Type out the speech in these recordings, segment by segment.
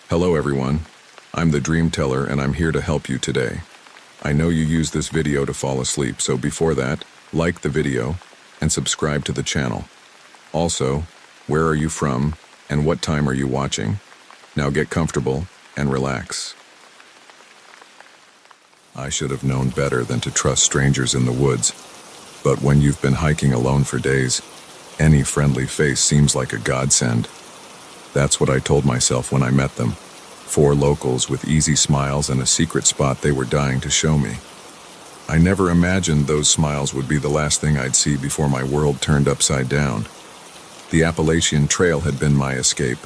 Hello everyone, I'm the Dream Teller and I'm here to help you today. I know you use this video to fall asleep, so before that, like the video and subscribe to the channel. Also, where are you from and what time are you watching? Now get comfortable and relax. I should have known better than to trust strangers in the woods, but when you've been hiking alone for days, any friendly face seems like a godsend. That's what I told myself when I met them. 4 locals with easy smiles and a secret spot they were dying to show me. I never imagined those smiles would be the last thing I'd see before my world turned upside down. The Appalachian Trail had been my escape,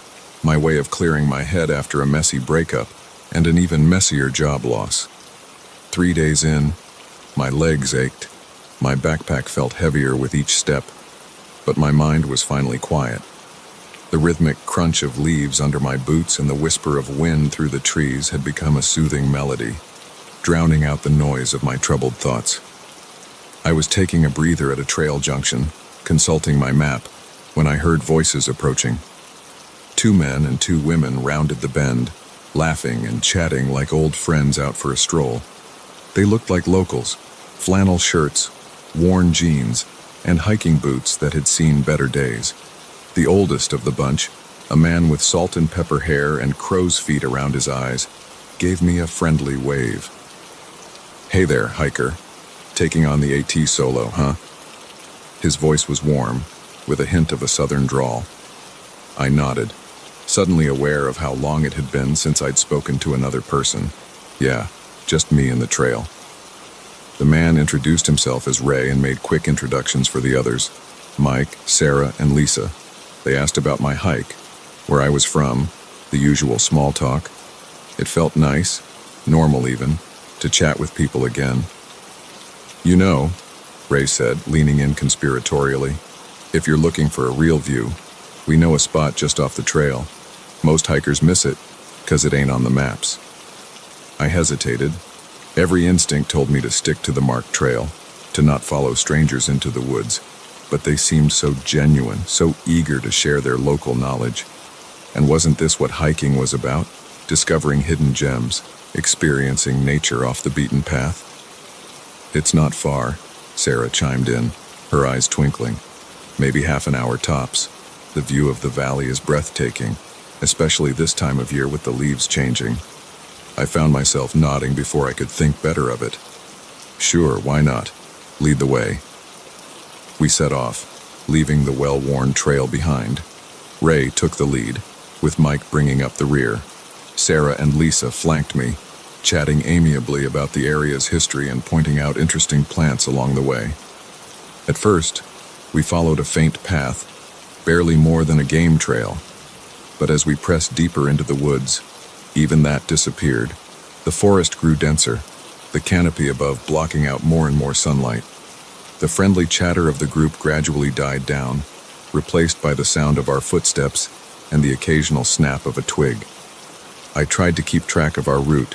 my way of clearing my head after a messy breakup and an even messier job loss. 3 days in, my legs ached, my backpack felt heavier with each step, but my mind was finally quiet. The rhythmic crunch of leaves under my boots and the whisper of wind through the trees had become a soothing melody, drowning out the noise of my troubled thoughts. I was taking a breather at a trail junction, consulting my map, when I heard voices approaching. 2 men and 2 women rounded the bend, laughing and chatting like old friends out for a stroll. They looked like locals, flannel shirts, worn jeans, and hiking boots that had seen better days. The oldest of the bunch, a man with salt and pepper hair and crow's feet around his eyes, gave me a friendly wave. "Hey there, hiker. Taking on the AT solo, huh?" His voice was warm, with a hint of a southern drawl. I nodded, suddenly aware of how long it had been since I'd spoken to another person. Yeah, just me and the trail. The man introduced himself as Ray and made quick introductions for the others, Mike, Sarah, and Lisa. They asked about my hike, where I was from, the usual small talk. It felt nice, normal even, to chat with people again. "You know," Ray said, leaning in conspiratorially, "if you're looking for a real view, we know a spot just off the trail. Most hikers miss it, 'cause it ain't on the maps." I hesitated. Every instinct told me to stick to the marked trail, to not follow strangers into the woods, but they seemed so genuine, so eager to share their local knowledge. And wasn't this what hiking was about? Discovering hidden gems, experiencing nature off the beaten path? "It's not far," Sarah chimed in, her eyes twinkling. "Maybe half an hour tops. The view of the valley is breathtaking, especially this time of year with the leaves changing." I found myself nodding before I could think better of it. "Sure, why not? Lead the way." We set off, leaving the well-worn trail behind. Ray took the lead, with Mike bringing up the rear. Sarah and Lisa flanked me, chatting amiably about the area's history and pointing out interesting plants along the way. At first, we followed a faint path, barely more than a game trail. But as we pressed deeper into the woods, even that disappeared. The forest grew denser, the canopy above blocking out more and more sunlight. The friendly chatter of the group gradually died down, replaced by the sound of our footsteps and the occasional snap of a twig. I tried to keep track of our route,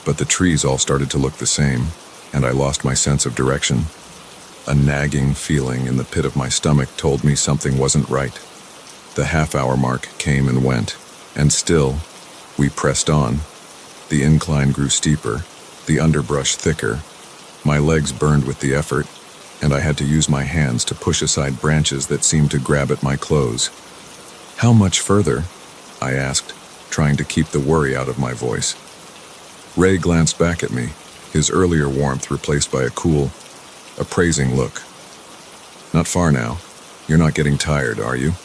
but the trees all started to look the same, and I lost my sense of direction. A nagging feeling in the pit of my stomach told me something wasn't right. The half-hour mark came and went, and still, we pressed on. The incline grew steeper, the underbrush thicker. My legs burned with the effort, and I had to use my hands to push aside branches that seemed to grab at my clothes. "How much further?" I asked, trying to keep the worry out of my voice. Ray glanced back at me, his earlier warmth replaced by a cool, appraising look. "Not far now. You're not getting tired, are you?"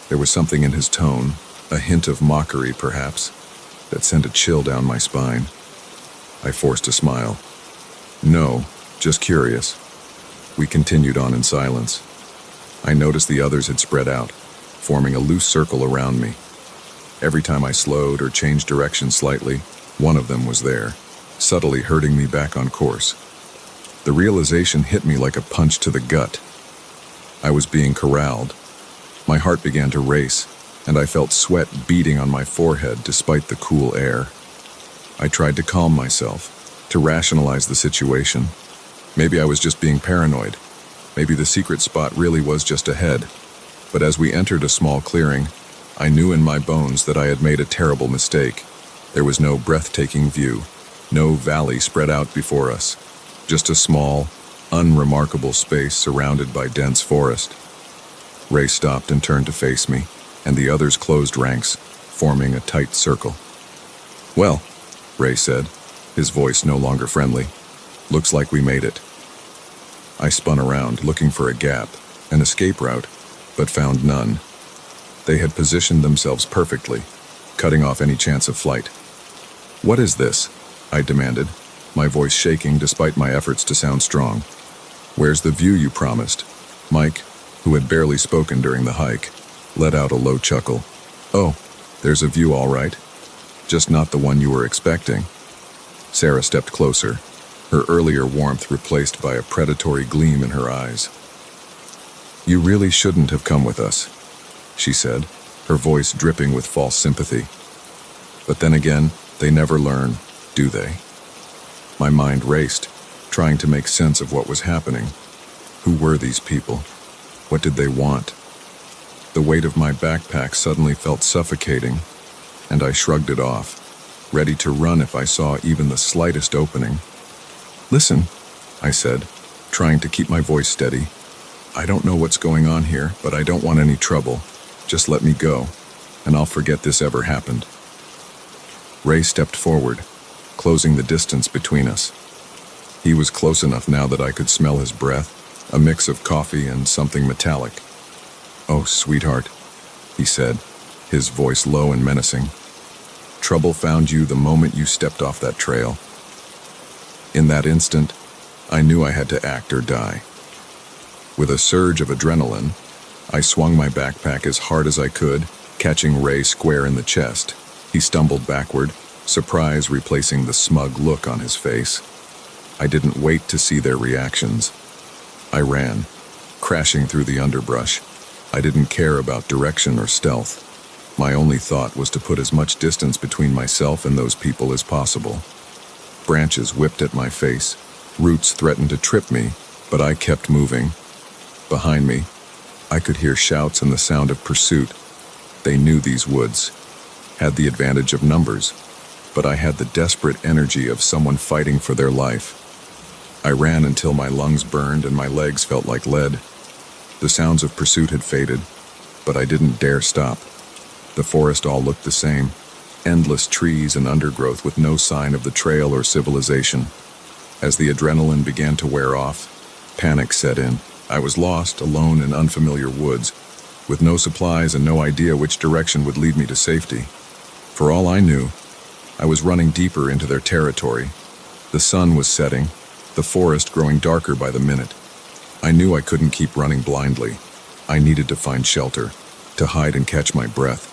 There was something in his tone, a hint of mockery perhaps, that sent a chill down my spine. I forced a smile. "No, just curious." We continued on in silence. I noticed the others had spread out, forming a loose circle around me. Every time I slowed or changed direction slightly, one of them was there, subtly herding me back on course. The realization hit me like a punch to the gut. I was being corralled. My heart began to race, and I felt sweat beading on my forehead despite the cool air. I tried to calm myself, to rationalize the situation. Maybe I was just being paranoid. Maybe the secret spot really was just ahead. But as we entered a small clearing, I knew in my bones that I had made a terrible mistake. There was no breathtaking view, no valley spread out before us, just a small, unremarkable space surrounded by dense forest. Ray stopped and turned to face me, and the others closed ranks, forming a tight circle. "Well," Ray said, his voice no longer friendly, "looks like we made it." I spun around, looking for a gap, an escape route, but found none. They had positioned themselves perfectly, cutting off any chance of flight. "What is this?" I demanded, my voice shaking despite my efforts to sound strong. "Where's the view you promised?" Mike, who had barely spoken during the hike, let out a low chuckle. "Oh, there's a view all right. Just not the one you were expecting." Sarah stepped closer, her earlier warmth replaced by a predatory gleam in her eyes. "You really shouldn't have come with us," she said, her voice dripping with false sympathy. "But then again, they never learn, do they?" My mind raced, trying to make sense of what was happening. Who were these people? What did they want? The weight of my backpack suddenly felt suffocating, and I shrugged it off, ready to run if I saw even the slightest opening. "Listen," I said, trying to keep my voice steady. "I don't know what's going on here, but I don't want any trouble. Just let me go, and I'll forget this ever happened." Ray stepped forward, closing the distance between us. He was close enough now that I could smell his breath, a mix of coffee and something metallic. "Oh, sweetheart," he said, his voice low and menacing. "Trouble found you the moment you stepped off that trail." In that instant, I knew I had to act or die. With a surge of adrenaline, I swung my backpack as hard as I could, catching Ray square in the chest. He stumbled backward, surprise replacing the smug look on his face. I didn't wait to see their reactions. I ran, crashing through the underbrush. I didn't care about direction or stealth. My only thought was to put as much distance between myself and those people as possible. Branches whipped at my face, roots threatened to trip me, but I kept moving. Behind me, I could hear shouts and the sound of pursuit. They knew these woods, had the advantage of numbers, but I had the desperate energy of someone fighting for their life. I ran until my lungs burned and my legs felt like lead. The sounds of pursuit had faded, but I didn't dare stop. The forest all looked the same, endless trees and undergrowth with no sign of the trail or civilization. As the adrenaline began to wear off, panic set in. I was lost, alone in unfamiliar woods, with no supplies and no idea which direction would lead me to safety. For all I knew, I was running deeper into their territory. The sun was setting, the forest growing darker by the minute. I knew I couldn't keep running blindly. I needed to find shelter, to hide and catch my breath.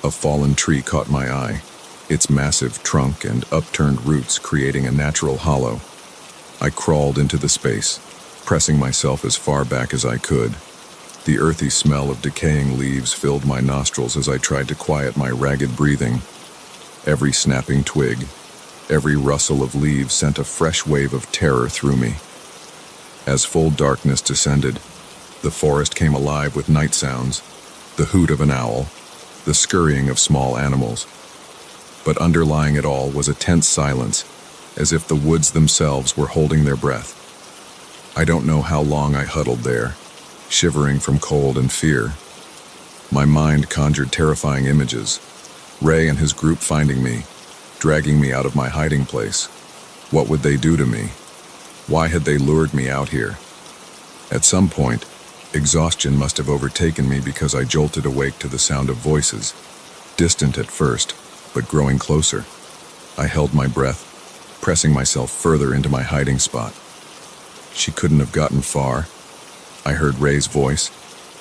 A fallen tree caught my eye, its massive trunk and upturned roots creating a natural hollow. I crawled into the space, pressing myself as far back as I could. The earthy smell of decaying leaves filled my nostrils as I tried to quiet my ragged breathing. Every snapping twig, every rustle of leaves sent a fresh wave of terror through me. As full darkness descended, the forest came alive with night sounds, the hoot of an owl, the scurrying of small animals. But underlying it all was a tense silence, as if the woods themselves were holding their breath. I don't know how long I huddled there, shivering from cold and fear. My mind conjured terrifying images. Ray and his group finding me, dragging me out of my hiding place. What would they do to me? Why had they lured me out here? At some point, exhaustion must have overtaken me because I jolted awake to the sound of voices, distant at first, but growing closer. I held my breath, pressing myself further into my hiding spot. She couldn't have gotten far. I heard Ray's voice,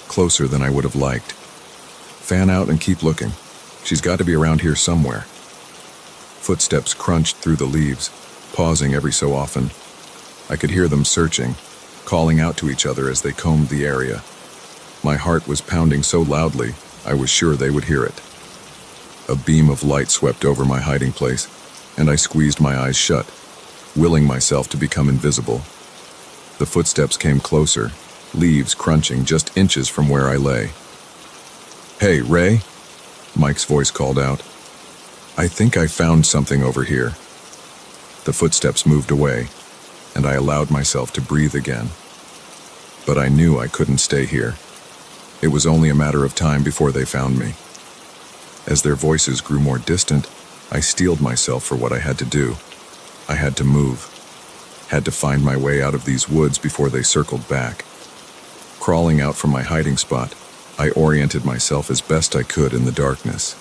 closer than I would have liked. "Fan out and keep looking. She's got to be around here somewhere." Footsteps crunched through the leaves, pausing every so often. I could hear them searching, calling out to each other as they combed the area. My heart was pounding so loudly, I was sure they would hear it. A beam of light swept over my hiding place, and I squeezed my eyes shut, willing myself to become invisible. The footsteps came closer, leaves crunching just inches from where I lay. "Hey, Ray," Mike's voice called out. "I think I found something over here." The footsteps moved away, and I allowed myself to breathe again. But I knew I couldn't stay here. It was only a matter of time before they found me. As their voices grew more distant, I steeled myself for what I had to do. I had to move. Had to find my way out of these woods before they circled back. Crawling out from my hiding spot, I oriented myself as best I could in the darkness.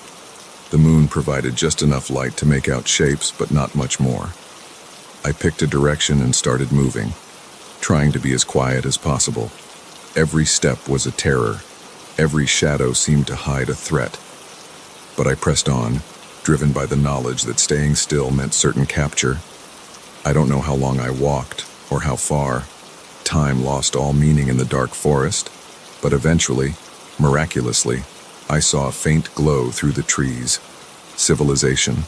The moon provided just enough light to make out shapes, but not much more. I picked a direction and started moving, trying to be as quiet as possible. Every step was a terror. Every shadow seemed to hide a threat. But I pressed on, driven by the knowledge that staying still meant certain capture. I don't know how long I walked, or how far. Time lost all meaning in the dark forest, but eventually, miraculously, I saw a faint glow through the trees. Civilization.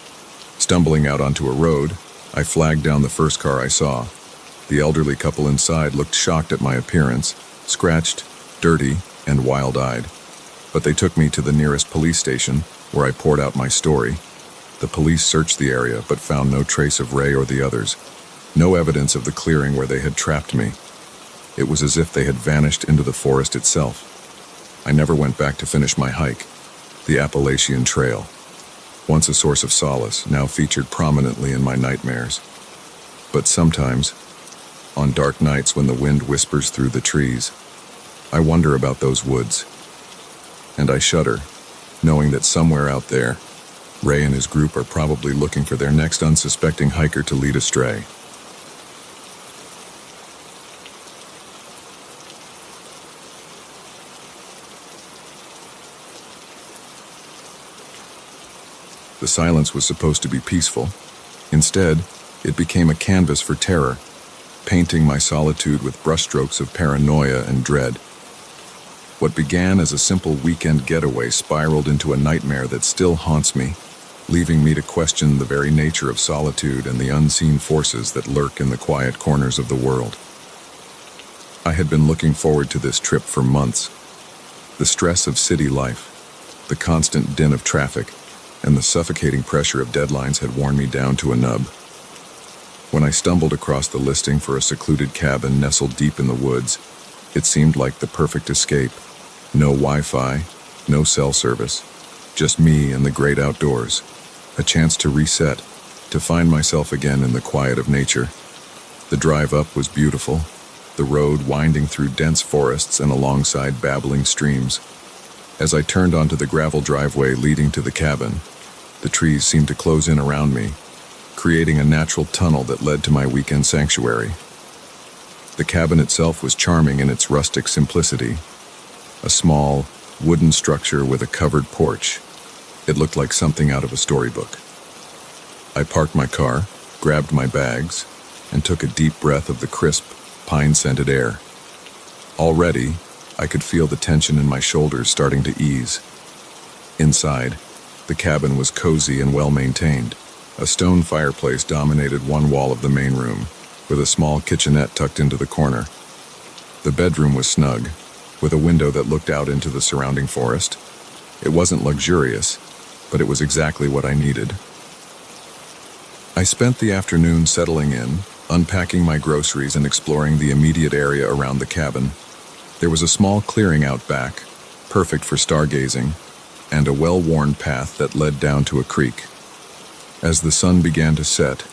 Stumbling out onto a road, I flagged down the first car I saw. The elderly couple inside looked shocked at my appearance, scratched, dirty, and wild-eyed. But they took me to the nearest police station, where I poured out my story. The police searched the area, but found no trace of Ray or the others. No evidence of the clearing where they had trapped me. It was as if they had vanished into the forest itself. I never went back to finish my hike. The Appalachian Trail. Once a source of solace, now featured prominently in my nightmares. But sometimes, on dark nights when the wind whispers through the trees, I wonder about those woods. And I shudder, knowing that somewhere out there, Ray and his group are probably looking for their next unsuspecting hiker to lead astray. The silence was supposed to be peaceful. Instead, it became a canvas for terror, painting my solitude with brushstrokes of paranoia and dread. What began as a simple weekend getaway spiraled into a nightmare that still haunts me, leaving me to question the very nature of solitude and the unseen forces that lurk in the quiet corners of the world. I had been looking forward to this trip for months. The stress of city life, the constant din of traffic, and the suffocating pressure of deadlines had worn me down to a nub. When I stumbled across the listing for a secluded cabin nestled deep in the woods, it seemed like the perfect escape. No Wi-Fi, no cell service, just me and the great outdoors. A chance to reset, to find myself again in the quiet of nature. The drive up was beautiful, the road winding through dense forests and alongside babbling streams. As I turned onto the gravel driveway leading to the cabin, the trees seemed to close in around me, creating a natural tunnel that led to my weekend sanctuary. The cabin itself was charming in its rustic simplicity. A small, wooden structure with a covered porch. It looked like something out of a storybook. I parked my car, grabbed my bags, and took a deep breath of the crisp, pine-scented air. Already, I could feel the tension in my shoulders starting to ease. Inside, the cabin was cozy and well-maintained. A stone fireplace dominated one wall of the main room, with a small kitchenette tucked into the corner. The bedroom was snug, with a window that looked out into the surrounding forest. It wasn't luxurious, but it was exactly what I needed. I spent the afternoon settling in, unpacking my groceries and exploring the immediate area around the cabin. There was a small clearing out back, perfect for stargazing, and a well-worn path that led down to a creek. As the sun began to set,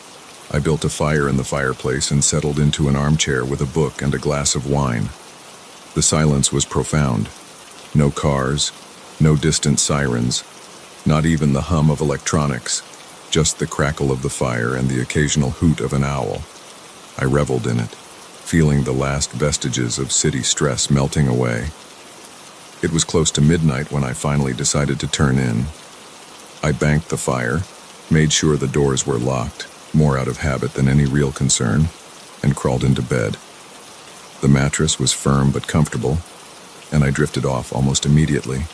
I built a fire in the fireplace and settled into an armchair with a book and a glass of wine. The silence was profound. No cars, no distant sirens, not even the hum of electronics, just the crackle of the fire and the occasional hoot of an owl. I reveled in it, feeling the last vestiges of city stress melting away. It was close to midnight when I finally decided to turn in. I banked the fire, made sure the doors were locked, more out of habit than any real concern, and crawled into bed. The mattress was firm but comfortable, and I drifted off almost immediately,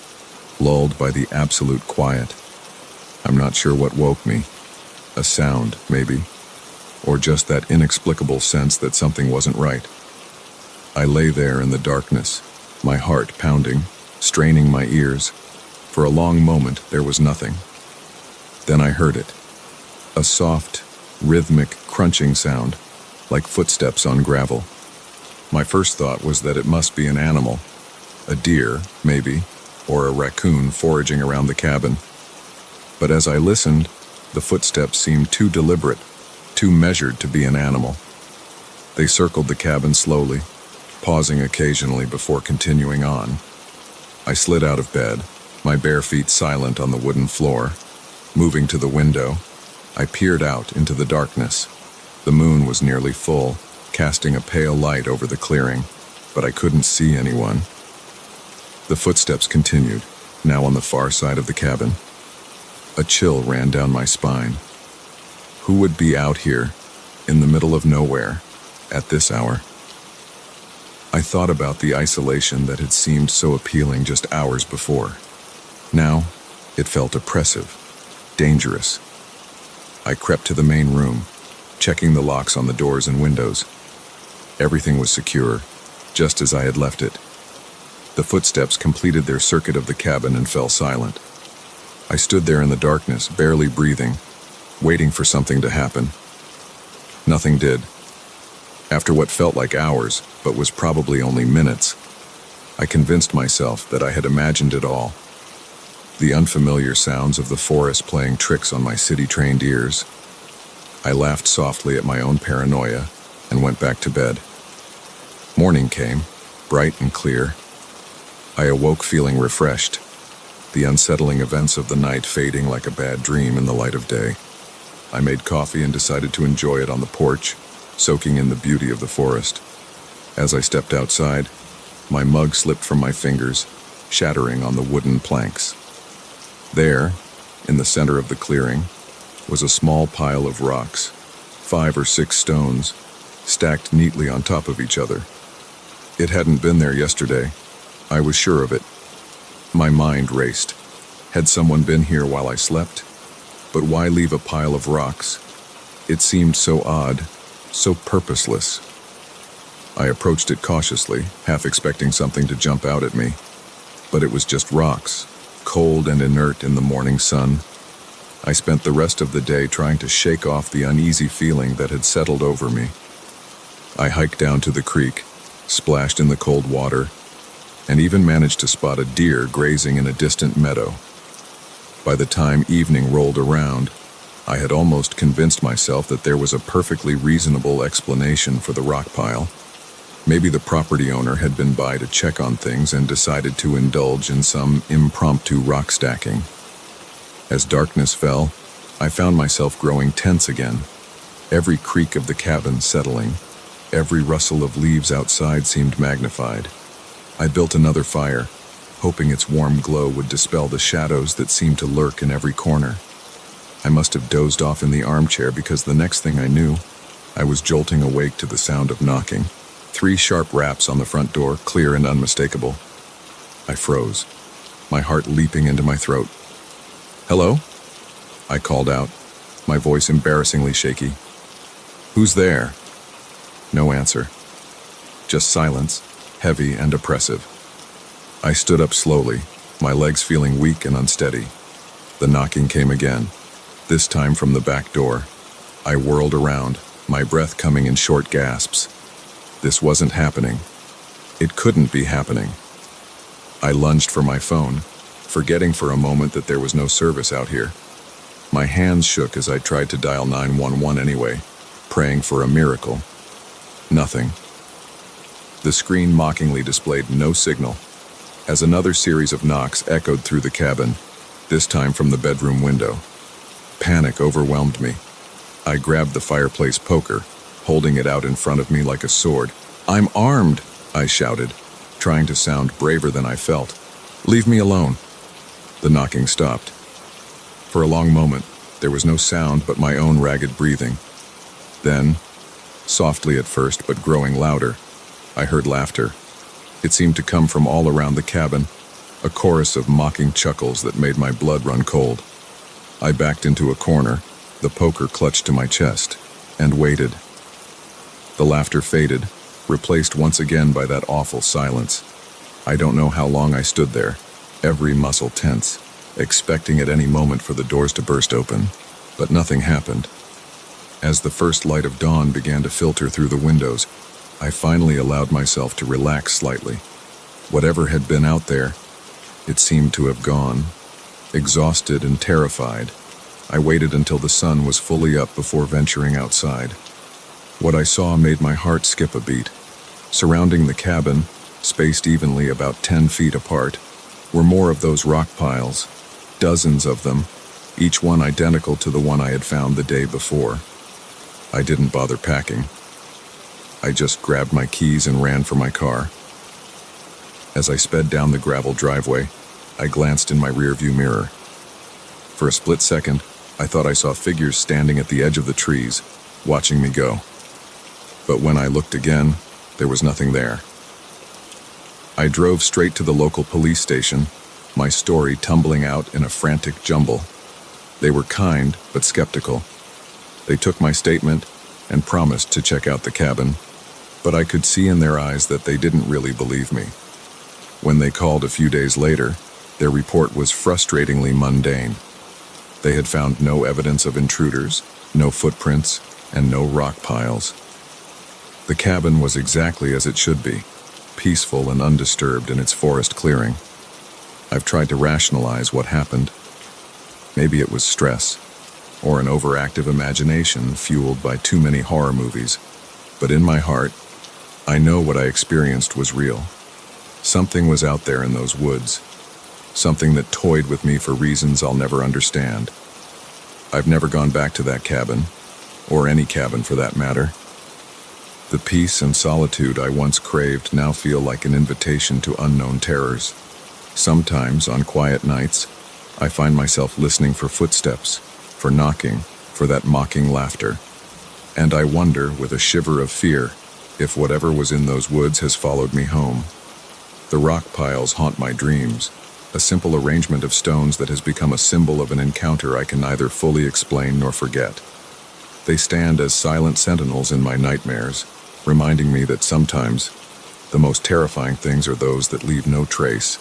lulled by the absolute quiet. I'm not sure what woke me. A sound, maybe, or just that inexplicable sense that something wasn't right. I lay there in the darkness, my heart pounding, straining my ears. For a long moment, there was nothing. Then I heard it. A soft, rhythmic crunching sound, like footsteps on gravel. My first thought was that it must be an animal. A deer, maybe, or a raccoon foraging around the cabin. But as I listened, the footsteps seemed too deliberate, too measured to be an animal. They circled the cabin slowly, pausing occasionally before continuing on. I slid out of bed, my bare feet silent on the wooden floor. Moving to the window, I peered out into the darkness. The moon was nearly full, casting a pale light over the clearing, but I couldn't see anyone. The footsteps continued, now on the far side of the cabin. A chill ran down my spine. Who would be out here, in the middle of nowhere, at this hour? I thought about the isolation that had seemed so appealing just hours before. Now, it felt oppressive, dangerous. I crept to the main room, checking the locks on the doors and windows. Everything was secure, just as I had left it. The footsteps completed their circuit of the cabin and fell silent. I stood there in the darkness, barely breathing, waiting for something to happen. Nothing did. After what felt like hours, but was probably only minutes, I convinced myself that I had imagined it all. The unfamiliar sounds of the forest playing tricks on my city-trained ears. I laughed softly at my own paranoia and went back to bed. Morning came, bright and clear. I awoke feeling refreshed, the unsettling events of the night fading like a bad dream in the light of day. I made coffee and decided to enjoy it on the porch, soaking in the beauty of the forest. As I stepped outside, my mug slipped from my fingers, shattering on the wooden planks. There, in the center of the clearing, was a small pile of rocks, 5 or 6 stones, stacked neatly on top of each other. It hadn't been there yesterday. I was sure of it. My mind raced. Had someone been here while I slept? But why leave a pile of rocks? It seemed so odd, so purposeless. I approached it cautiously, half expecting something to jump out at me. But it was just rocks, cold and inert in the morning sun. I spent the rest of the day trying to shake off the uneasy feeling that had settled over me. I hiked down to the creek, splashed in the cold water, and even managed to spot a deer grazing in a distant meadow. By the time evening rolled around, I had almost convinced myself that there was a perfectly reasonable explanation for the rock pile. Maybe the property owner had been by to check on things and decided to indulge in some impromptu rock stacking. As darkness fell, I found myself growing tense again, every creak of the cabin settling. Every rustle of leaves outside seemed magnified. I built another fire, hoping its warm glow would dispel the shadows that seemed to lurk in every corner. I must have dozed off in the armchair because the next thing I knew, I was jolting awake to the sound of knocking. 3 sharp raps on the front door, clear and unmistakable. I froze, my heart leaping into my throat. "Hello?" I called out, my voice embarrassingly shaky. "Who's there?" No answer. Just silence, heavy and oppressive. I stood up slowly, my legs feeling weak and unsteady. The knocking came again, this time from the back door. I whirled around, my breath coming in short gasps. This wasn't happening. It couldn't be happening. I lunged for my phone, forgetting for a moment that there was no service out here. My hands shook as I tried to dial 911 anyway, praying for a miracle. Nothing. The screen mockingly displayed no signal, as another series of knocks echoed through the cabin, this time from the bedroom window. Panic overwhelmed me. I grabbed the fireplace poker, holding it out in front of me like a sword. "I'm armed!" I shouted, trying to sound braver than I felt. "Leave me alone." The knocking stopped. For a long moment, there was no sound but my own ragged breathing. Then, softly at first but growing louder, I heard laughter. It seemed to come from all around the cabin, a chorus of mocking chuckles that made my blood run cold. I backed into a corner, the poker clutched to my chest, and waited. The laughter faded, replaced once again by that awful silence. I don't know how long I stood there. every muscle tense, expecting at any moment for the doors to burst open. But nothing happened. As the first light of dawn began to filter through the windows, I finally allowed myself to relax slightly. Whatever had been out there, it seemed to have gone. Exhausted and terrified, I waited until the sun was fully up before venturing outside. What I saw made my heart skip a beat. Surrounding the cabin, spaced evenly about 10 feet apart, were more of those rock piles, dozens of them, each one identical to the one I had found the day before. I didn't bother packing. I just grabbed my keys and ran for my car. As I sped down the gravel driveway, I glanced in my rearview mirror. For a split second, I thought I saw figures standing at the edge of the trees, watching me go. But when I looked again, there was nothing there. I drove straight to the local police station, my story tumbling out in a frantic jumble. They were kind, but skeptical. They took my statement and promised to check out the cabin, but I could see in their eyes that they didn't really believe me. When they called a few days later, their report was frustratingly mundane. They had found no evidence of intruders, no footprints, and no rock piles. The cabin was exactly as it should be, peaceful and undisturbed in its forest clearing. I've tried to rationalize what happened. Maybe it was stress, or an overactive imagination fueled by too many horror movies. But in my heart, I know what I experienced was real. Something was out there in those woods. Something that toyed with me for reasons I'll never understand. I've never gone back to that cabin, or any cabin for that matter. The peace and solitude I once craved now feel like an invitation to unknown terrors. Sometimes, on quiet nights, I find myself listening for footsteps, for knocking, for that mocking laughter. And I wonder, with a shiver of fear, if whatever was in those woods has followed me home. The rock piles haunt my dreams, a simple arrangement of stones that has become a symbol of an encounter I can neither fully explain nor forget. They stand as silent sentinels in my nightmares, reminding me that sometimes the most terrifying things are those that leave no trace,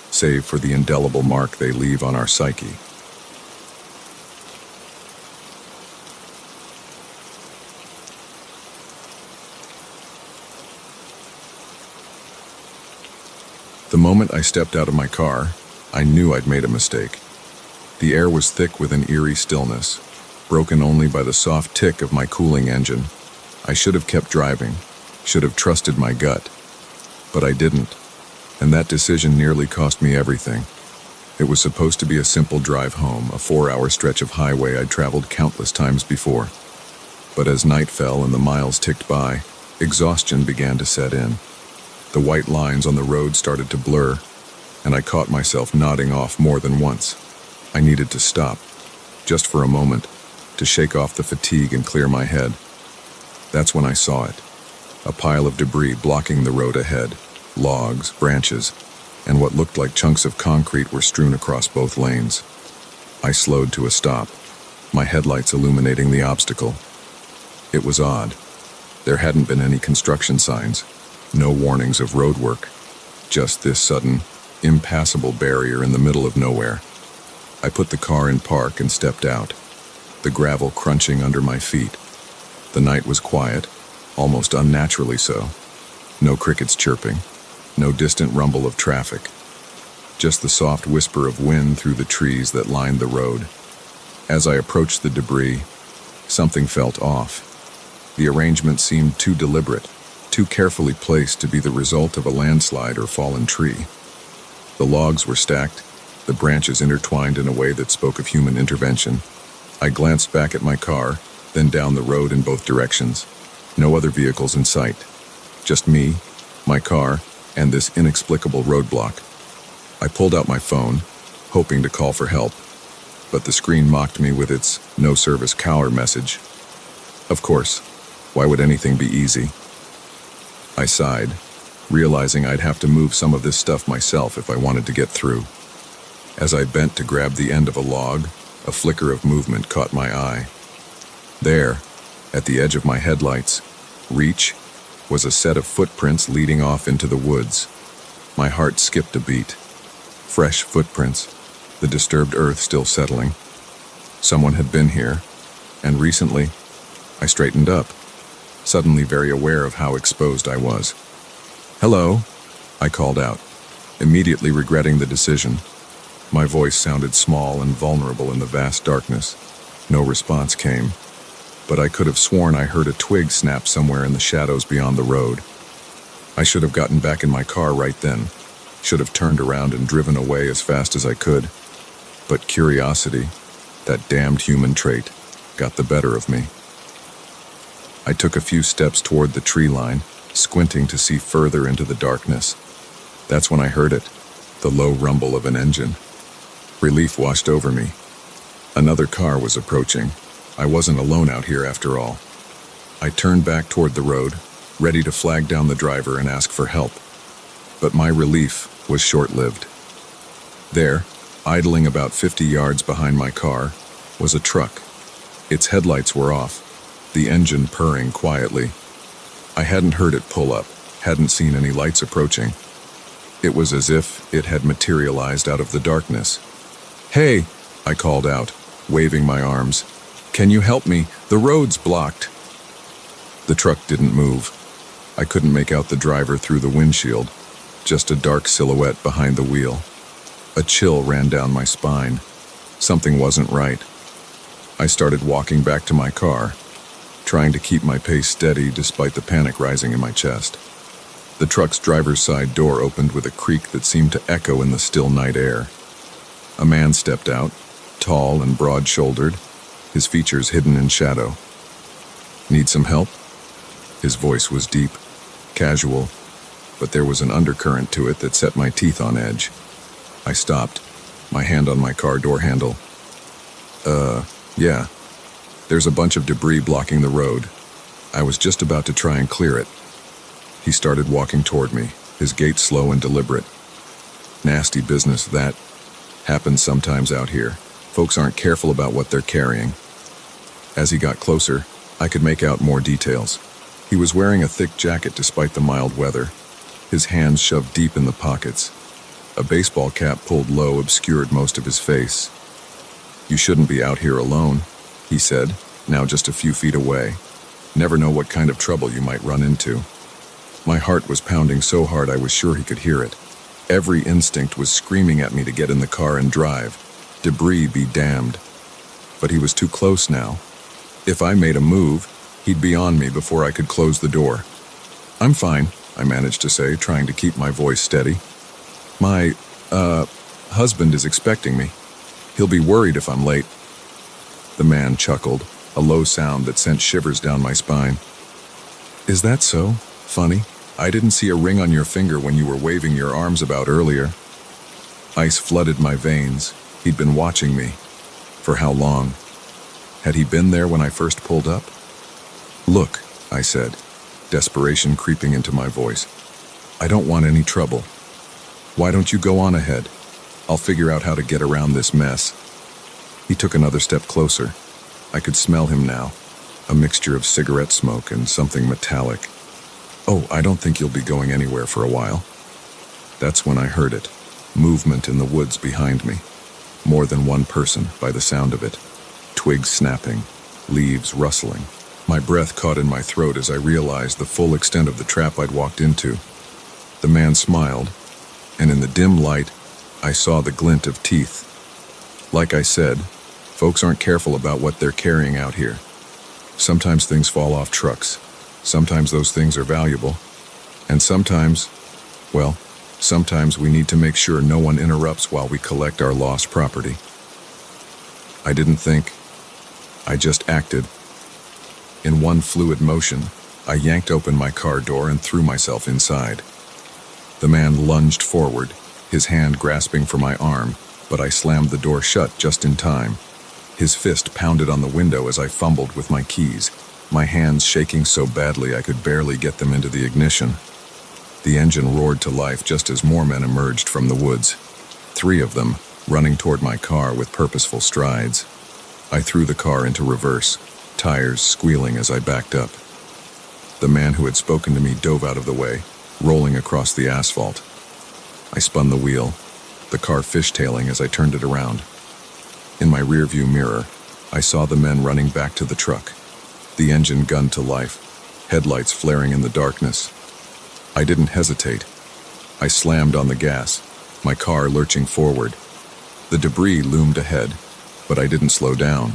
save for the indelible mark they leave on our psyche. The moment I stepped out of my car, I knew I'd made a mistake. The air was thick with an eerie stillness, broken only by the soft tick of my cooling engine. I should have kept driving, should have trusted my gut. But I didn't, and that decision nearly cost me everything. It was supposed to be a simple drive home, a 4-hour stretch of highway I'd traveled countless times before. But as night fell and the miles ticked by, exhaustion began to set in. The white lines on the road started to blur, and I caught myself nodding off more than once. I needed to stop, just for a moment, to shake off the fatigue and clear my head. That's when I saw it. A pile of debris blocking the road ahead. Logs, branches, and what looked like chunks of concrete were strewn across both lanes. I slowed to a stop, my headlights illuminating the obstacle. It was odd. There hadn't been any construction signs, no warnings of road work, just this sudden, impassable barrier in the middle of nowhere. I put the car in park and stepped out, the gravel crunching under my feet. The night was quiet, almost unnaturally so. No crickets chirping, no distant rumble of traffic, just the soft whisper of wind through the trees that lined the road. As I approached the debris, something felt off. The arrangement seemed too deliberate, too carefully placed to be the result of a landslide or fallen tree. The logs were stacked, the branches intertwined in a way that spoke of human intervention. I glanced back at my car, then down the road in both directions. No other vehicles in sight. Just me, my car, and this inexplicable roadblock. I pulled out my phone, hoping to call for help, but the screen mocked me with its "no service caller" message. Of course, why would anything be easy? I sighed, realizing I'd have to move some of this stuff myself if I wanted to get through. As I bent to grab the end of a log, a flicker of movement caught my eye. There, at the edge of my headlights, reach, was a set of footprints leading off into the woods. My heart skipped a beat. Fresh footprints, the disturbed earth still settling. Someone had been here, and recently, I straightened up, suddenly very aware of how exposed I was. "Hello," I called out, immediately regretting the decision. My voice sounded small and vulnerable in the vast darkness. No response came, but I could have sworn I heard a twig snap somewhere in the shadows beyond the road. I should have gotten back in my car right then, should have turned around and driven away as fast as I could. But curiosity, that damned human trait, got the better of me. I took a few steps toward the tree line, squinting to see further into the darkness. That's when I heard it, the low rumble of an engine. Relief washed over me. Another car was approaching. I wasn't alone out here after all. I turned back toward the road, ready to flag down the driver and ask for help. But my relief was short-lived. There, idling about 50 yards behind my car, was a truck. Its headlights were off, the engine purring quietly. I hadn't heard it pull up, hadn't seen any lights approaching. It was as if it had materialized out of the darkness. "Hey," I called out, waving my arms. "Can you help me? The road's blocked." The truck didn't move. I couldn't make out the driver through the windshield, just a dark silhouette behind the wheel. A chill ran down my spine. Something wasn't right. I started walking back to my car, trying to keep my pace steady despite the panic rising in my chest. The truck's driver's side door opened with a creak that seemed to echo in the still night air. A man stepped out, tall and broad-shouldered, his features hidden in shadow. "Need some help?" His voice was deep, casual, but there was an undercurrent to it that set my teeth on edge. I stopped, my hand on my car door handle. Yeah. There's a bunch of debris blocking the road. I was just about to try and clear it." He started walking toward me, his gait slow and deliberate. Nasty business, that. Happens sometimes out here. Folks aren't careful about what they're carrying. As he got closer, I could make out more details. He was wearing a thick jacket despite the mild weather, his hands shoved deep in the pockets. A baseball cap pulled low obscured most of his face. "You shouldn't be out here alone," he said, now just a few feet away. "Never know what kind of trouble you might run into." My heart was pounding so hard I was sure he could hear it. Every instinct was screaming at me to get in the car and drive. Debris be damned. But he was too close now. If I made a move, he'd be on me before I could close the door. "I'm fine," I managed to say, trying to keep my voice steady. My husband is expecting me. He'll be worried if I'm late." The man chuckled, a low sound that sent shivers down my spine. "Is that so? Funny. I didn't see a ring on your finger when you were waving your arms about earlier." Ice flooded my veins. He'd been watching me. For how long? Had he been there when I first pulled up? "Look," I said, desperation creeping into my voice. "I don't want any trouble. Why don't you go on ahead? I'll figure out how to get around this mess." He took another step closer. I could smell him now, a mixture of cigarette smoke and something metallic. "Oh, I don't think you'll be going anywhere for a while." That's when I heard it, movement in the woods behind me. More than one person, by the sound of it. Twigs snapping, leaves rustling. My breath caught in my throat as I realized the full extent of the trap I'd walked into. The man smiled, and in the dim light, I saw the glint of teeth. Like I said, folks aren't careful about what they're carrying out here. Sometimes things fall off trucks. Sometimes those things are valuable. And sometimes we need to make sure no one interrupts while we collect our lost property. I didn't think. I just acted. In one fluid motion, I yanked open my car door and threw myself inside. The man lunged forward, his hand grasping for my arm, but I slammed the door shut just in time. His fist pounded on the window as I fumbled with my keys, my hands shaking so badly I could barely get them into the ignition. The engine roared to life just as more men emerged from the woods, 3 of them running toward my car with purposeful strides. I threw the car into reverse, tires squealing as I backed up. The man who had spoken to me dove out of the way, rolling across the asphalt. I spun the wheel, the car fishtailing as I turned it around. In my rearview mirror, I saw the men running back to the truck, the engine gunned to life, headlights flaring in the darkness. I didn't hesitate. I slammed on the gas, my car lurching forward. The debris loomed ahead, but I didn't slow down.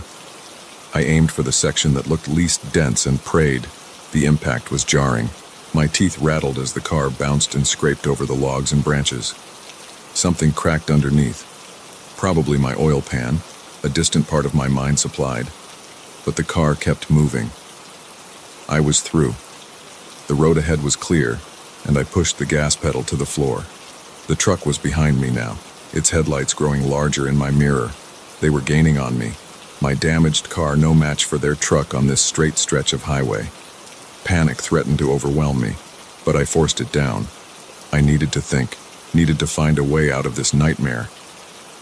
I aimed for the section that looked least dense and prayed. The impact was jarring. My teeth rattled as the car bounced and scraped over the logs and branches. Something cracked underneath. Probably my oil pan, a distant part of my mind supplied. But the car kept moving. I was through. The road ahead was clear, and I pushed the gas pedal to the floor. The truck was behind me now, its headlights growing larger in my mirror. They were gaining on me. My damaged car no match for their truck on this straight stretch of highway. Panic threatened to overwhelm me, but I forced it down. I needed to think, needed to find a way out of this nightmare.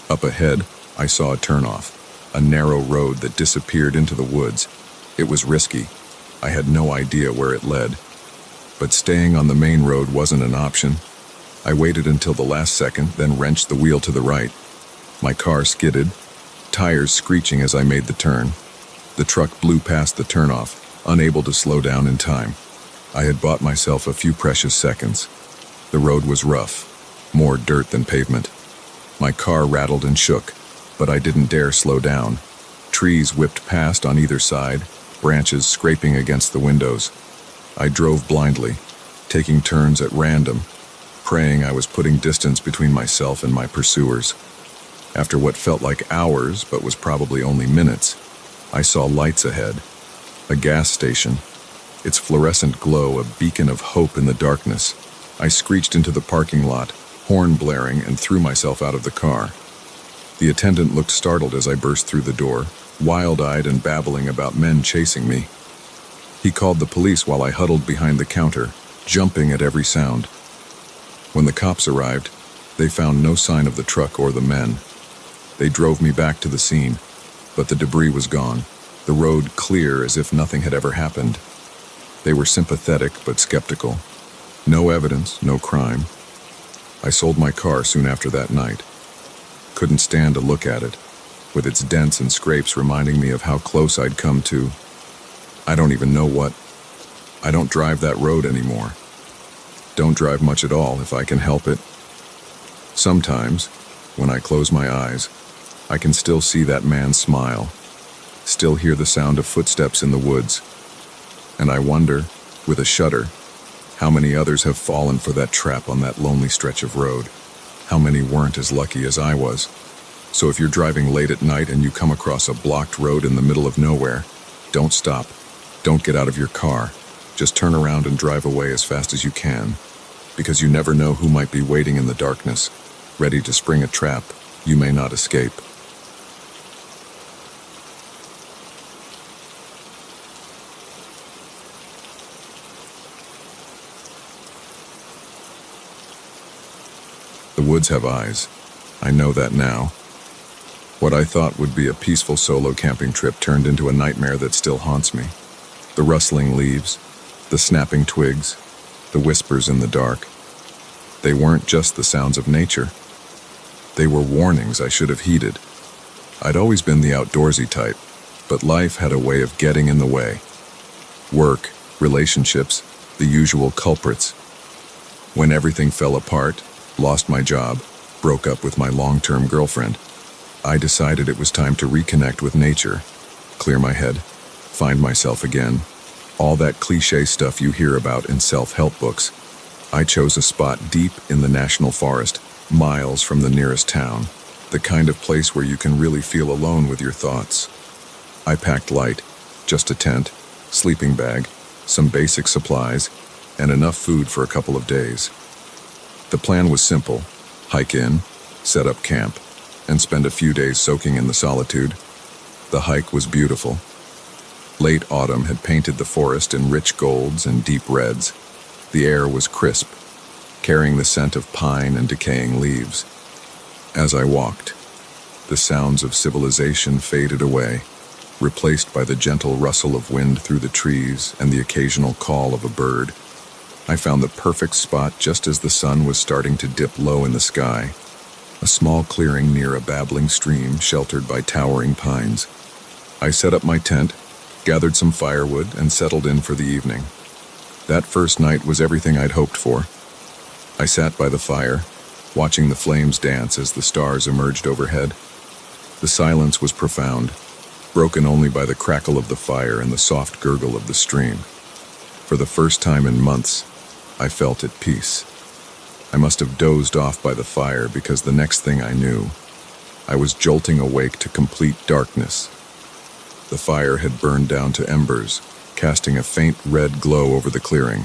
Up ahead, I saw a turnoff, a narrow road that disappeared into the woods. It was risky. I had no idea where it led. But staying on the main road wasn't an option. I waited until the last second, then wrenched the wheel to the right. My car skidded, tires screeching as I made the turn. The truck blew past the turnoff, unable to slow down in time. I had bought myself a few precious seconds. The road was rough, more dirt than pavement. My car rattled and shook, but I didn't dare slow down. Trees whipped past on either side, branches scraping against the windows. I drove blindly, taking turns at random, praying I was putting distance between myself and my pursuers. After what felt like hours, but was probably only minutes, I saw lights ahead. A gas station, its fluorescent glow a beacon of hope in the darkness. I screeched into the parking lot, horn blaring, and threw myself out of the car. The attendant looked startled as I burst through the door, wild-eyed and babbling about men chasing me. He called the police while I huddled behind the counter, jumping at every sound. When the cops arrived, they found no sign of the truck or the men. They drove me back to the scene, but the debris was gone, the road clear as if nothing had ever happened. They were sympathetic but skeptical. No evidence, no crime. I sold my car soon after that night. Couldn't stand to look at it, with its dents and scrapes reminding me of how close I'd come to, I don't even know what. I don't drive that road anymore. Don't drive much at all if I can help it. Sometimes, when I close my eyes, I can still see that man smile, still hear the sound of footsteps in the woods. And I wonder, with a shudder, how many others have fallen for that trap on that lonely stretch of road. How many weren't as lucky as I was. So if you're driving late at night and you come across a blocked road in the middle of nowhere, don't stop. Don't get out of your car. Just turn around and drive away as fast as you can, because you never know who might be waiting in the darkness, ready to spring a trap you may not escape. The woods have eyes. I know that now. What I thought would be a peaceful solo camping trip turned into a nightmare that still haunts me. The rustling leaves, the snapping twigs, the whispers in the dark. They weren't just the sounds of nature. They were warnings I should have heeded. I'd always been the outdoorsy type, but life had a way of getting in the way. Work, relationships, the usual culprits. When everything fell apart, lost my job, broke up with my long-term girlfriend, I decided it was time to reconnect with nature, clear my head, find myself again. All that cliché stuff you hear about in self-help books. I chose a spot deep in the national forest, miles from the nearest town, the kind of place where you can really feel alone with your thoughts. I packed light, just a tent, sleeping bag, some basic supplies, and enough food for a couple of days. The plan was simple: hike in, set up camp, and spend a few days soaking in the solitude. The hike was beautiful. Late autumn had painted the forest in rich golds and deep reds. The air was crisp, carrying the scent of pine and decaying leaves. As I walked, the sounds of civilization faded away, replaced by the gentle rustle of wind through the trees and the occasional call of a bird. I found the perfect spot just as the sun was starting to dip low in the sky. a small clearing near a babbling stream sheltered by towering pines. I set up my tent, gathered some firewood, and settled in for the evening. That first night was everything I'd hoped for. I sat by the fire, watching the flames dance as the stars emerged overhead. The silence was profound, broken only by the crackle of the fire and the soft gurgle of the stream. For the first time in months, I felt at peace. I must have dozed off by the fire because the next thing I knew, I was jolting awake to complete darkness. The fire had burned down to embers, casting a faint red glow over the clearing.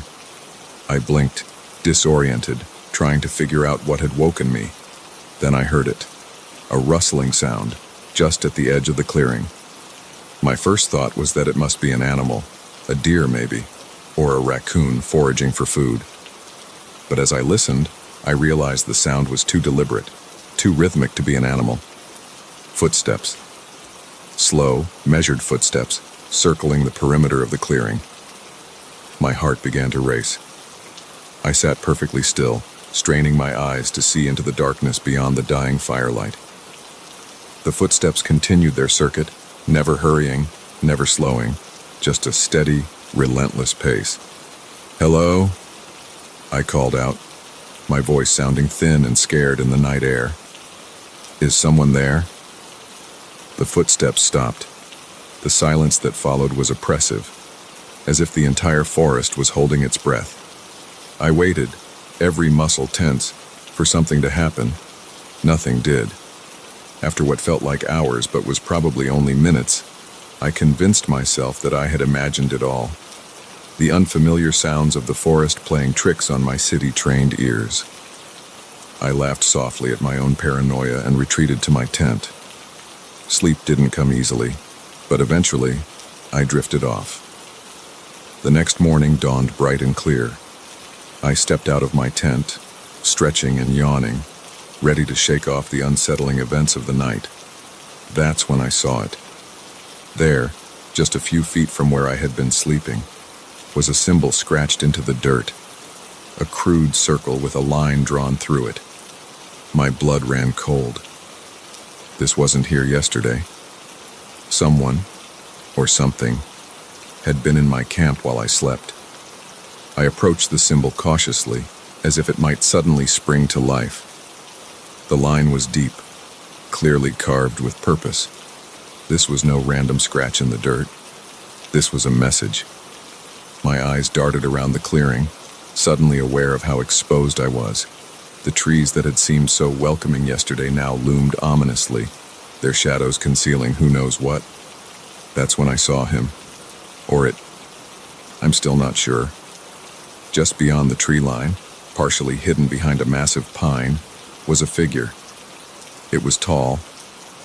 I blinked, disoriented, trying to figure out what had woken me. Then I heard it, a rustling sound, just at the edge of the clearing. My first thought was that it must be an animal, a deer maybe, or a raccoon foraging for food. But as I listened, I realized the sound was too deliberate, too rhythmic to be an animal. Footsteps. Slow, measured footsteps, circling the perimeter of the clearing. My heart began to race. I sat perfectly still, straining my eyes to see into the darkness beyond the dying firelight. The footsteps continued their circuit, never hurrying, never slowing, just a steady, relentless pace. "Hello?" I called out, my voice sounding thin and scared in the night air. "Is someone there?" The footsteps stopped. The silence that followed was oppressive, as if the entire forest was holding its breath. I waited, every muscle tense, for something to happen. Nothing did. After what felt like hours but was probably only minutes, I convinced myself that I had imagined it all. The unfamiliar sounds of the forest playing tricks on my city-trained ears. I laughed softly at my own paranoia and retreated to my tent. Sleep didn't come easily, but eventually, I drifted off. The next morning dawned bright and clear. I stepped out of my tent, stretching and yawning, ready to shake off the unsettling events of the night. That's when I saw it. There, just a few feet from where I had been sleeping, was a symbol scratched into the dirt, a crude circle with a line drawn through it. My blood ran cold. This wasn't here yesterday. Someone, or something, had been in my camp while I slept. I approached the symbol cautiously, as if it might suddenly spring to life. The line was deep, clearly carved with purpose. This was no random scratch in the dirt. This was a message. My eyes darted around the clearing, suddenly aware of how exposed I was. The trees that had seemed so welcoming yesterday now loomed ominously, their shadows concealing who knows what. That's when I saw him. Or it. I'm still not sure. Just beyond the tree line, partially hidden behind a massive pine, was a figure. It was tall,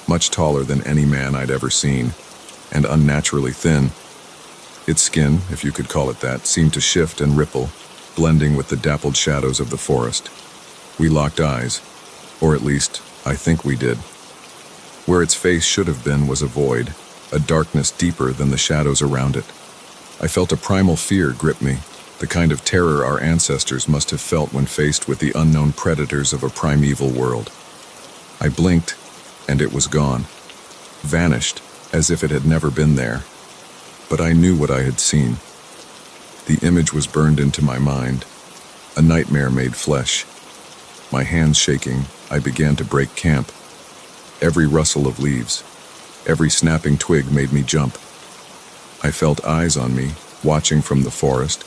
much taller than any man I'd ever seen, and unnaturally thin. Its skin, if you could call it that, seemed to shift and ripple, blending with the dappled shadows of the forest. We locked eyes, or at least, I think we did. Where its face should have been was a void, a darkness deeper than the shadows around it. I felt a primal fear grip me, the kind of terror our ancestors must have felt when faced with the unknown predators of a primeval world. I blinked, and it was gone, vanished, as if it had never been there. But I knew what I had seen. The image was burned into my mind, a nightmare made flesh. My hands shaking, I began to break camp. Every rustle of leaves, every snapping twig made me jump. I felt eyes on me, watching from the forest,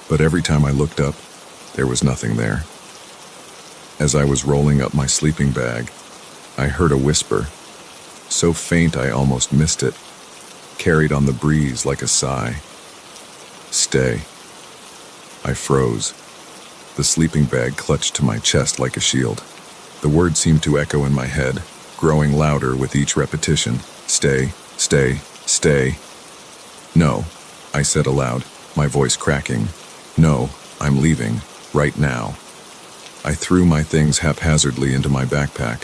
but every time I looked up, there was nothing there. As I was rolling up my sleeping bag, I heard a whisper, so faint I almost missed it, carried on the breeze like a sigh. "Stay." I froze. The sleeping bag clutched to my chest like a shield. The words seemed to echo in my head, growing louder with each repetition. "Stay, stay, stay." "No," I said aloud, my voice cracking. "No, I'm leaving, right now." I threw my things haphazardly into my backpack,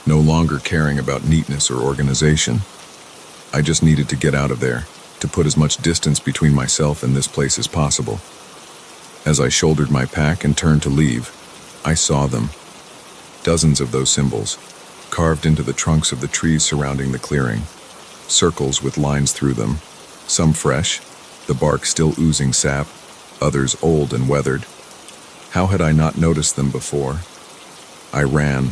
no longer caring about neatness or organization. I just needed to get out of there, to put as much distance between myself and this place as possible. As I shouldered my pack and turned to leave, I saw them. Dozens of those symbols, carved into the trunks of the trees surrounding the clearing. Circles with lines through them, some fresh, the bark still oozing sap, others old and weathered. How had I not noticed them before? I ran.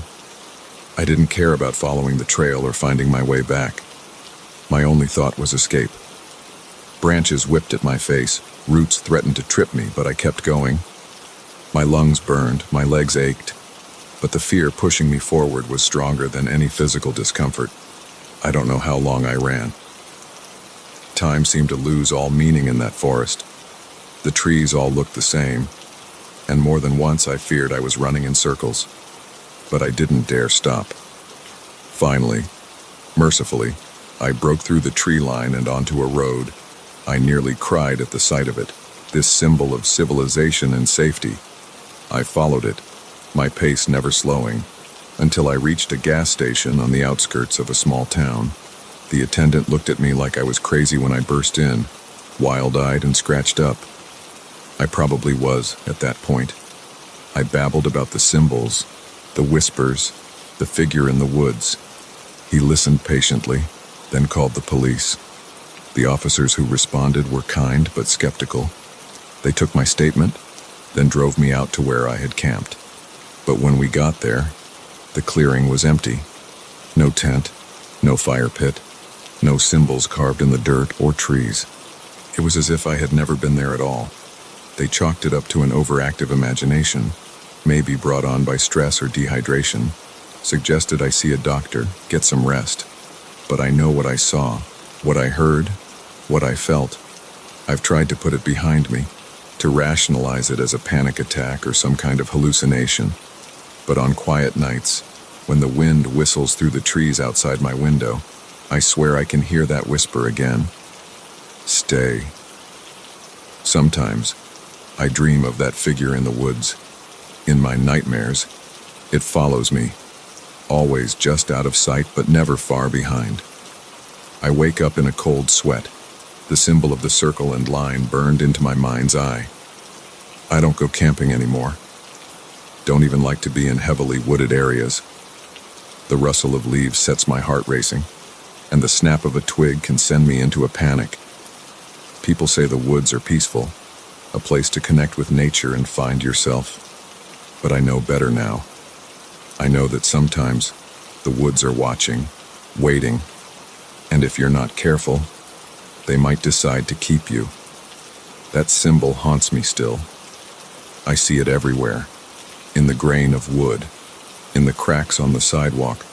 I didn't care about following the trail or finding my way back. My only thought was escape. Branches whipped at my face, roots threatened to trip me, but I kept going. My lungs burned, my legs ached, but the fear pushing me forward was stronger than any physical discomfort. I don't know how long I ran. Time seemed to lose all meaning in that forest. The trees all looked the same, and more than once I feared I was running in circles, but I didn't dare stop. Finally, mercifully, I broke through the tree line and onto a road. I nearly cried at the sight of it, this symbol of civilization and safety. I followed it, my pace never slowing, until I reached a gas station on the outskirts of a small town. The attendant looked at me like I was crazy when I burst in, wild-eyed and scratched up. I probably was at that point. I babbled about the symbols, the whispers, the figure in the woods. He listened patiently, then called the police. The officers who responded were kind but skeptical. They took my statement, then drove me out to where I had camped. But when we got there, the clearing was empty. No tent, no fire pit, no symbols carved in the dirt or trees. It was as if I had never been there at all. They chalked it up to an overactive imagination, maybe brought on by stress or dehydration, suggested I see a doctor, get some rest. But I know what I saw, what I heard, what I felt. I've tried to put it behind me, to rationalize it as a panic attack or some kind of hallucination. But on quiet nights, when the wind whistles through the trees outside my window, I swear I can hear that whisper again. Stay. Sometimes, I dream of that figure in the woods. In my nightmares, it follows me, always just out of sight but never far behind. I wake up in a cold sweat. The symbol of the circle and line burned into my mind's eye. I don't go camping anymore. Don't even like to be in heavily wooded areas. The rustle of leaves sets my heart racing, and the snap of a twig can send me into a panic. People say the woods are peaceful, a place to connect with nature and find yourself. But I know better now. I know that sometimes the woods are watching, waiting, and if you're not careful, they might decide to keep you. That symbol haunts me still. I see it everywhere, in the grain of wood, in the cracks on the sidewalk,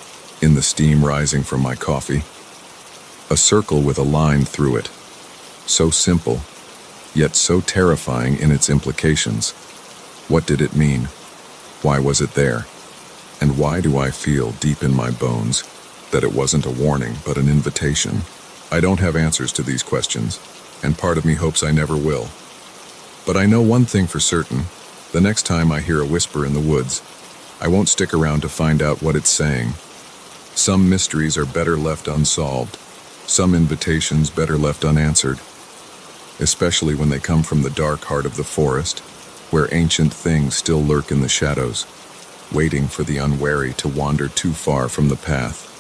in the steam rising from my coffee. A circle with a line through it. So simple, yet so terrifying in its implications. What did it mean? Why was it there? And why do I feel deep in my bones that it wasn't a warning but an invitation? I don't have answers to these questions, and part of me hopes I never will. But I know one thing for certain. The next time I hear a whisper in the woods, I won't stick around to find out what it's saying. Some mysteries are better left unsolved, some invitations better left unanswered, especially when they come from the dark heart of the forest, where ancient things still lurk in the shadows, waiting for the unwary to wander too far from the path.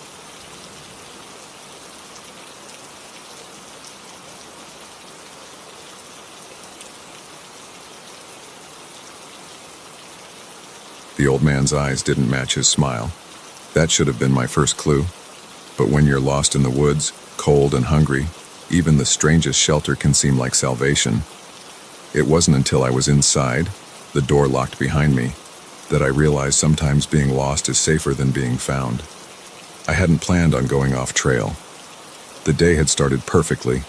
The old man's eyes didn't match his smile. That should have been my first clue. But when you're lost in the woods, cold and hungry, even the strangest shelter can seem like salvation. It wasn't until I was inside, the door locked behind me, that I realized sometimes being lost is safer than being found. I hadn't planned on going off trail. The day had started perfectly.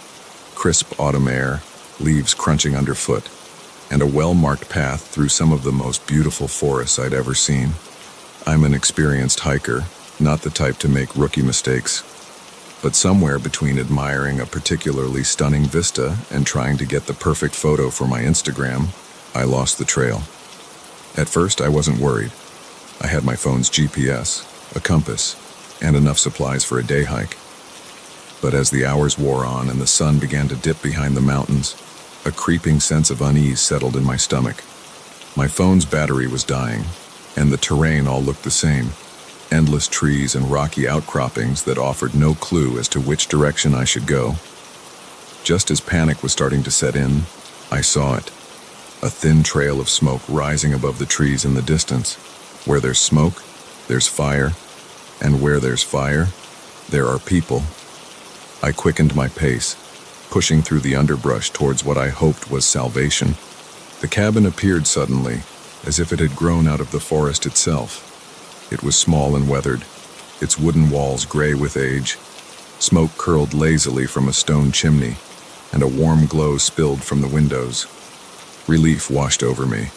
Crisp autumn air, leaves crunching underfoot, and a well-marked path through some of the most beautiful forests I'd ever seen. I'm an experienced hiker, not the type to make rookie mistakes. But somewhere between admiring a particularly stunning vista and trying to get the perfect photo for my Instagram, I lost the trail. At first, I wasn't worried. I had my phone's GPS, a compass, and enough supplies for a day hike. But as the hours wore on and the sun began to dip behind the mountains, a creeping sense of unease settled in my stomach. My phone's battery was dying, and the terrain all looked the same. Endless trees and rocky outcroppings that offered no clue as to which direction I should go. Just as panic was starting to set in, I saw it. A thin trail of smoke rising above the trees in the distance. Where there's smoke, there's fire. And where there's fire, there are people. I quickened my pace, pushing through the underbrush towards what I hoped was salvation. The cabin appeared suddenly, as if it had grown out of the forest itself. It was small and weathered, its wooden walls gray with age. Smoke curled lazily from a stone chimney, and a warm glow spilled from the windows. Relief washed over me.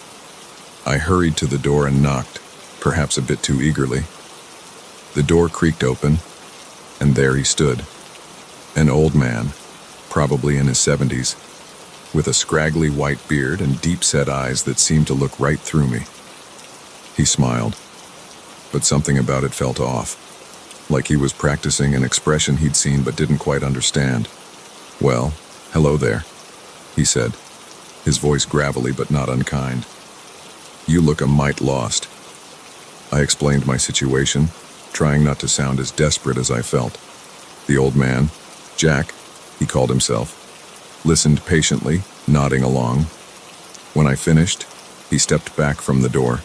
I hurried to the door and knocked, perhaps a bit too eagerly. The door creaked open, and there he stood. An old man, probably in his 70s, with a scraggly white beard and deep-set eyes that seemed to look right through me. He smiled, but something about it felt off, like he was practicing an expression he'd seen but didn't quite understand. "Well, hello there," he said, his voice gravelly but not unkind. "You look a mite lost." I explained my situation, trying not to sound as desperate as I felt. The old man, Jack, he called himself, listened patiently, nodding along. When I finished, he stepped back from the door.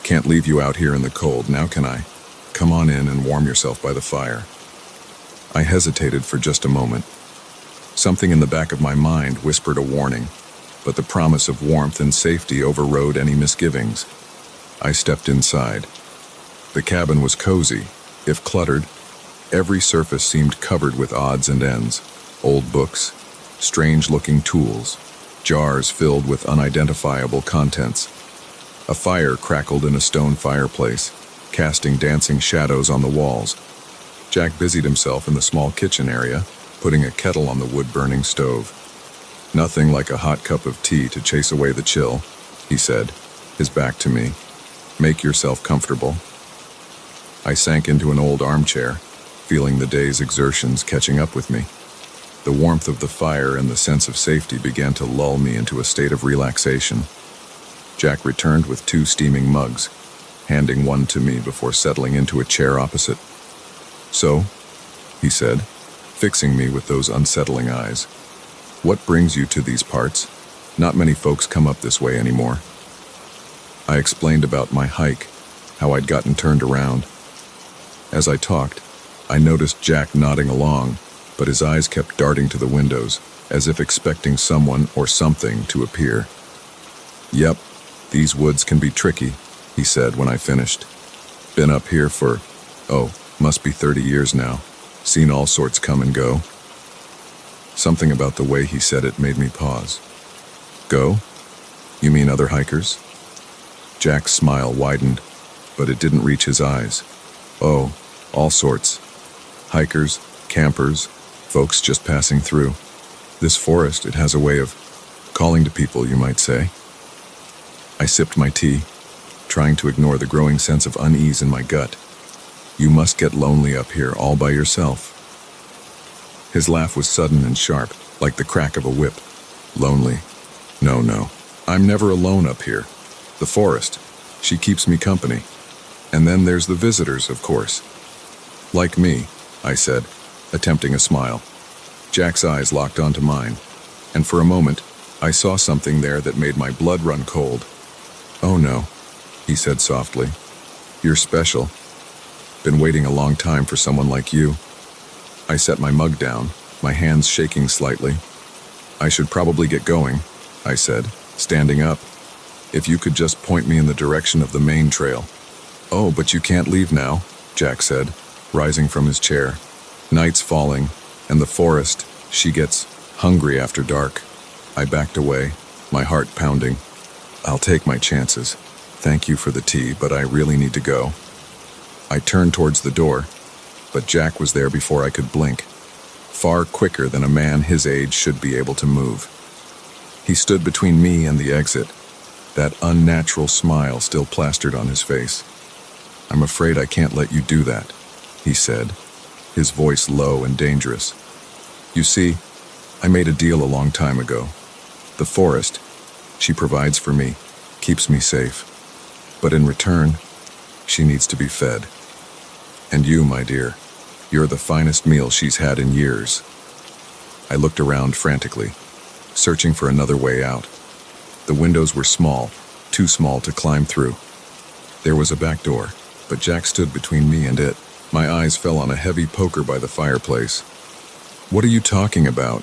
"Can't leave you out here in the cold, now can I? Come on in and warm yourself by the fire." I hesitated for just a moment. Something in the back of my mind whispered a warning, but the promise of warmth and safety overrode any misgivings. I stepped inside. The cabin was cozy, if cluttered. Every surface seemed covered with odds and ends, old books, strange-looking tools, jars filled with unidentifiable contents. A fire crackled in a stone fireplace, casting dancing shadows on the walls. Jack busied himself in the small kitchen area, putting a kettle on the wood-burning stove. "Nothing like a hot cup of tea to chase away the chill," he said, his back to me. "Make yourself comfortable." I sank into an old armchair, feeling the day's exertions catching up with me. The warmth of the fire and the sense of safety began to lull me into a state of relaxation. Jack returned with 2 steaming mugs, handing one to me before settling into a chair opposite. "So," he said, fixing me with those unsettling eyes, "what brings you to these parts? Not many folks come up this way anymore." I explained about my hike, how I'd gotten turned around. As I talked, I noticed Jack nodding along, but his eyes kept darting to the windows, as if expecting someone or something to appear. "Yep, these woods can be tricky," he said when I finished. "Been up here for, must be 30 years now. Seen all sorts come and go." Something about the way he said it made me pause. "Go? You mean other hikers?" Jack's smile widened, but it didn't reach his eyes. "Oh, all sorts. Hikers, campers, folks just passing through. This forest, it has a way of calling to people, you might say." I sipped my tea, trying to ignore the growing sense of unease in my gut. "You must get lonely up here all by yourself." His laugh was sudden and sharp, like the crack of a whip. "Lonely? No. I'm never alone up here. The forest, she keeps me company. And then there's the visitors, of course." "Like me," I said, attempting a smile. Jack's eyes locked onto mine, and for a moment, I saw something there that made my blood run cold. "Oh no," he said softly. "You're special. Been waiting a long time for someone like you." I set my mug down, my hands shaking slightly. "I should probably get going," I said, standing up. "If you could just point me in the direction of the main trail." "Oh, but you can't leave now," Jack said, rising from his chair. "Night's falling, and the forest, she gets hungry after dark." I backed away, my heart pounding. "I'll take my chances. Thank you for the tea, but I really need to go." I turned towards the door, but Jack was there before I could blink, far quicker than a man his age should be able to move. He stood between me and the exit, that unnatural smile still plastered on his face. "I'm afraid I can't let you do that," he said, his voice low and dangerous. "You see, I made a deal a long time ago. The forest, she provides for me, keeps me safe. But in return, she needs to be fed. And you, my dear, you're the finest meal she's had in years. I looked around frantically, searching for another way out. The windows were small, too small to climb through. There was a back door, but Jack stood between me and it. My eyes fell on a heavy poker by the fireplace. "What are you talking about?"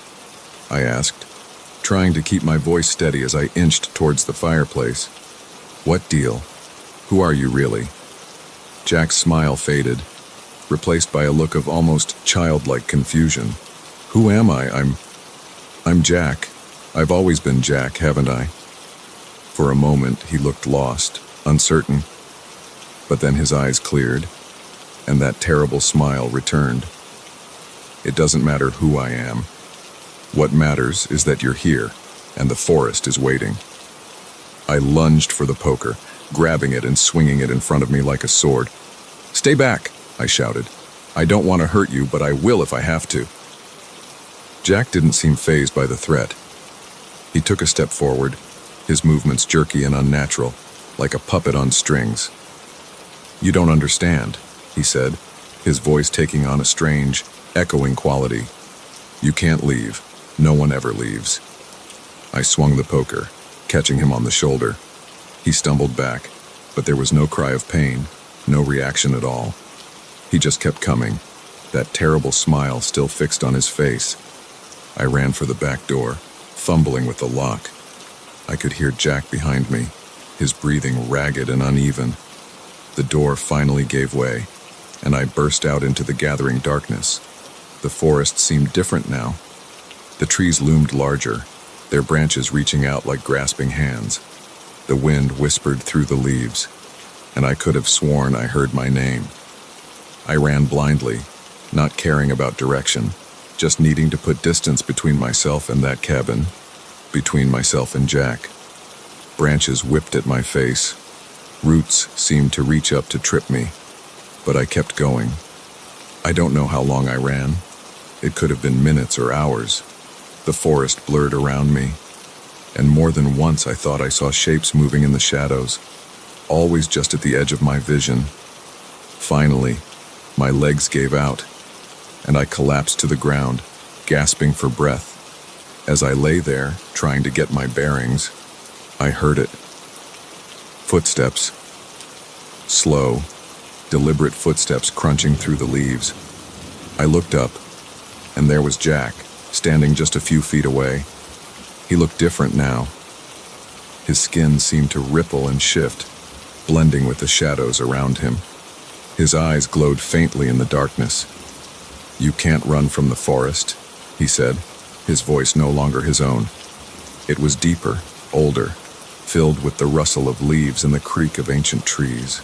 I asked, trying to keep my voice steady as I inched towards the fireplace. "What deal? Who are you really?" Jack's smile faded, replaced by a look of almost childlike confusion. "Who am I? I'm Jack. I've always been Jack, haven't I?" For a moment, he looked lost, uncertain. But then his eyes cleared, and that terrible smile returned. "It doesn't matter who I am. What matters is that you're here, and the forest is waiting." I lunged for the poker, grabbing it and swinging it in front of me like a sword. "Stay back," I shouted. "I don't want to hurt you, but I will if I have to." Jack didn't seem fazed by the threat. He took a step forward, his movements jerky and unnatural, like a puppet on strings. "You don't understand," he said, his voice taking on a strange, echoing quality. "You can't leave. No one ever leaves." I swung the poker, catching him on the shoulder. He stumbled back, but there was no cry of pain, no reaction at all. He just kept coming, that terrible smile still fixed on his face. I ran for the back door, fumbling with the lock. I could hear Jack behind me, his breathing ragged and uneven. The door finally gave way, and I burst out into the gathering darkness. The forest seemed different now. The trees loomed larger, their branches reaching out like grasping hands. The wind whispered through the leaves, and I could have sworn I heard my name. I ran blindly, not caring about direction, just needing to put distance between myself and that cabin, between myself and Jack. Branches whipped at my face. Roots seemed to reach up to trip me, but I kept going. I don't know how long I ran. It could have been minutes or hours. The forest blurred around me, and more than once I thought I saw shapes moving in the shadows, always just at the edge of my vision. Finally, my legs gave out, and I collapsed to the ground, gasping for breath. As I lay there, trying to get my bearings, I heard it. Footsteps. Slow, deliberate footsteps crunching through the leaves. I looked up, and there was Jack, standing just a few feet away. He looked different now. His skin seemed to ripple and shift, blending with the shadows around him. His eyes glowed faintly in the darkness. "You can't run from the forest," he said, his voice no longer his own. It was deeper, older, filled with the rustle of leaves and the creak of ancient trees.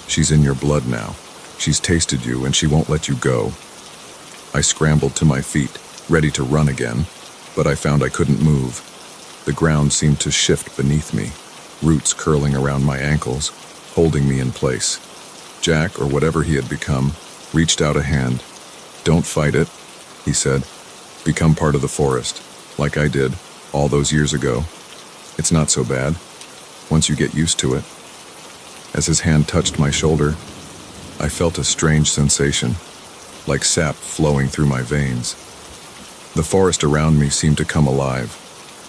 "She's in your blood now. She's tasted you, and she won't let you go." I scrambled to my feet, ready to run again, but I found I couldn't move. The ground seemed to shift beneath me, roots curling around my ankles, holding me in place. Jack, or whatever he had become, reached out a hand. "Don't fight it," he said. "Become part of the forest, like I did, all those years ago. It's not so bad, once you get used to it." As his hand touched my shoulder, I felt a strange sensation, like sap flowing through my veins. The forest around me seemed to come alive,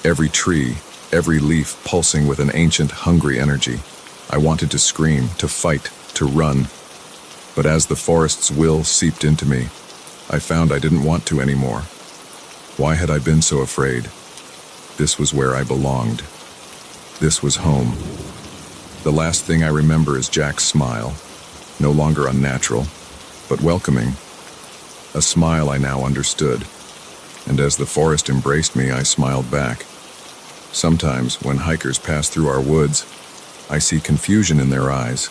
every tree, every leaf pulsing with an ancient, hungry energy. I wanted to scream, to fight, to run. But as the forest's will seeped into me, I found I didn't want to anymore. Why had I been so afraid? This was where I belonged. This was home. The last thing I remember is Jack's smile, no longer unnatural, but welcoming. A smile I now understood, and as the forest embraced me, I smiled back. Sometimes, when hikers pass through our woods, I see confusion in their eyes.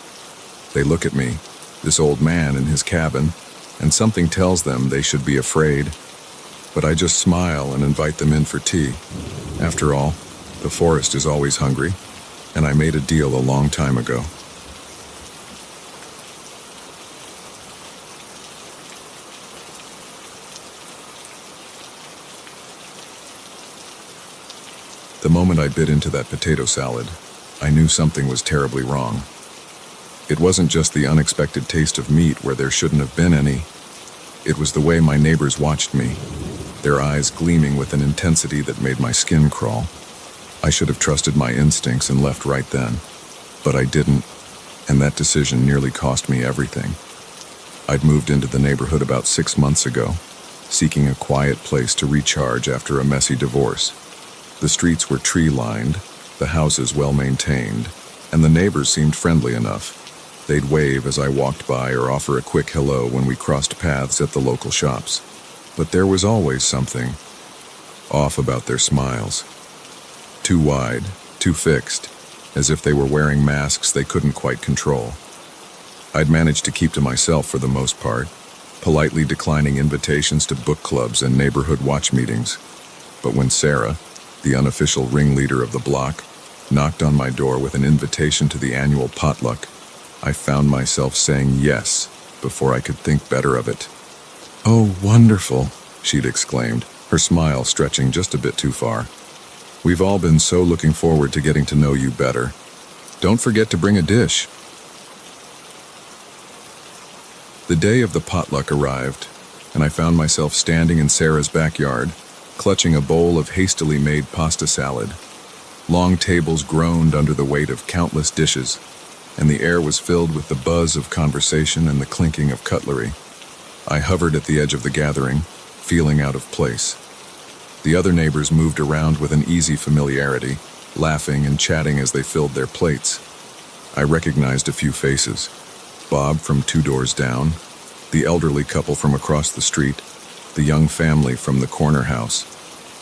They look at me, this old man in his cabin, and something tells them they should be afraid. But I just smile and invite them in for tea. After all, the forest is always hungry, and I made a deal a long time ago. The moment I bit into that potato salad, I knew something was terribly wrong. It wasn't just the unexpected taste of meat where there shouldn't have been any. It was the way my neighbors watched me, their eyes gleaming with an intensity that made my skin crawl. I should have trusted my instincts and left right then, but I didn't, and that decision nearly cost me everything. I'd moved into the neighborhood about 6 months ago, seeking a quiet place to recharge after a messy divorce. The streets were tree-lined, the houses well-maintained, and the neighbors seemed friendly enough. They'd wave as I walked by or offer a quick hello when we crossed paths at the local shops. But there was always something off about their smiles. Too wide, too fixed, as if they were wearing masks they couldn't quite control. I'd managed to keep to myself for the most part, politely declining invitations to book clubs and neighborhood watch meetings. But when Sarah, the unofficial ringleader of the block, knocked on my door with an invitation to the annual potluck, I found myself saying yes before I could think better of it. "Oh, wonderful," she'd exclaimed, her smile stretching just a bit too far. "We've all been so looking forward to getting to know you better. Don't forget to bring a dish." The day of the potluck arrived, and I found myself standing in Sarah's backyard, clutching a bowl of hastily made pasta salad. Long tables groaned under the weight of countless dishes, and the air was filled with the buzz of conversation and the clinking of cutlery. I hovered at the edge of the gathering, feeling out of place. The other neighbors moved around with an easy familiarity, laughing and chatting as they filled their plates. I recognized a few faces. Bob from 2 doors down, the elderly couple from across the street, the young family from the corner house.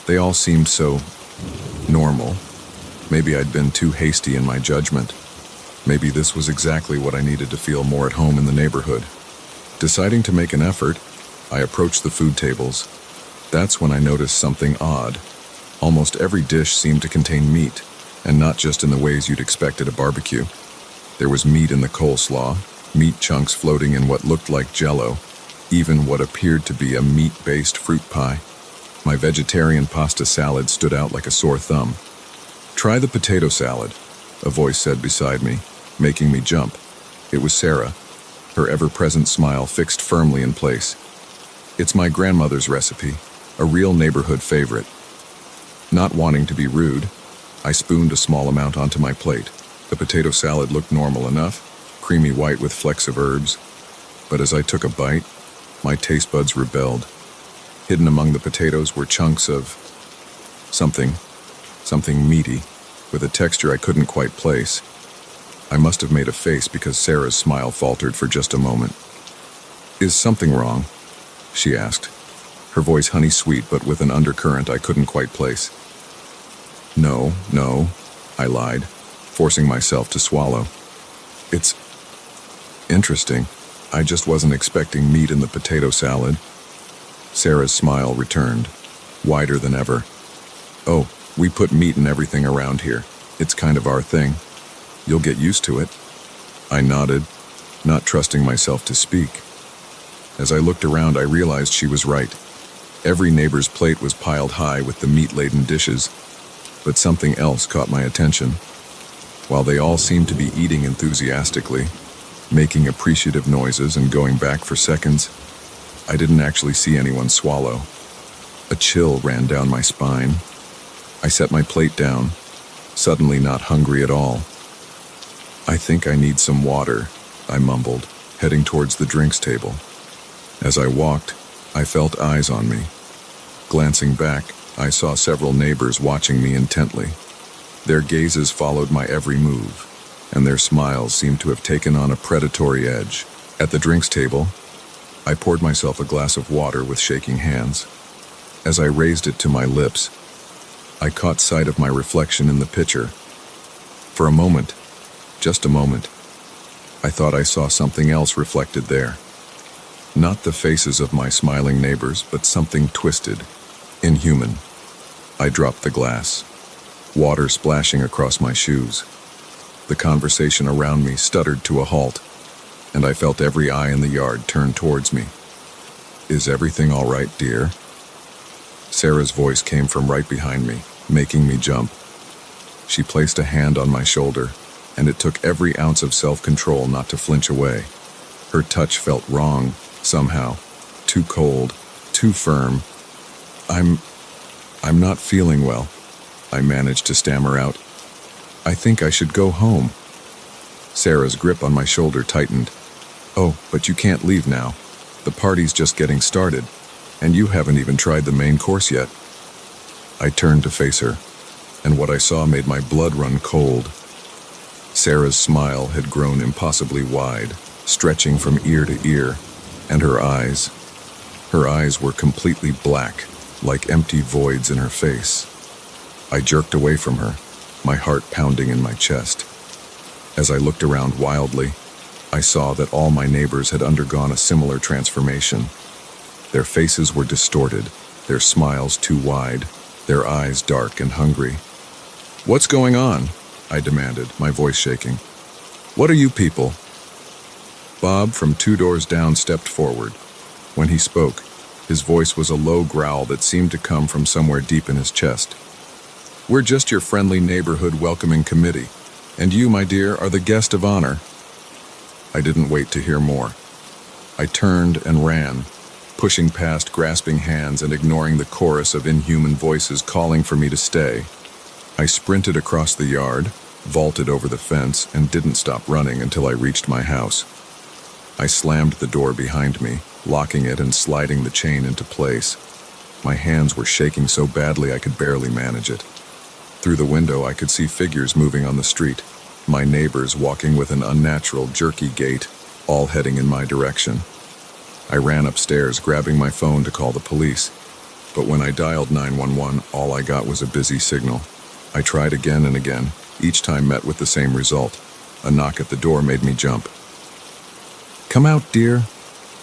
They all seemed so normal. Maybe I'd been too hasty in my judgment. Maybe this was exactly what I needed to feel more at home in the neighborhood. Deciding to make an effort, I approached the food tables. That's when I noticed something odd. Almost every dish seemed to contain meat, and not just in the ways you'd expect at a barbecue. There was meat in the coleslaw, meat chunks floating in what looked like jello, even what appeared to be a meat-based fruit pie. My vegetarian pasta salad stood out like a sore thumb. "Try the potato salad," a voice said beside me, making me jump. It was Sarah, her ever-present smile fixed firmly in place. "It's my grandmother's recipe, a real neighborhood favorite." Not wanting to be rude, I spooned a small amount onto my plate. The potato salad looked normal enough, creamy white with flecks of herbs. But as I took a bite, my taste buds rebelled. Hidden among the potatoes were chunks of something meaty, with a texture I couldn't quite place. I must have made a face because Sarah's smile faltered for just a moment. "Is something wrong?" she asked, her voice honey-sweet but with an undercurrent I couldn't quite place. No, I lied, forcing myself to swallow. "It's interesting. I just wasn't expecting meat in the potato salad." Sarah's smile returned, wider than ever. "Oh, we put meat in everything around here. It's kind of our thing. You'll get used to it." I nodded, not trusting myself to speak. As I looked around, I realized she was right. Every neighbor's plate was piled high with the meat-laden dishes, but something else caught my attention. While they all seemed to be eating enthusiastically, making appreciative noises and going back for seconds, I didn't actually see anyone swallow. A chill ran down my spine. I set my plate down, suddenly not hungry at all. "I think I need some water," I mumbled, heading towards the drinks table. As I walked, I felt eyes on me. Glancing back, I saw several neighbors watching me intently. Their gazes followed my every move, and their smiles seemed to have taken on a predatory edge. At the drinks table, I poured myself a glass of water with shaking hands. As I raised it to my lips, I caught sight of my reflection in the pitcher. For a moment, just a moment, I thought I saw something else reflected there. Not the faces of my smiling neighbors, but something twisted, inhuman. I dropped the glass, water splashing across my shoes. The conversation around me stuttered to a halt, and I felt every eye in the yard turn towards me. "Is everything all right, dear?" Sarah's voice came from right behind me, making me jump. She placed a hand on my shoulder, and it took every ounce of self-control not to flinch away. Her touch felt wrong, somehow. Too cold, too firm. I'm not feeling well, I managed to stammer out. I think I should go home. Sarah's grip on my shoulder tightened. Oh, but you can't leave now. The party's just getting started, and you haven't even tried the main course yet. I turned to face her, and what I saw made my blood run cold. Sarah's smile had grown impossibly wide, stretching from ear to ear, and her eyes were completely black, like empty voids in her face. I jerked away from her, my heart pounding in my chest. As I looked around wildly, I saw that all my neighbors had undergone a similar transformation. Their faces were distorted, their smiles too wide, their eyes dark and hungry. "What's going on?" I demanded, my voice shaking. "What are you people?" Bob from 2 doors down stepped forward. When he spoke, his voice was a low growl that seemed to come from somewhere deep in his chest. "We're just your friendly neighborhood welcoming committee, and you, my dear, are the guest of honor." I didn't wait to hear more. I turned and ran, pushing past grasping hands and ignoring the chorus of inhuman voices calling for me to stay. I sprinted across the yard, vaulted over the fence, and didn't stop running until I reached my house. I slammed the door behind me, locking it and sliding the chain into place. My hands were shaking so badly I could barely manage it. Through the window I could see figures moving on the street, my neighbors walking with an unnatural, jerky gait, all heading in my direction. I ran upstairs, grabbing my phone to call the police, but when I dialed 911, all I got was a busy signal. I tried again and again, each time met with the same result. A knock at the door made me jump. "Come out, dear,"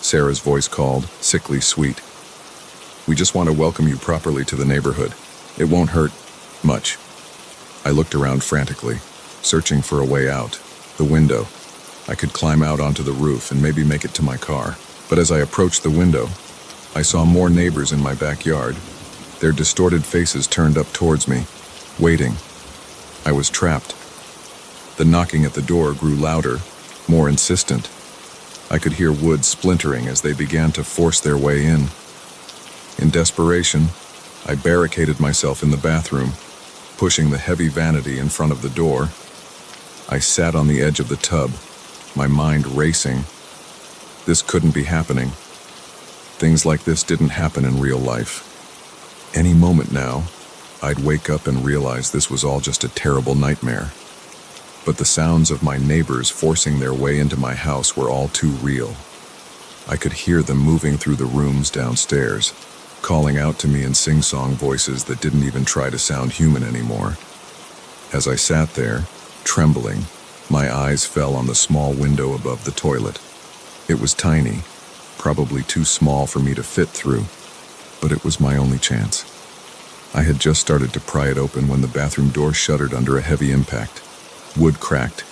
Sarah's voice called, sickly sweet. "We just want to welcome you properly to the neighborhood. It won't hurt much." I looked around frantically, searching for a way out. The window. I could climb out onto the roof and maybe make it to my car. But as I approached the window, I saw more neighbors in my backyard, their distorted faces turned up towards me, waiting. I was trapped. The knocking at the door grew louder, more insistent. I could hear wood splintering as they began to force their way in. In desperation, I barricaded myself in the bathroom, pushing the heavy vanity in front of the door. I sat on the edge of the tub, my mind racing. This couldn't be happening. Things like this didn't happen in real life. Any moment now, I'd wake up and realize this was all just a terrible nightmare. But the sounds of my neighbors forcing their way into my house were all too real. I could hear them moving through the rooms downstairs, calling out to me in sing-song voices that didn't even try to sound human anymore. As I sat there, trembling, my eyes fell on the small window above the toilet. It was tiny, probably too small for me to fit through, but it was my only chance. I had just started to pry it open when the bathroom door shuddered under a heavy impact. Wood cracked,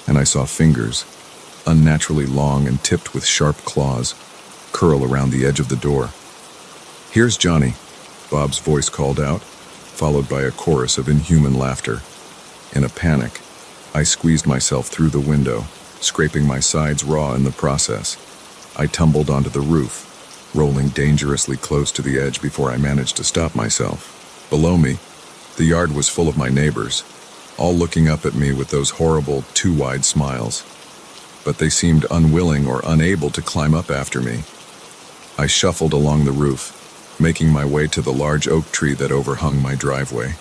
and I saw fingers, unnaturally long and tipped with sharp claws, curl around the edge of the door. "Here's Johnny," Bob's voice called out, followed by a chorus of inhuman laughter. In a panic, I squeezed myself through the window, scraping my sides raw in the process. I tumbled onto the roof, rolling dangerously close to the edge before I managed to stop myself. Below me, the yard was full of my neighbors, all looking up at me with those horrible, too wide smiles. But they seemed unwilling or unable to climb up after me. I shuffled along the roof, making my way to the large oak tree that overhung my driveway.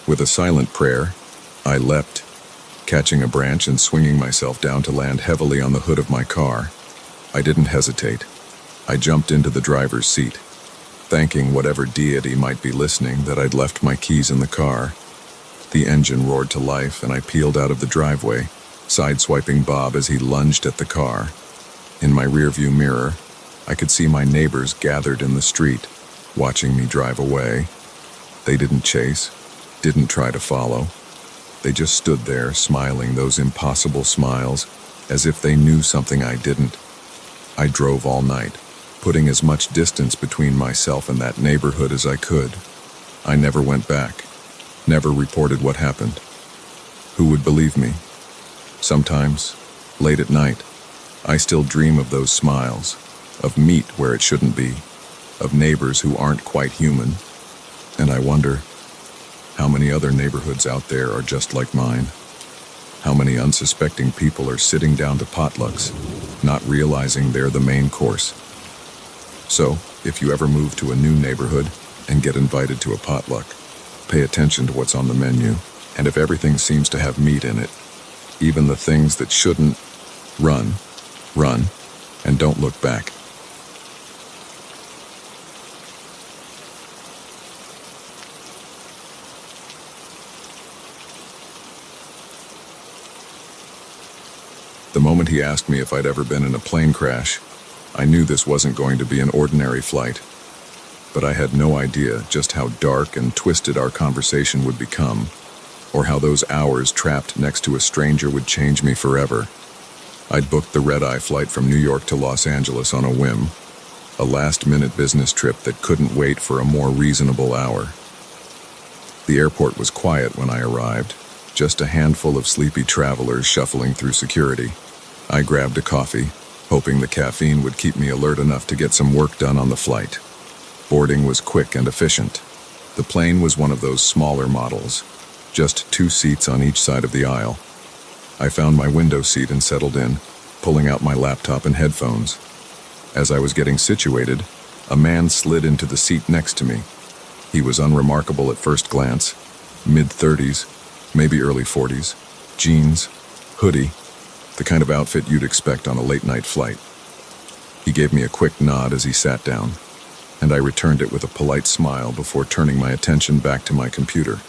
With a silent prayer, I leapt, catching a branch and swinging myself down to land heavily on the hood of my car. I didn't hesitate. I jumped into the driver's seat, thanking whatever deity might be listening that I'd left my keys in the car. The engine roared to life and I peeled out of the driveway, sideswiping Bob as he lunged at the car. In my rearview mirror, I could see my neighbors gathered in the street, watching me drive away. They didn't chase, didn't try to follow. They just stood there, smiling those impossible smiles, as if they knew something I didn't. I drove all night, putting as much distance between myself and that neighborhood as I could. I never went back, never reported what happened. Who would believe me? Sometimes, late at night, I still dream of those smiles, of meat where it shouldn't be, of neighbors who aren't quite human, and I wonder how many other neighborhoods out there are just like mine. How many unsuspecting people are sitting down to potlucks, not realizing they're the main course. So, if you ever move to a new neighborhood and get invited to a potluck, pay attention to what's on the menu, and if everything seems to have meat in it, even the things that shouldn't, run, and don't look back. The moment he asked me if I'd ever been in a plane crash, I knew this wasn't going to be an ordinary flight. But I had no idea just how dark and twisted our conversation would become, or how those hours trapped next to a stranger would change me forever. I'd booked the red-eye flight from New York to Los Angeles on a whim, a last-minute business trip that couldn't wait for a more reasonable hour. The airport was quiet when I arrived, just a handful of sleepy travelers shuffling through security. I grabbed a coffee, hoping the caffeine would keep me alert enough to get some work done on the flight. Boarding was quick and efficient. The plane was one of those smaller models, just 2 seats on each side of the aisle. I found my window seat and settled in, pulling out my laptop and headphones. As I was getting situated, a man slid into the seat next to me. He was unremarkable at first glance, mid-30s, maybe early 40s, jeans, hoodie, the kind of outfit you'd expect on a late-night flight. He gave me a quick nod as he sat down, and I returned it with a polite smile before turning my attention back to my computer.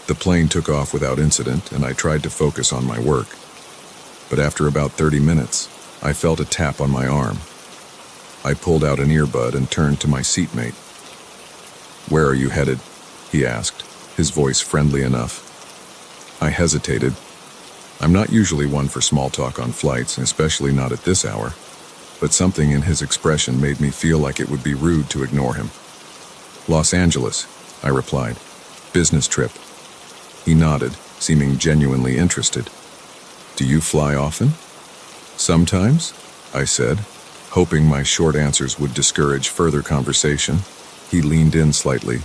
The plane took off without incident, and I tried to focus on my work. But after about 30 minutes, I felt a tap on my arm. I pulled out an earbud and turned to my seatmate. "Where are you headed?" he asked, his voice friendly enough. I hesitated. I'm not usually one for small talk on flights, especially not at this hour, but something in his expression made me feel like it would be rude to ignore him. "Los Angeles," I replied. "Business trip." He nodded, seeming genuinely interested. "Do you fly often?" "Sometimes," I said, hoping my short answers would discourage further conversation. He leaned in slightly,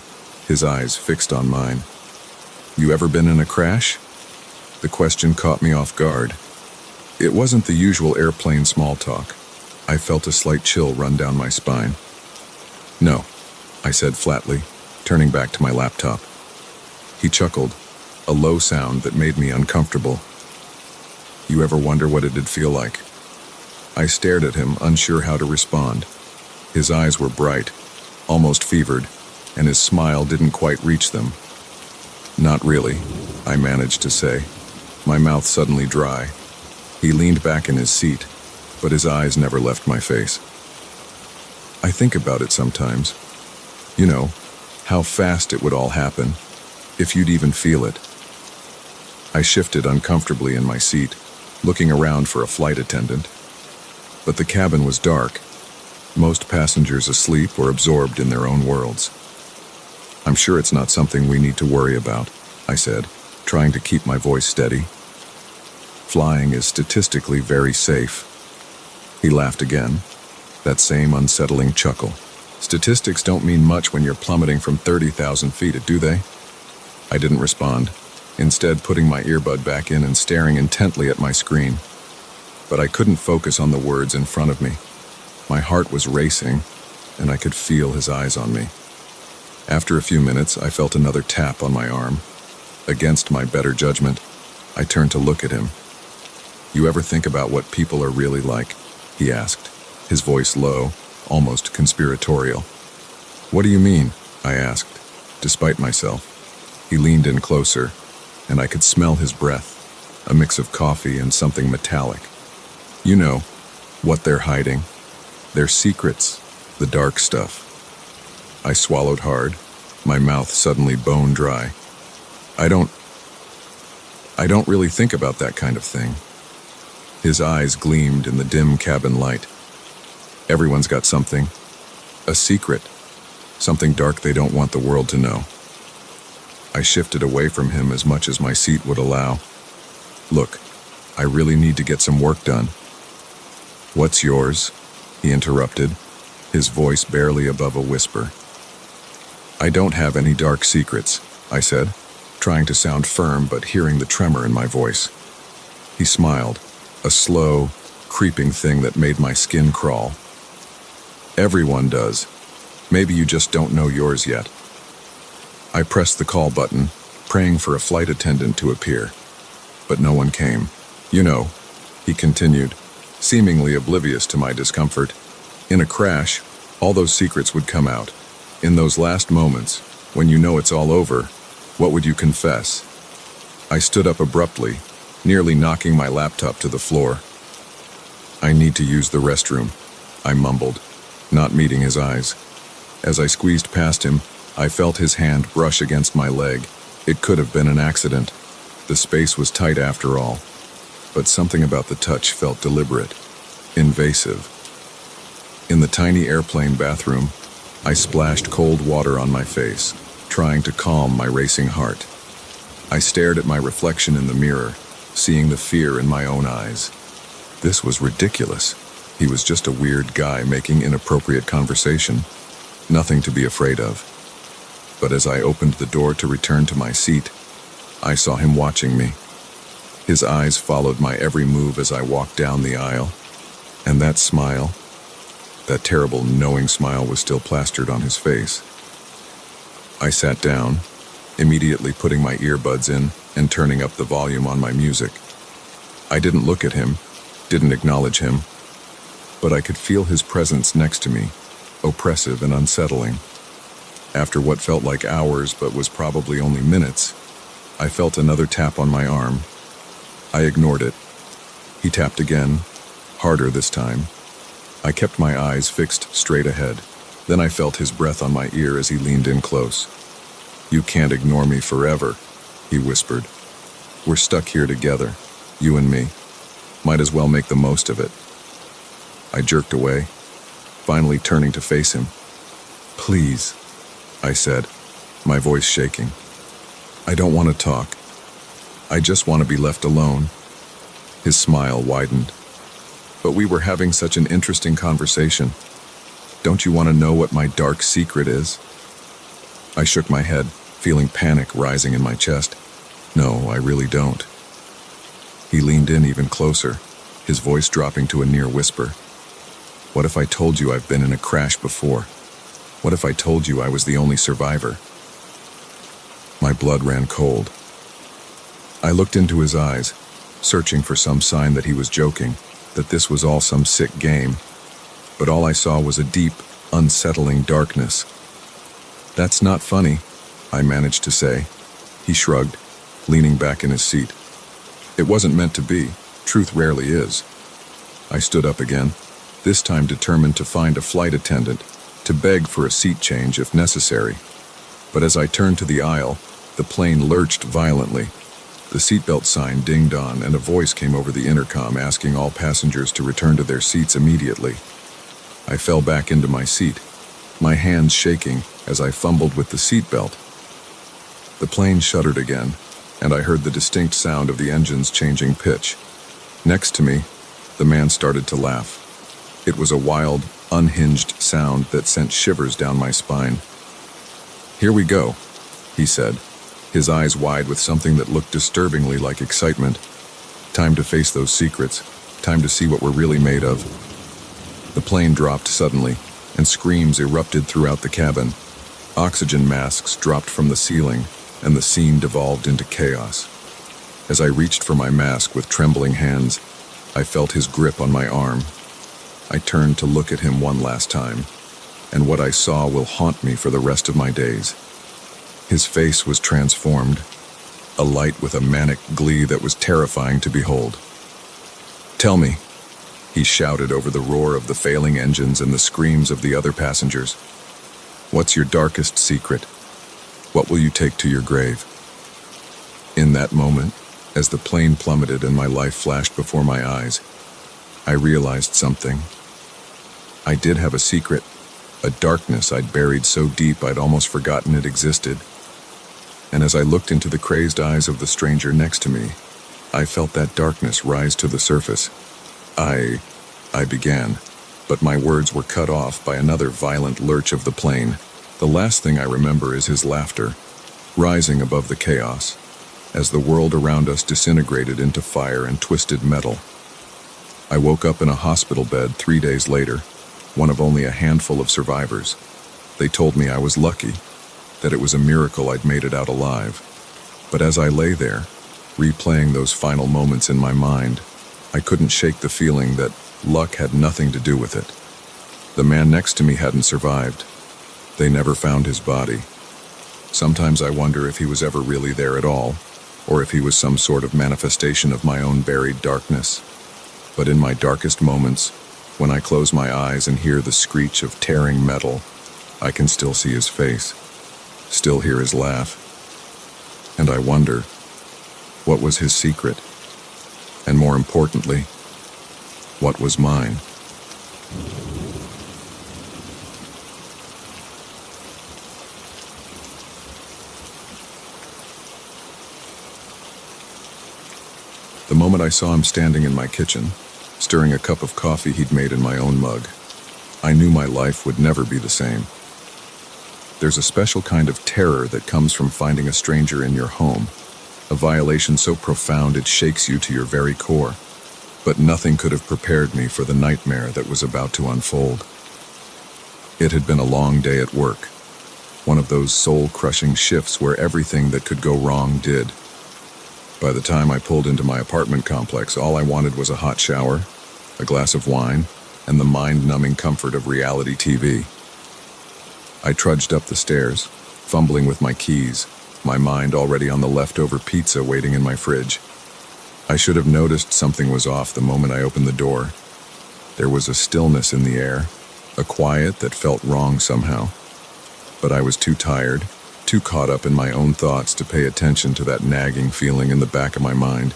his eyes fixed on mine. "You ever been in a crash?" The question caught me off guard. It wasn't the usual airplane small talk. I felt a slight chill run down my spine. "No," I said flatly, turning back to my laptop. He chuckled, a low sound that made me uncomfortable. "You ever wonder what it'd feel like?" I stared at him, unsure how to respond. His eyes were bright, almost fevered, and his smile didn't quite reach them. "Not really," I managed to say, my mouth suddenly dry. He leaned back in his seat, but his eyes never left my face. "I think about it sometimes. You know, how fast it would all happen, if you'd even feel it." I shifted uncomfortably in my seat, looking around for a flight attendant. But the cabin was dark, most passengers asleep or absorbed in their own worlds. "I'm sure it's not something we need to worry about," I said, trying to keep my voice steady. "Flying is statistically very safe." He laughed again, that same unsettling chuckle. "Statistics don't mean much when you're plummeting from 30,000 feet, do they?" I didn't respond, instead putting my earbud back in and staring intently at my screen. But I couldn't focus on the words in front of me. My heart was racing, and I could feel his eyes on me. After a few minutes, I felt another tap on my arm. Against my better judgment, I turned to look at him. "You ever think about what people are really like?" he asked, his voice low, almost conspiratorial. "What do you mean?" I asked, despite myself. He leaned in closer, and I could smell his breath, a mix of coffee and something metallic. "You know, what they're hiding. Their secrets, the dark stuff." I swallowed hard, my mouth suddenly bone dry. I don't really think about that kind of thing." His eyes gleamed in the dim cabin light. "Everyone's got something. A secret. Something dark they don't want the world to know." I shifted away from him as much as my seat would allow. Look, I really need to get some work done. What's yours? He interrupted, his voice barely above a whisper. I don't have any dark secrets, I said, trying to sound firm but hearing the tremor in my voice. He smiled, a slow, creeping thing that made my skin crawl. Everyone does. Maybe you just don't know yours yet. I pressed the call button, praying for a flight attendant to appear. But no one came. You know, he continued, seemingly oblivious to my discomfort. In a crash, all those secrets would come out. In those last moments, when you know it's all over, what would you confess? I stood up abruptly, nearly knocking my laptop to the floor. I need to use the restroom, I mumbled, not meeting his eyes. As I squeezed past him, I felt his hand brush against my leg. It could have been an accident. The space was tight after all. But something about the touch felt deliberate, invasive. In the tiny airplane bathroom, I splashed cold water on my face, trying to calm my racing heart. I stared at my reflection in the mirror, seeing the fear in my own eyes. This was ridiculous. He was just a weird guy making inappropriate conversation. Nothing to be afraid of. But as I opened the door to return to my seat, I saw him watching me. His eyes followed my every move as I walked down the aisle, and that smile, that terrible knowing smile, was still plastered on his face. I sat down, immediately putting my earbuds in and turning up the volume on my music. I didn't look at him, didn't acknowledge him, but I could feel his presence next to me, oppressive and unsettling. After what felt like hours but was probably only minutes, I felt another tap on my arm. I ignored it. He tapped again, harder this time. I kept my eyes fixed straight ahead. Then I felt his breath on my ear as he leaned in close. "You can't ignore me forever," he whispered. "We're stuck here together, you and me. Might as well make the most of it." I jerked away, finally turning to face him. "Please," I said, my voice shaking. "I don't want to talk. I just want to be left alone." His smile widened. "But we were having such an interesting conversation. Don't you want to know what my dark secret is?" I shook my head, feeling panic rising in my chest. "No, I really don't." He leaned in even closer, his voice dropping to a near whisper. "What if I told you I've been in a crash before? What if I told you I was the only survivor?" My blood ran cold. I looked into his eyes, searching for some sign that he was joking, that this was all some sick game. But all I saw was a deep, unsettling darkness. "That's not funny," I managed to say. He shrugged, leaning back in his seat. "It wasn't meant to be. Truth rarely is." I stood up again, this time determined to find a flight attendant, to beg for a seat change if necessary. But as I turned to the aisle, the plane lurched violently. The seatbelt sign dinged on, and a voice came over the intercom asking all passengers to return to their seats immediately. I fell back into my seat, my hands shaking as I fumbled with the seatbelt. The plane shuddered again, and I heard the distinct sound of the engines changing pitch. Next to me, the man started to laugh. It was a wild, unhinged sound that sent shivers down my spine. "Here we go," he said, his eyes wide with something that looked disturbingly like excitement. "Time to face those secrets, time to see what we're really made of." The plane dropped suddenly, and screams erupted throughout the cabin. Oxygen masks dropped from the ceiling, and the scene devolved into chaos. As I reached for my mask with trembling hands, I felt his grip on my arm. I turned to look at him one last time, and what I saw will haunt me for the rest of my days. His face was transformed, alight with a manic glee that was terrifying to behold. "Tell me," he shouted over the roar of the failing engines and the screams of the other passengers. "What's your darkest secret? What will you take to your grave?" In that moment, as the plane plummeted and my life flashed before my eyes, I realized something. I did have a secret, a darkness I'd buried so deep I'd almost forgotten it existed. And as I looked into the crazed eyes of the stranger next to me, I felt that darkness rise to the surface. I began, but my words were cut off by another violent lurch of the plane. The last thing I remember is his laughter, rising above the chaos, as the world around us disintegrated into fire and twisted metal. I woke up in a hospital bed 3 days later, one of only a handful of survivors. They told me I was lucky, that it was a miracle I'd made it out alive. But as I lay there, replaying those final moments in my mind, I couldn't shake the feeling that luck had nothing to do with it. The man next to me hadn't survived. They never found his body. Sometimes I wonder if he was ever really there at all, or if he was some sort of manifestation of my own buried darkness. But in my darkest moments, when I close my eyes and hear the screech of tearing metal, I can still see his face, still hear his laugh. And I wonder, what was his secret? And more importantly, what was mine? The moment I saw him standing in my kitchen, stirring a cup of coffee he'd made in my own mug, I knew my life would never be the same. There's a special kind of terror that comes from finding a stranger in your home, a violation so profound it shakes you to your very core. But nothing could have prepared me for the nightmare that was about to unfold. It had been a long day at work, one of those soul-crushing shifts where everything that could go wrong did. By the time I pulled into my apartment complex, all I wanted was a hot shower, a glass of wine, and the mind-numbing comfort of reality TV. I trudged up the stairs, fumbling with my keys, my mind already on the leftover pizza waiting in my fridge. I should have noticed something was off the moment I opened the door. There was a stillness in the air, a quiet that felt wrong somehow. But I was too tired, too caught up in my own thoughts to pay attention to that nagging feeling in the back of my mind.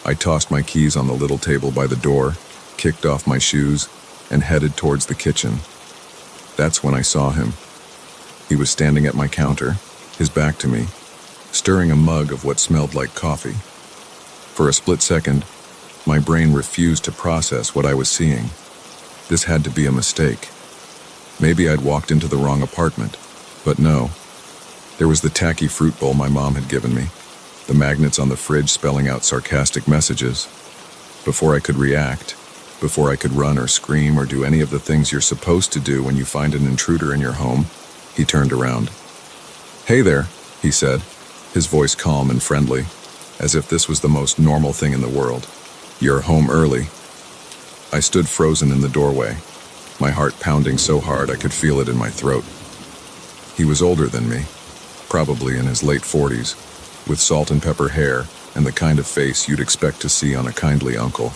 I tossed my keys on the little table by the door, kicked off my shoes, and headed towards the kitchen. That's when I saw him. He was standing at my counter, his back to me, stirring a mug of what smelled like coffee. For a split second, my brain refused to process what I was seeing. This had to be a mistake. Maybe I'd walked into the wrong apartment, but no. There was the tacky fruit bowl my mom had given me, the magnets on the fridge spelling out sarcastic messages. Before I could react, before I could run or scream or do any of the things you're supposed to do when you find an intruder in your home, he turned around. "Hey there," he said, his voice calm and friendly, as if this was the most normal thing in the world. "You're home early." I stood frozen in the doorway, my heart pounding so hard I could feel it in my throat. He was older than me, probably in his late 40s, with salt and pepper hair and the kind of face you'd expect to see on a kindly uncle.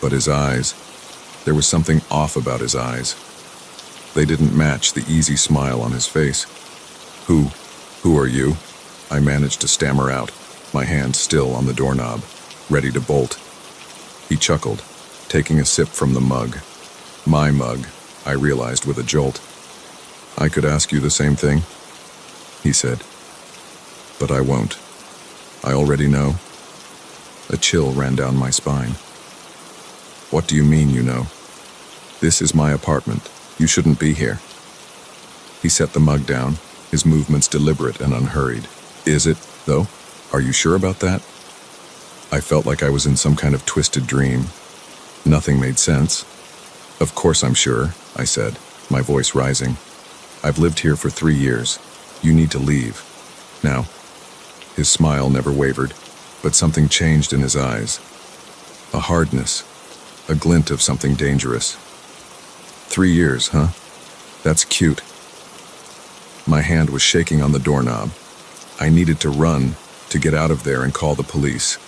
But his eyes, there was something off about his eyes. They didn't match the easy smile on his face. Who are you?" I managed to stammer out, my hand still on the doorknob, ready to bolt. He chuckled, taking a sip from the mug. My mug, I realized with a jolt. "I could ask you the same thing," he said. "But I won't. I already know." A chill ran down my spine. "What do you mean, you know? This is my apartment. You shouldn't be here." He set the mug down, his movements deliberate and unhurried. "Is it, though? Are you sure about that?" I felt like I was in some kind of twisted dream. Nothing made sense. "Of course I'm sure," I said, my voice rising. "I've lived here for 3 years. You need to leave. Now." His smile never wavered, but something changed in his eyes. A hardness, a glint of something dangerous. 3 years, huh? That's cute." My hand was shaking on the doorknob. I needed to run, to get out of there and call the police.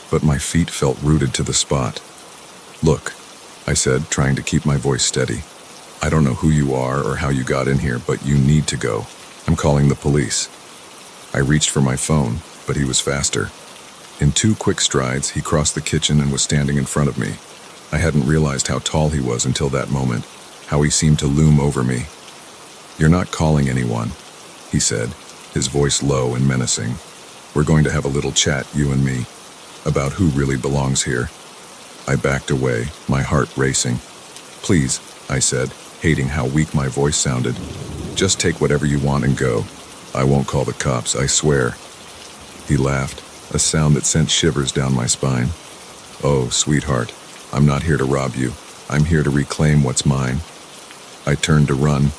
But my feet felt rooted to the spot. "Look," I said, trying to keep my voice steady. "I don't know who you are or how you got in here, but you need to go. I'm calling the police." I reached for my phone, but he was faster. In 2 quick strides, he crossed the kitchen and was standing in front of me. I hadn't realized how tall he was until that moment, how he seemed to loom over me. "You're not calling anyone," he said, his voice low and menacing. "We're going to have a little chat, you and me." about who really belongs here. I backed away, my heart racing. Please, I said, hating how weak my voice sounded. Just take whatever you want and go. I won't call the cops, I swear. He laughed, a sound that sent shivers down my spine. Oh, sweetheart, I'm not here to rob you. I'm here to reclaim what's mine. I turned to run,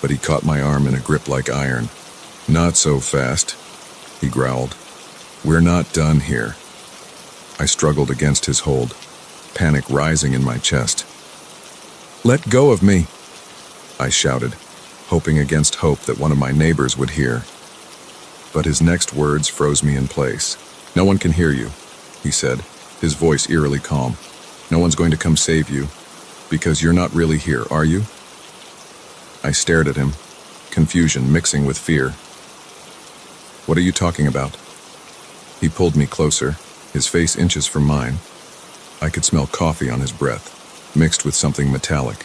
but he caught my arm in a grip like iron. Not so fast, he growled. We're not done here. I struggled against his hold, panic rising in my chest. Let go of me, I shouted, hoping against hope that one of my neighbors would hear. But his next words froze me in place. No one can hear you, he said, his voice eerily calm. No one's going to come save you, because you're not really here, are you? I stared at him, confusion mixing with fear. What are you talking about? He pulled me closer, his face inches from mine. I could smell coffee on his breath, mixed with something metallic.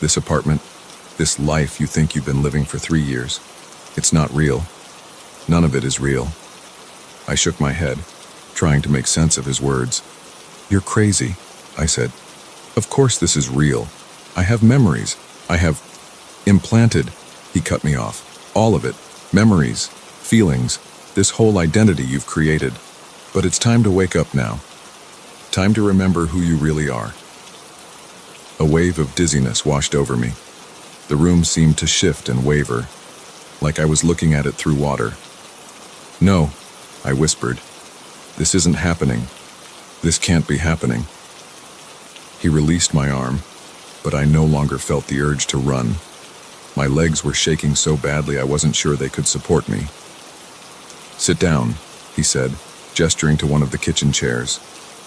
This apartment, this life you think you've been living for 3 years, it's not real. None of it is real. I shook my head, trying to make sense of his words. You're crazy, I said. Of course this is real. I have memories. I have implanted, he cut me off. All of it. Memories, feelings, this whole identity you've created. But it's time to wake up now. Time to remember who you really are. A wave of dizziness washed over me. The room seemed to shift and waver, like I was looking at it through water. No, I whispered. This isn't happening. This can't be happening. He released my arm, but I no longer felt the urge to run. My legs were shaking so badly I wasn't sure they could support me. Sit down, he said, gesturing to one of the kitchen chairs.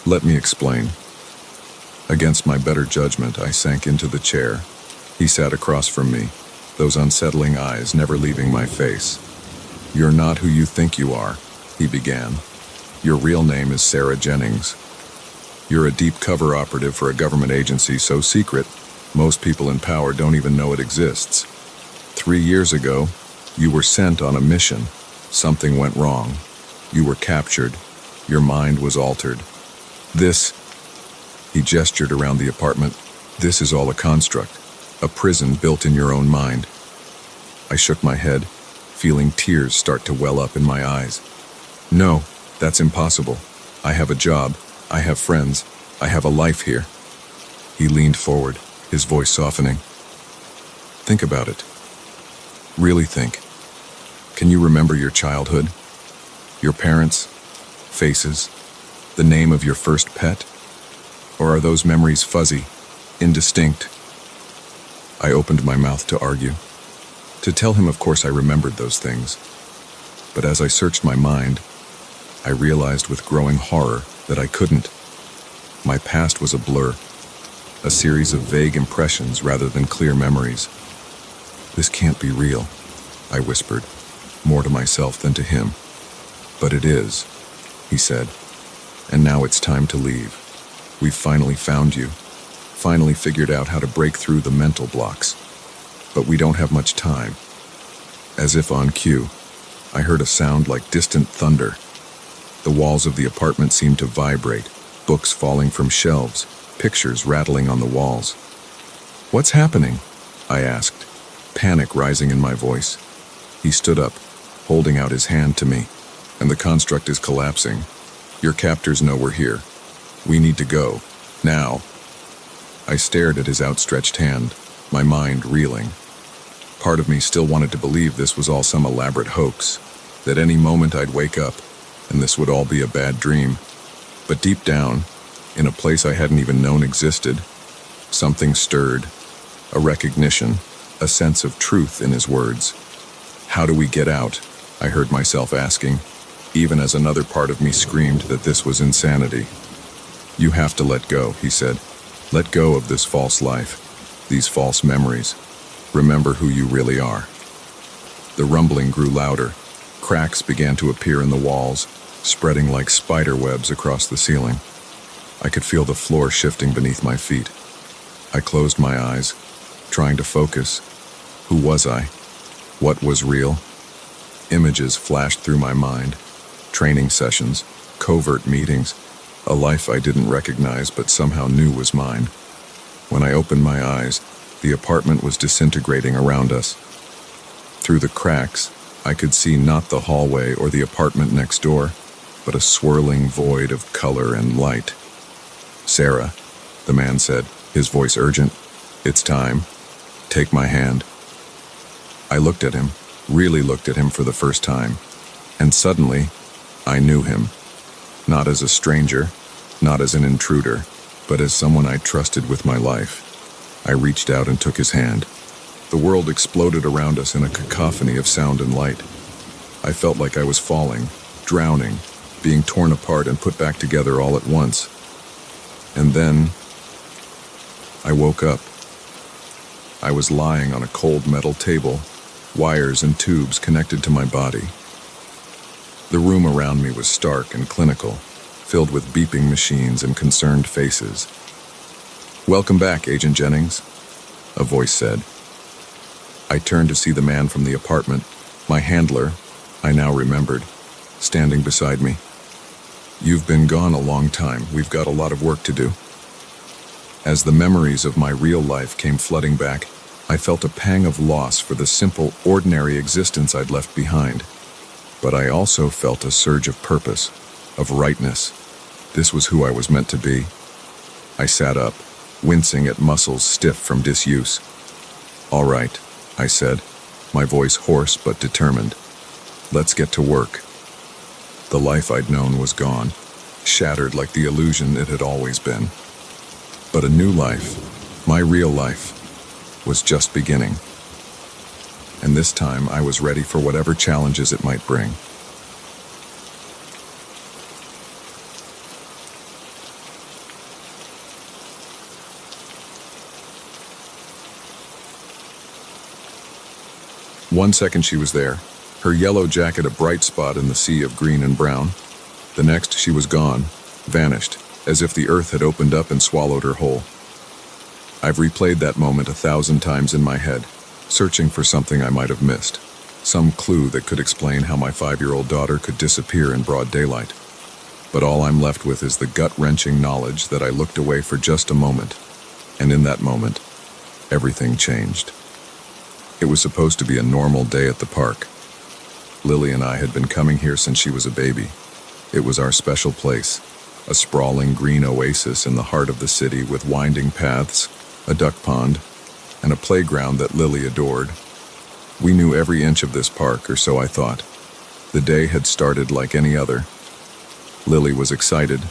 Let me explain. Against my better judgment, I sank into the chair. He sat across from me, those unsettling eyes never leaving my face. You're not who you think you are, he began. Your real name is Sarah Jennings. You're a deep cover operative for a government agency so secret, most people in power don't even know it exists. 3 years ago, you were sent on a mission. Something went wrong. You were captured. Your mind was altered. This, he gestured around the apartment, this is all a construct, a prison built in your own mind. I shook my head, feeling tears start to well up in my eyes. No, that's impossible. I have a job, I have friends, I have a life here. He leaned forward, his voice softening. Think about it. Really think. Can you remember your childhood? Your parents? Faces? The name of your first pet? Or are those memories fuzzy, indistinct? I opened my mouth to argue. To tell him, of course, I remembered those things. But as I searched my mind, I realized with growing horror that I couldn't. My past was a blur, a series of vague impressions rather than clear memories. This can't be real, I whispered, more to myself than to him. But it is, he said. And now it's time to leave. We've finally found you, finally figured out how to break through the mental blocks. But we don't have much time. As if on cue, I heard a sound like distant thunder. The walls of the apartment seemed to vibrate, books falling from shelves, pictures rattling on the walls. What's happening? I asked, panic rising in my voice. He stood up, holding out his hand to me. And the construct is collapsing. Your captors know we're here. We need to go. Now. I stared at his outstretched hand, my mind reeling. Part of me still wanted to believe this was all some elaborate hoax, that any moment I'd wake up, and this would all be a bad dream. But deep down, in a place I hadn't even known existed, something stirred, a recognition, a sense of truth in his words. How do we get out? I heard myself asking, even as another part of me screamed that this was insanity. You have to let go, he said. Let go of this false life, these false memories. Remember who you really are. The rumbling grew louder. Cracks began to appear in the walls, spreading like spider webs across the ceiling. I could feel the floor shifting beneath my feet. I closed my eyes, trying to focus. Who was I? What was real? Images flashed through my mind. Training sessions, covert meetings, a life I didn't recognize but somehow knew was mine. When I opened my eyes, the apartment was disintegrating around us. Through the cracks, I could see not the hallway or the apartment next door, but a swirling void of color and light. "Sarah," the man said, his voice urgent, "it's time. Take my hand." I looked at him, really looked at him for the first time, and suddenly, I knew him. Not as a stranger, not as an intruder, but as someone I trusted with my life. I reached out and took his hand. The world exploded around us in a cacophony of sound and light. I felt like I was falling, drowning, being torn apart and put back together all at once. And then, I woke up. I was lying on a cold metal table, wires and tubes connected to my body. The room around me was stark and clinical, filled with beeping machines and concerned faces. "Welcome back, Agent Jennings," a voice said. I turned to see the man from the apartment, my handler, I now remembered, standing beside me. "You've been gone a long time. We've got a lot of work to do." As the memories of my real life came flooding back, I felt a pang of loss for the simple, ordinary existence I'd left behind. But I also felt a surge of purpose, of rightness. This was who I was meant to be. I sat up, wincing at muscles stiff from disuse. "All right," I said, my voice hoarse but determined. "Let's get to work." The life I'd known was gone, shattered like the illusion it had always been. But a new life, my real life, was just beginning. And this time I was ready for whatever challenges it might bring. One second she was there, her yellow jacket a bright spot in the sea of green and brown. The next she was gone, vanished, as if the earth had opened up and swallowed her whole. I've replayed that moment 1,000 times in my head, searching for something I might have missed, some clue that could explain how my 5-year-old daughter could disappear in broad daylight. But all I'm left with is the gut-wrenching knowledge that I looked away for just a moment, and in that moment, everything changed. It was supposed to be a normal day at the park. Lily and I had been coming here since she was a baby. It was our special place, a sprawling green oasis in the heart of the city with winding paths, a duck pond, and a playground that Lily adored. We knew every inch of this park, or so I thought. The day had started like any other. Lily was excited,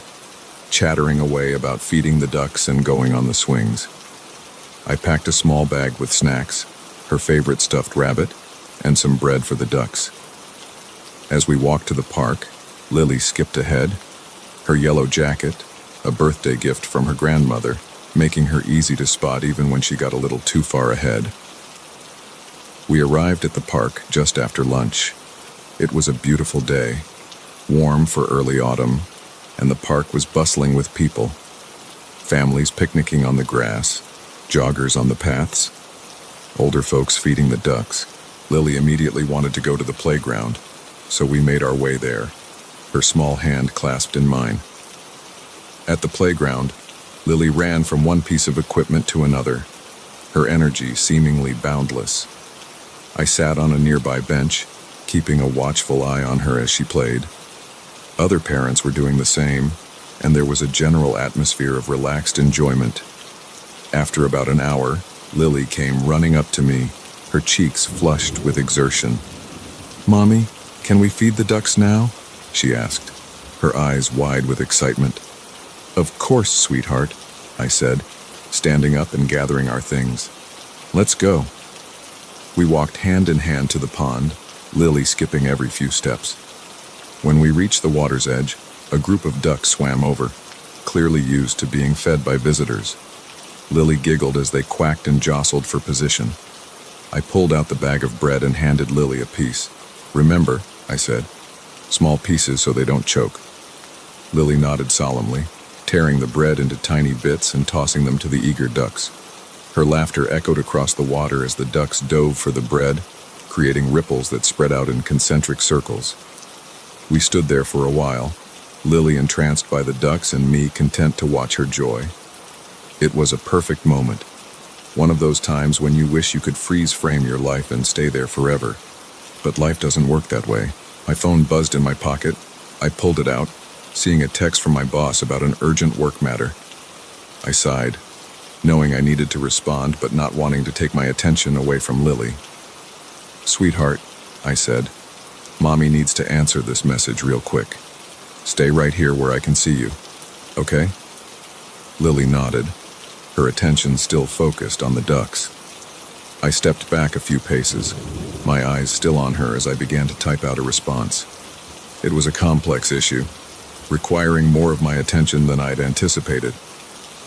chattering away about feeding the ducks and going on the swings. I packed a small bag with snacks, her favorite stuffed rabbit, and some bread for the ducks. As we walked to the park, Lily skipped ahead, her yellow jacket, a birthday gift from her grandmother, making her easy to spot even when she got a little too far ahead. We arrived at the park just after lunch. It was a beautiful day, warm for early autumn, and the park was bustling with people. Families picnicking on the grass, joggers on the paths, older folks feeding the ducks. Lily immediately wanted to go to the playground, so we made our way there, her small hand clasped in mine. At the playground, Lily ran from one piece of equipment to another, her energy seemingly boundless. I sat on a nearby bench, keeping a watchful eye on her as she played. Other parents were doing the same, and there was a general atmosphere of relaxed enjoyment. After about an hour, Lily came running up to me, her cheeks flushed with exertion. "Mommy, can we feed the ducks now?" she asked, her eyes wide with excitement. "Of course, sweetheart," I said, standing up and gathering our things. "Let's go." We walked hand in hand to the pond, Lily skipping every few steps. When we reached the water's edge, a group of ducks swam over, clearly used to being fed by visitors. Lily giggled as they quacked and jostled for position. I pulled out the bag of bread and handed Lily a piece. "Remember," I said, "small pieces so they don't choke." Lily nodded solemnly, tearing the bread into tiny bits and tossing them to the eager ducks. Her laughter echoed across the water as the ducks dove for the bread, creating ripples that spread out in concentric circles. We stood there for a while, Lily entranced by the ducks and me content to watch her joy. It was a perfect moment. One of those times when you wish you could freeze frame your life and stay there forever. But life doesn't work that way. My phone buzzed in my pocket. I pulled it out, seeing a text from my boss about an urgent work matter. I sighed, knowing I needed to respond but not wanting to take my attention away from Lily. "Sweetheart," I said, "Mommy needs to answer this message real quick. Stay right here where I can see you, okay?" Lily nodded, her attention still focused on the ducks. I stepped back a few paces, my eyes still on her as I began to type out a response. It was a complex issue, requiring more of my attention than I'd anticipated.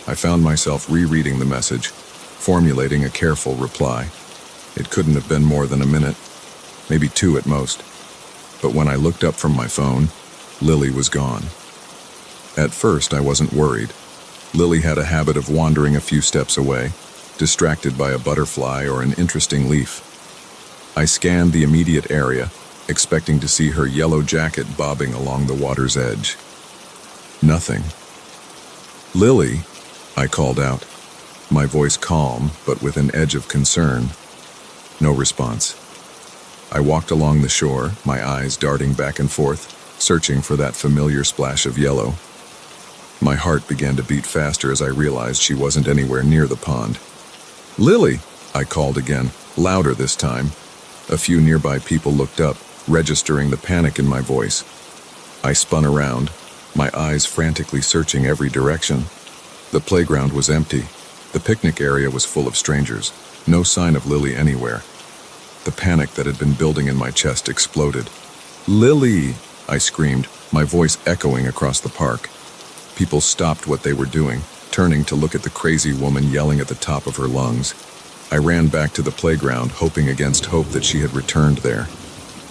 I found myself rereading the message, formulating a careful reply. It couldn't have been more than a minute, maybe 2 at most. But when I looked up from my phone, Lily was gone. At first, I wasn't worried. Lily had a habit of wandering a few steps away, distracted by a butterfly or an interesting leaf. I scanned the immediate area, expecting to see her yellow jacket bobbing along the water's edge. Nothing. "Lily," I called out, my voice calm but with an edge of concern. No response. I walked along the shore, my eyes darting back and forth, searching for that familiar splash of yellow. My heart began to beat faster as I realized she wasn't anywhere near the pond. "Lily!" I called again, louder this time. A few nearby people looked up, registering the panic in my voice. I spun around, my eyes frantically searching every direction. The playground was empty. The picnic area was full of strangers. No sign of Lily anywhere. The panic that had been building in my chest exploded. "Lily!" I screamed, my voice echoing across the park. People stopped what they were doing, turning to look at the crazy woman yelling at the top of her lungs. I ran back to the playground, hoping against hope that she had returned there.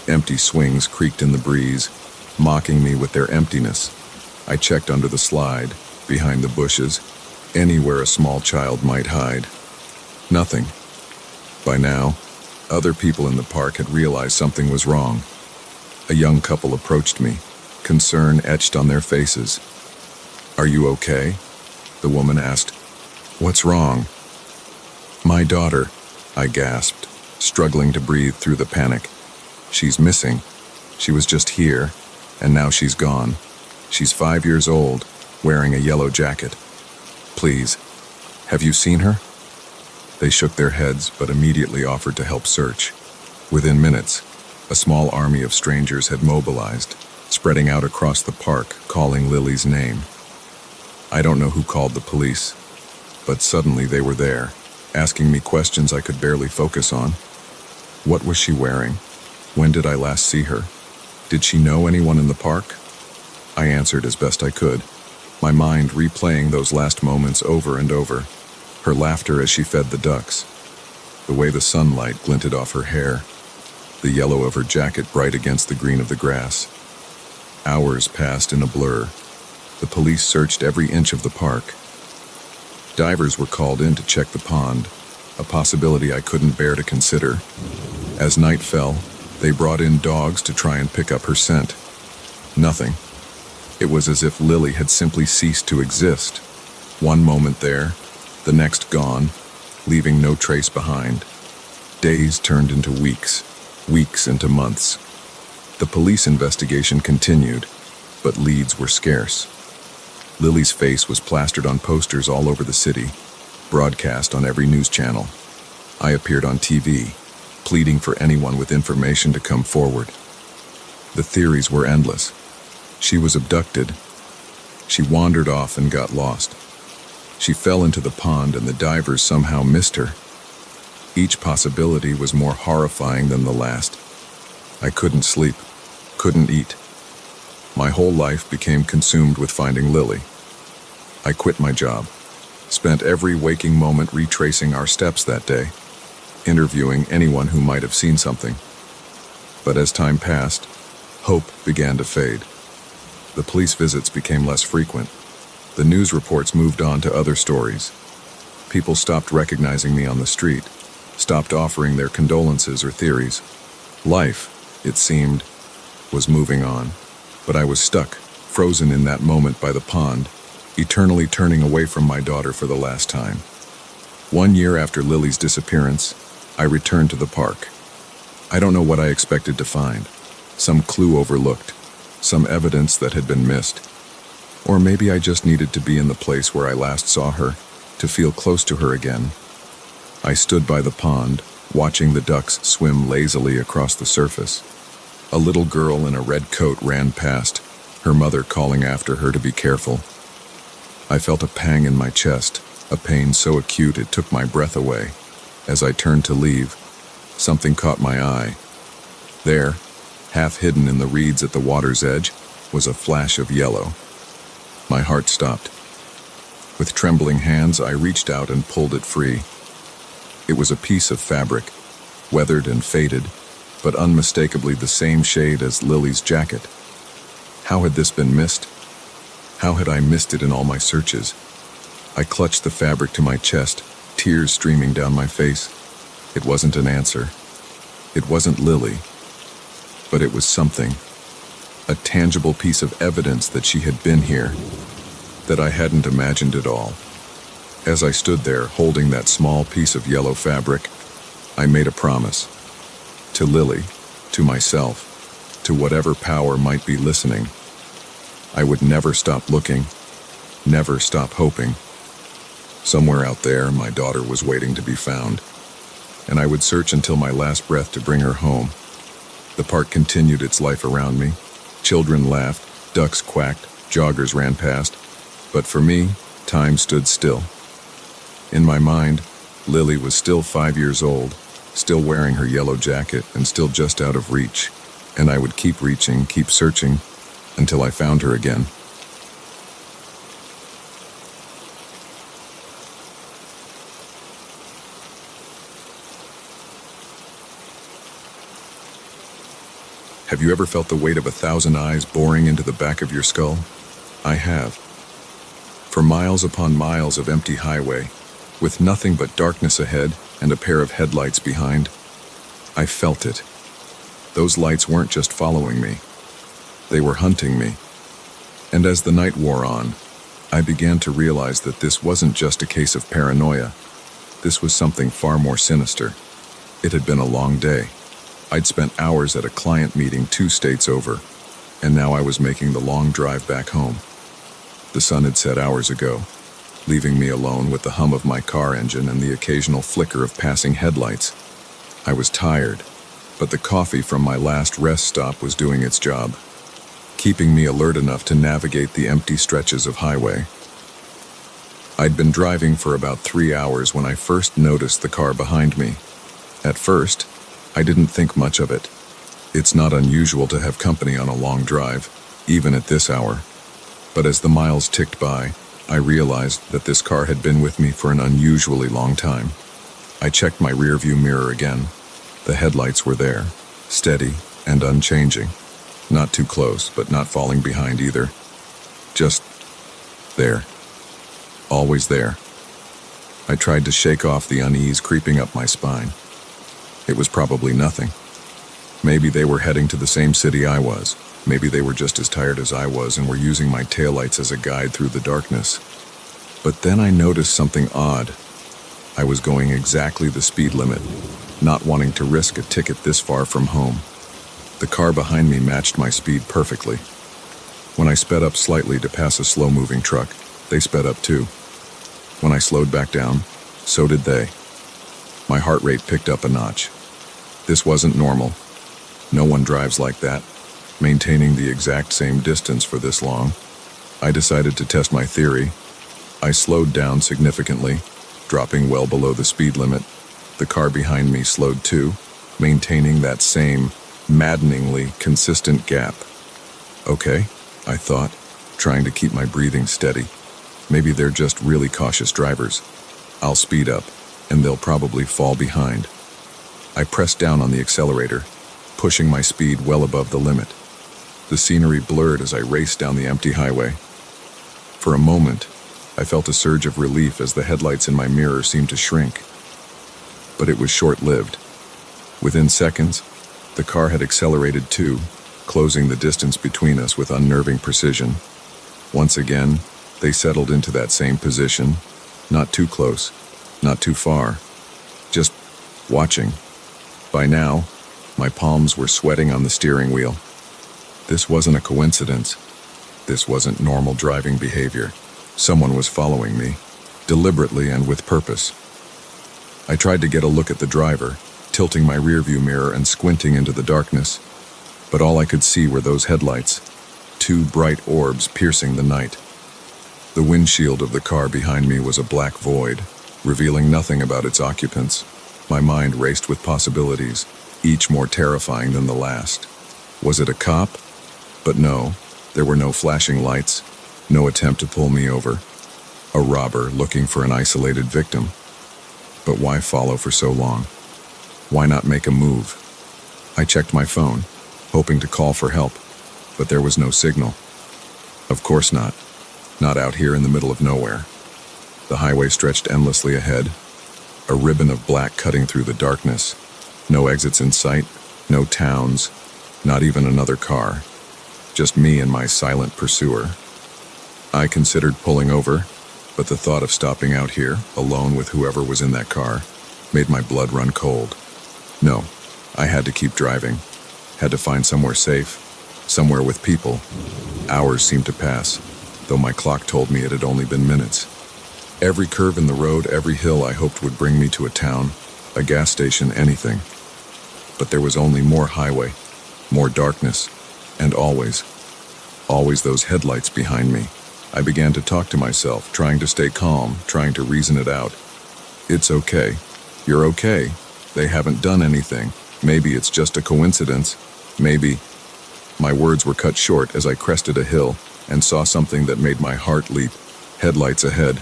Empty swings creaked in the breeze, mocking me with their emptiness. I checked under the slide, behind the bushes, anywhere a small child might hide. Nothing. By now, other people in the park had realized something was wrong. A young couple approached me, concern etched on their faces. "Are you okay?" the woman asked. "What's wrong?" "My daughter," I gasped, struggling to breathe through the panic. "She's missing. She was just here, and now she's gone. She's 5 years old, wearing a yellow jacket. Please, have you seen her?" They shook their heads, but immediately offered to help search. Within minutes, a small army of strangers had mobilized, spreading out across the park, calling Lily's name. I don't know who called the police, but suddenly they were there, asking me questions I could barely focus on. What was she wearing? When did I last see her? Did she know anyone in the park? I answered as best I could, my mind replaying those last moments over and over. Her laughter as she fed the ducks, the way the sunlight glinted off her hair, the yellow of her jacket bright against the green of the grass. Hours passed in a blur. The police searched every inch of the park. Divers were called in to check the pond, a possibility I couldn't bear to consider. As night fell, they brought in dogs to try and pick up her scent. Nothing. It was as if Lily had simply ceased to exist. One moment there, the next gone, leaving no trace behind. Days turned into weeks, weeks into months. The police investigation continued, but leads were scarce. Lily's face was plastered on posters all over the city, broadcast on every news channel. I appeared on TV, pleading for anyone with information to come forward. The theories were endless. She was abducted. She wandered off and got lost. She fell into the pond and the divers somehow missed her. Each possibility was more horrifying than the last. I couldn't sleep, couldn't eat. My whole life became consumed with finding Lily. I quit my job, spent every waking moment retracing our steps that day, interviewing anyone who might have seen something. But as time passed, hope began to fade. The police visits became less frequent. The news reports moved on to other stories. People stopped recognizing me on the street, stopped offering their condolences or theories. Life, it seemed, was moving on. But I was stuck, frozen in that moment by the pond, eternally turning away from my daughter for the last time. 1 year after Lily's disappearance, I returned to the park. I don't know what I expected to find. Some clue overlooked, some evidence that had been missed. Or maybe I just needed to be in the place where I last saw her, to feel close to her again. I stood by the pond, watching the ducks swim lazily across the surface. A little girl in a red coat ran past, her mother calling after her to be careful. I felt a pang in my chest, a pain so acute it took my breath away. As I turned to leave, something caught my eye. There, half hidden in the reeds at the water's edge, was a flash of yellow. My heart stopped. With trembling hands, I reached out and pulled it free. It was a piece of fabric, weathered and faded, but unmistakably the same shade as Lily's jacket. How had this been missed? How had I missed it in all my searches? I clutched the fabric to my chest, tears streaming down my face. It wasn't an answer. It wasn't Lily. But it was something. A tangible piece of evidence that she had been here, that I hadn't imagined at all. As I stood there, holding that small piece of yellow fabric, I made a promise. To Lily, to myself, to whatever power might be listening. I would never stop looking, never stop hoping. Somewhere out there, my daughter was waiting to be found, and I would search until my last breath to bring her home. The park continued its life around me. Children laughed, ducks quacked, joggers ran past. But for me, time stood still. In my mind, Lily was still 5 years old, still wearing her yellow jacket and still just out of reach. And I would keep reaching, keep searching, until I found her again. Have you ever felt the weight of 1,000 eyes boring into the back of your skull? I have. For miles upon miles of empty highway, with nothing but darkness ahead and a pair of headlights behind, I felt it. Those lights weren't just following me. They were hunting me. And as the night wore on, I began to realize that this wasn't just a case of paranoia. This was something far more sinister. It had been a long day. I'd spent hours at a client meeting 2 states over, and now I was making the long drive back home. The sun had set hours ago, leaving me alone with the hum of my car engine and the occasional flicker of passing headlights. I was tired, but the coffee from my last rest stop was doing its job, keeping me alert enough to navigate the empty stretches of highway. I'd been driving for about 3 hours when I first noticed the car behind me. At first, I didn't think much of it. It's not unusual to have company on a long drive, even at this hour. But as the miles ticked by, I realized that this car had been with me for an unusually long time. I checked my rearview mirror again. The headlights were there, steady and unchanging. Not too close, but not falling behind either. Just there. Always there. I tried to shake off the unease creeping up my spine. It was probably nothing. Maybe they were heading to the same city I was. Maybe they were just as tired as I was and were using my taillights as a guide through the darkness. But then I noticed something odd. I was going exactly the speed limit, not wanting to risk a ticket this far from home. The car behind me matched my speed perfectly. When I sped up slightly to pass a slow-moving truck, they sped up too. When I slowed back down, so did they. My heart rate picked up a notch. This wasn't normal. No one drives like that, maintaining the exact same distance for this long. I decided to test my theory. I slowed down significantly, dropping well below the speed limit. The car behind me slowed too, maintaining that same, maddeningly consistent gap. Okay, I thought, trying to keep my breathing steady. Maybe they're just really cautious drivers. I'll speed up, and they'll probably fall behind. I pressed down on the accelerator, pushing my speed well above the limit. The scenery blurred as I raced down the empty highway. For a moment, I felt a surge of relief as the headlights in my mirror seemed to shrink. But it was short-lived. Within seconds, the car had accelerated too, closing the distance between us with unnerving precision. Once again, they settled into that same position, not too close, not too far, just watching. By now, my palms were sweating on the steering wheel. This wasn't a coincidence. This wasn't normal driving behavior. Someone was following me, deliberately and with purpose. I tried to get a look at the driver, tilting my rearview mirror and squinting into the darkness, but all I could see were those headlights, two bright orbs piercing the night. The windshield of the car behind me was a black void, revealing nothing about its occupants. My mind raced with possibilities, each more terrifying than the last. Was it a cop? But no, there were no flashing lights, no attempt to pull me over. A robber looking for an isolated victim. But why follow for so long? Why not make a move? I checked my phone, hoping to call for help, but there was no signal. Of course not. Not out here in the middle of nowhere. The highway stretched endlessly ahead, a ribbon of black cutting through the darkness. No exits in sight, no towns, not even another car. Just me and my silent pursuer. I considered pulling over, but the thought of stopping out here, alone with whoever was in that car, made my blood run cold. No, I had to keep driving. Had to find somewhere safe, somewhere with people. Hours seemed to pass, though my clock told me it had only been minutes. Every curve in the road, every hill I hoped would bring me to a town, a gas station, anything. But there was only more highway, more darkness, and always those headlights behind me. I began to talk to myself, trying to stay calm, trying to reason it out. It's okay. You're okay. They haven't done anything. Maybe it's just a coincidence. Maybe. My words were cut short as I crested a hill and saw something that made my heart leap. Headlights ahead.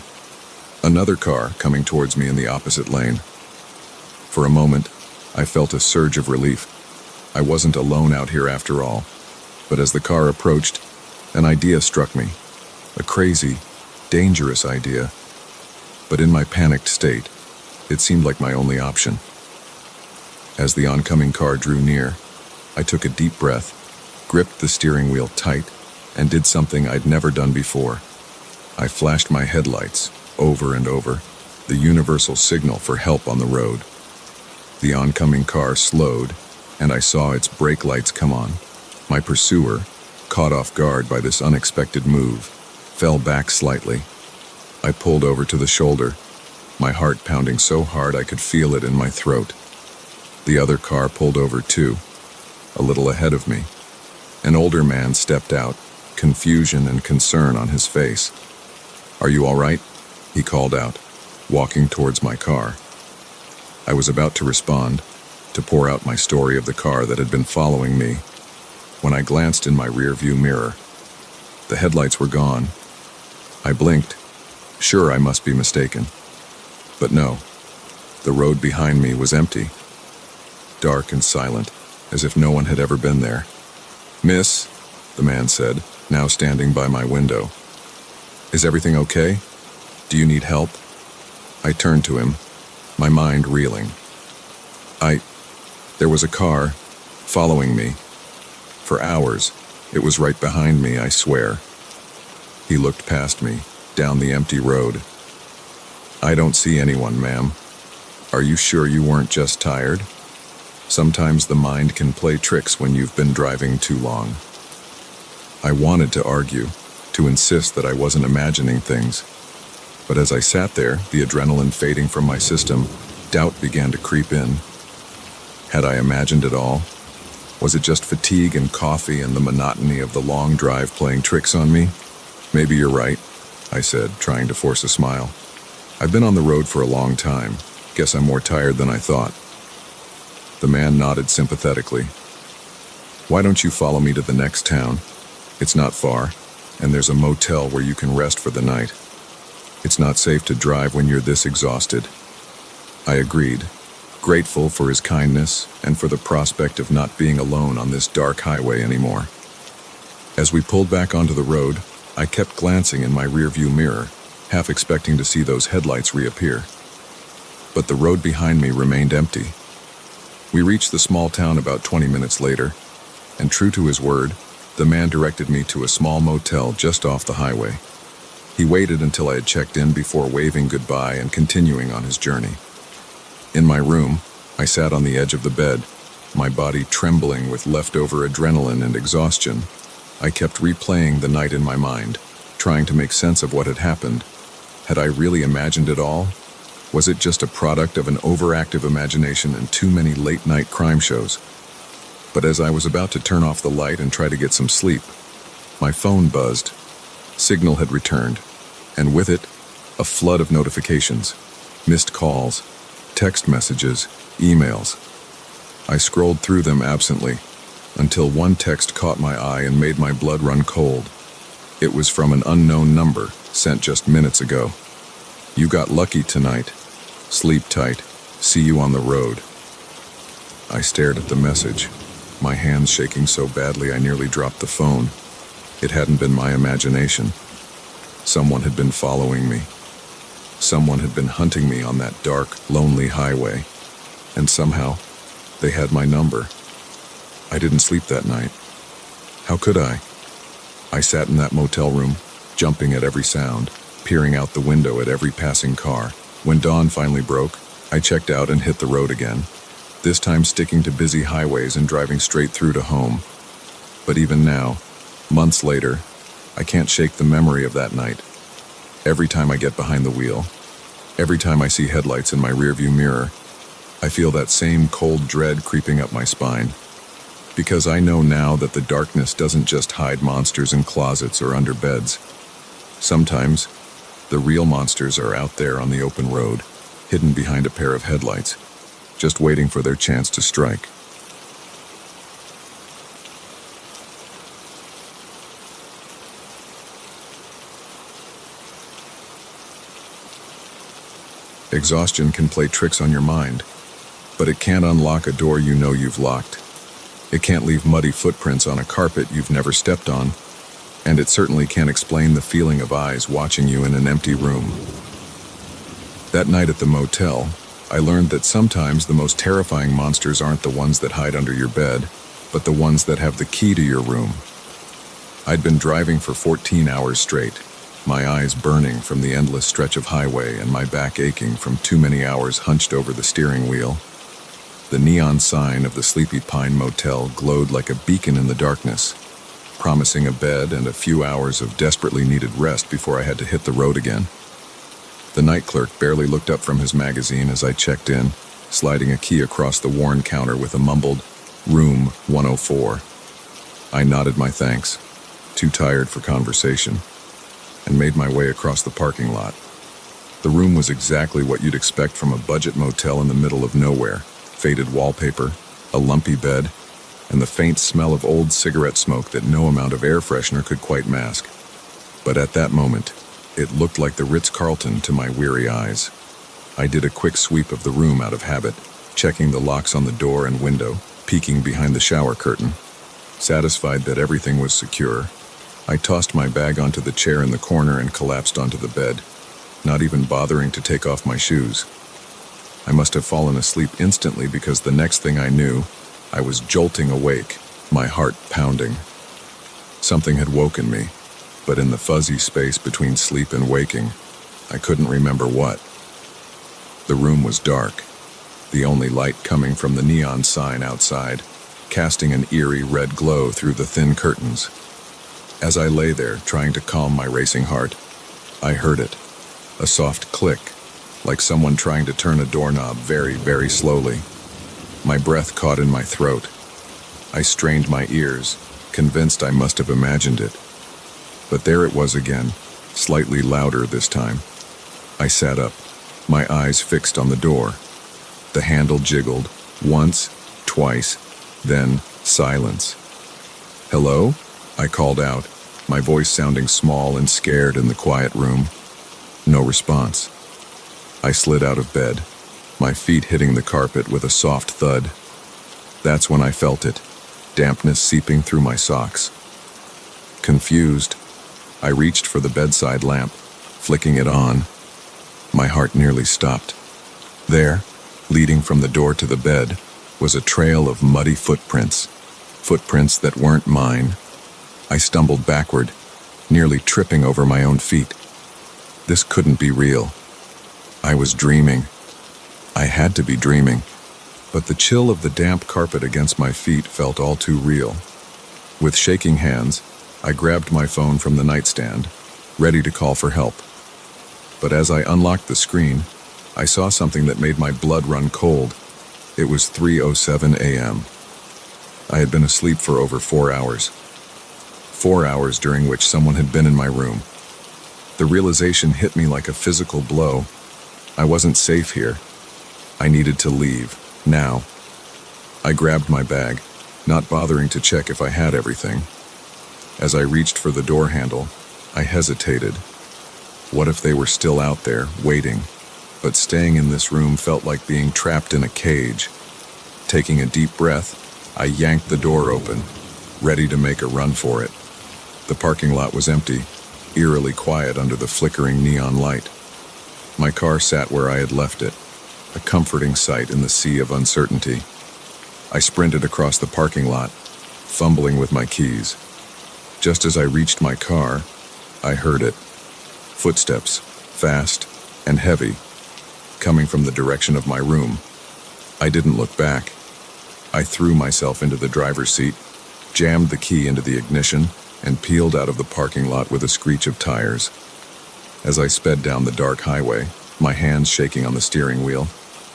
Another car coming towards me in the opposite lane. For a moment, I felt a surge of relief. I wasn't alone out here after all. But as the car approached, an idea struck me. A crazy, dangerous idea. But in my panicked state, it seemed like my only option. As the oncoming car drew near, I took a deep breath, gripped the steering wheel tight, and did something I'd never done before. I flashed my headlights over and over, the universal signal for help on the road. The oncoming car slowed, and I saw its brake lights come on. My pursuer, caught off guard by this unexpected move, fell back slightly. I pulled over to the shoulder, my heart pounding so hard I could feel it in my throat. The other car pulled over too, a little ahead of me. An older man stepped out, confusion and concern on his face. "Are you all right?" he called out, walking towards my car. I was about to respond, to pour out my story of the car that had been following me, when I glanced in my rearview mirror. The headlights were gone. I blinked, sure I must be mistaken. But no, the road behind me was empty, dark and silent, as if no one had ever been there. "Miss," the man said, now standing by my window. "Is everything okay? Do you need help?" I turned to him, my mind reeling. There was a car following me. For hours, it was right behind me, I swear. He looked past me, down the empty road. "I don't see anyone, ma'am. Are you sure you weren't just tired? Sometimes the mind can play tricks when you've been driving too long." I wanted to argue, to insist that I wasn't imagining things. But as I sat there, the adrenaline fading from my system, doubt began to creep in. Had I imagined it all? Was it just fatigue and coffee and the monotony of the long drive playing tricks on me? "Maybe you're right," I said, trying to force a smile. "I've been on the road for a long time. Guess I'm more tired than I thought." The man nodded sympathetically. "Why don't you follow me to the next town? It's not far, and there's a motel where you can rest for the night. It's not safe to drive when you're this exhausted." I agreed, grateful for his kindness and for the prospect of not being alone on this dark highway anymore. As we pulled back onto the road, I kept glancing in my rearview mirror, half expecting to see those headlights reappear. But the road behind me remained empty. We reached the small town about 20 minutes later, and true to his word, the man directed me to a small motel just off the highway. He waited until I had checked in before waving goodbye and continuing on his journey. In my room, I sat on the edge of the bed, my body trembling with leftover adrenaline and exhaustion. I kept replaying the night in my mind, trying to make sense of what had happened. Had I really imagined it all? Was it just a product of an overactive imagination and too many late-night crime shows? But as I was about to turn off the light and try to get some sleep, my phone buzzed. Signal had returned, and with it, a flood of notifications, missed calls, text messages, emails. I scrolled through them absently, until one text caught my eye and made my blood run cold. It was from an unknown number, sent just minutes ago. "You got lucky tonight. Sleep tight. See you on the road." I stared at the message, my hands shaking so badly I nearly dropped the phone. It hadn't been my imagination. Someone had been following me. Someone had been hunting me on that dark, lonely highway. And somehow, they had my number. I didn't sleep that night. How could I? I sat in that motel room, jumping at every sound, peering out the window at every passing car. When dawn finally broke, I checked out and hit the road again, this time sticking to busy highways and driving straight through to home. But even now, months later, I can't shake the memory of that night. Every time I get behind the wheel, every time I see headlights in my rearview mirror, I feel that same cold dread creeping up my spine. Because I know now that the darkness doesn't just hide monsters in closets or under beds. Sometimes, the real monsters are out there on the open road, hidden behind a pair of headlights, just waiting for their chance to strike. Exhaustion can play tricks on your mind, but it can't unlock a door you know you've locked. It can't leave muddy footprints on a carpet you've never stepped on, and it certainly can't explain the feeling of eyes watching you in an empty room. That night at the motel, I learned that sometimes the most terrifying monsters aren't the ones that hide under your bed, but the ones that have the key to your room. I'd been driving for 14 hours straight, my eyes burning from the endless stretch of highway and my back aching from too many hours hunched over the steering wheel. The neon sign of the Sleepy Pine Motel glowed like a beacon in the darkness, promising a bed and a few hours of desperately needed rest before I had to hit the road again. The night clerk barely looked up from his magazine as I checked in, sliding a key across the worn counter with a mumbled, "Room 104. I nodded my thanks, too tired for conversation, and made my way across the parking lot. The room was exactly what you'd expect from a budget motel in the middle of nowhere. Faded wallpaper, a lumpy bed, and the faint smell of old cigarette smoke that no amount of air freshener could quite mask. But at that moment, it looked like the Ritz-Carlton to my weary eyes. I did a quick sweep of the room out of habit, checking the locks on the door and window, peeking behind the shower curtain. Satisfied that everything was secure, I tossed my bag onto the chair in the corner and collapsed onto the bed, not even bothering to take off my shoes. I must have fallen asleep instantly because the next thing I knew, I was jolting awake, my heart pounding. Something had woken me, but in the fuzzy space between sleep and waking, I couldn't remember what. The room was dark, the only light coming from the neon sign outside, casting an eerie red glow through the thin curtains. As I lay there, trying to calm my racing heart, I heard it, a soft click, like someone trying to turn a doorknob very, very slowly. My breath caught in my throat. I strained my ears, convinced I must have imagined it. But there it was again, slightly louder this time. I sat up, my eyes fixed on the door. The handle jiggled, once, twice, then silence. "Hello?" I called out, my voice sounding small and scared in the quiet room. No response. I slid out of bed, my feet hitting the carpet with a soft thud. That's when I felt it, dampness seeping through my socks. Confused, I reached for the bedside lamp, flicking it on. My heart nearly stopped. There, leading from the door to the bed, was a trail of muddy footprints. footprints that weren't mine. I stumbled backward, nearly tripping over my own feet. This couldn't be real. I was dreaming. I had to be dreaming, but the chill of the damp carpet against my feet felt all too real. With shaking hands, I grabbed my phone from the nightstand, ready to call for help. But as I unlocked the screen, I saw something that made my blood run cold. It was 3:07 a.m. I had been asleep for over 4 hours. 4 hours during which someone had been in my room. The realization hit me like a physical blow. I wasn't safe here. I needed to leave, now. I grabbed my bag, not bothering to check if I had everything. As I reached for the door handle, I hesitated. What if they were still out there, waiting? But staying in this room felt like being trapped in a cage. Taking a deep breath, I yanked the door open, ready to make a run for it. The parking lot was empty, eerily quiet under the flickering neon light. My car sat where I had left it, a comforting sight in the sea of uncertainty. I sprinted across the parking lot, fumbling with my keys. Just as I reached my car, I heard it. Footsteps, fast and heavy, coming from the direction of my room. I didn't look back. I threw myself into the driver's seat, jammed the key into the ignition, and peeled out of the parking lot with a screech of tires. As I sped down the dark highway, my hands shaking on the steering wheel,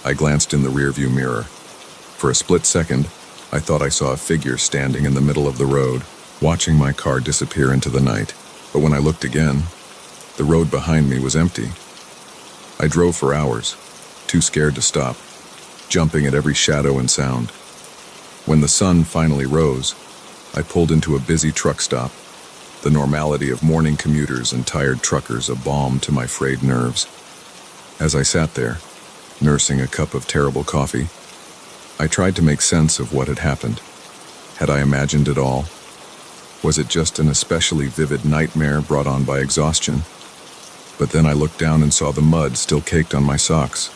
I glanced in the rearview mirror. For a split second, I thought I saw a figure standing in the middle of the road, watching my car disappear into the night. But when I looked again, the road behind me was empty. I drove for hours, too scared to stop, jumping at every shadow and sound. When the sun finally rose, I pulled into a busy truck stop, the normality of morning commuters and tired truckers a balm to my frayed nerves. As I sat there, nursing a cup of terrible coffee, I tried to make sense of what had happened. Had I imagined it all? Was it just an especially vivid nightmare brought on by exhaustion? But then I looked down and saw the mud still caked on my socks.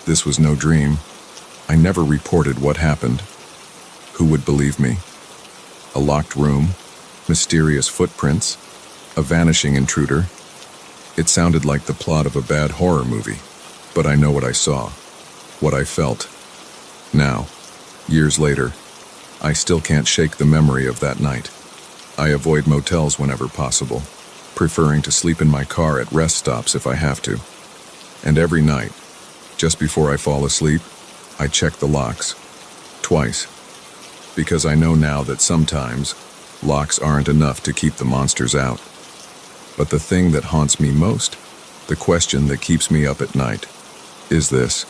This was no dream. I never reported what happened. Who would believe me? A locked room, mysterious footprints, a vanishing intruder. It sounded like the plot of a bad horror movie, but I know what I saw, what I felt. Now, years later, I still can't shake the memory of that night. I avoid motels whenever possible, preferring to sleep in my car at rest stops if I have to. And every night, just before I fall asleep, I check the locks, twice. Because I know now that sometimes locks aren't enough to keep the monsters out. But the thing that haunts me most, the question that keeps me up at night, is this.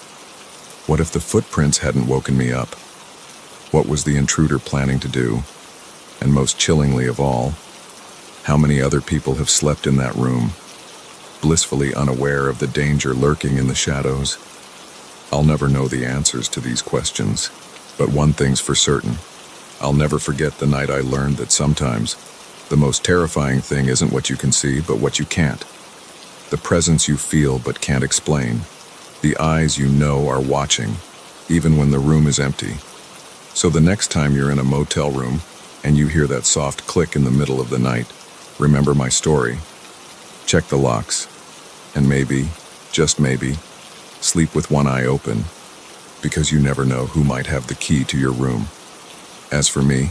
What if the footprints hadn't woken me up? What was the intruder planning to do? And most chillingly of all, how many other people have slept in that room, blissfully unaware of the danger lurking in the shadows? I'll never know the answers to these questions, but one thing's for certain. I'll never forget the night I learned that sometimes the most terrifying thing isn't what you can see, but what you can't. The presence you feel but can't explain. The eyes you know are watching, even when the room is empty. So the next time you're in a motel room and you hear that soft click in the middle of the night, remember my story. Check the locks, and maybe, just maybe, sleep with one eye open, because you never know who might have the key to your room. As for me,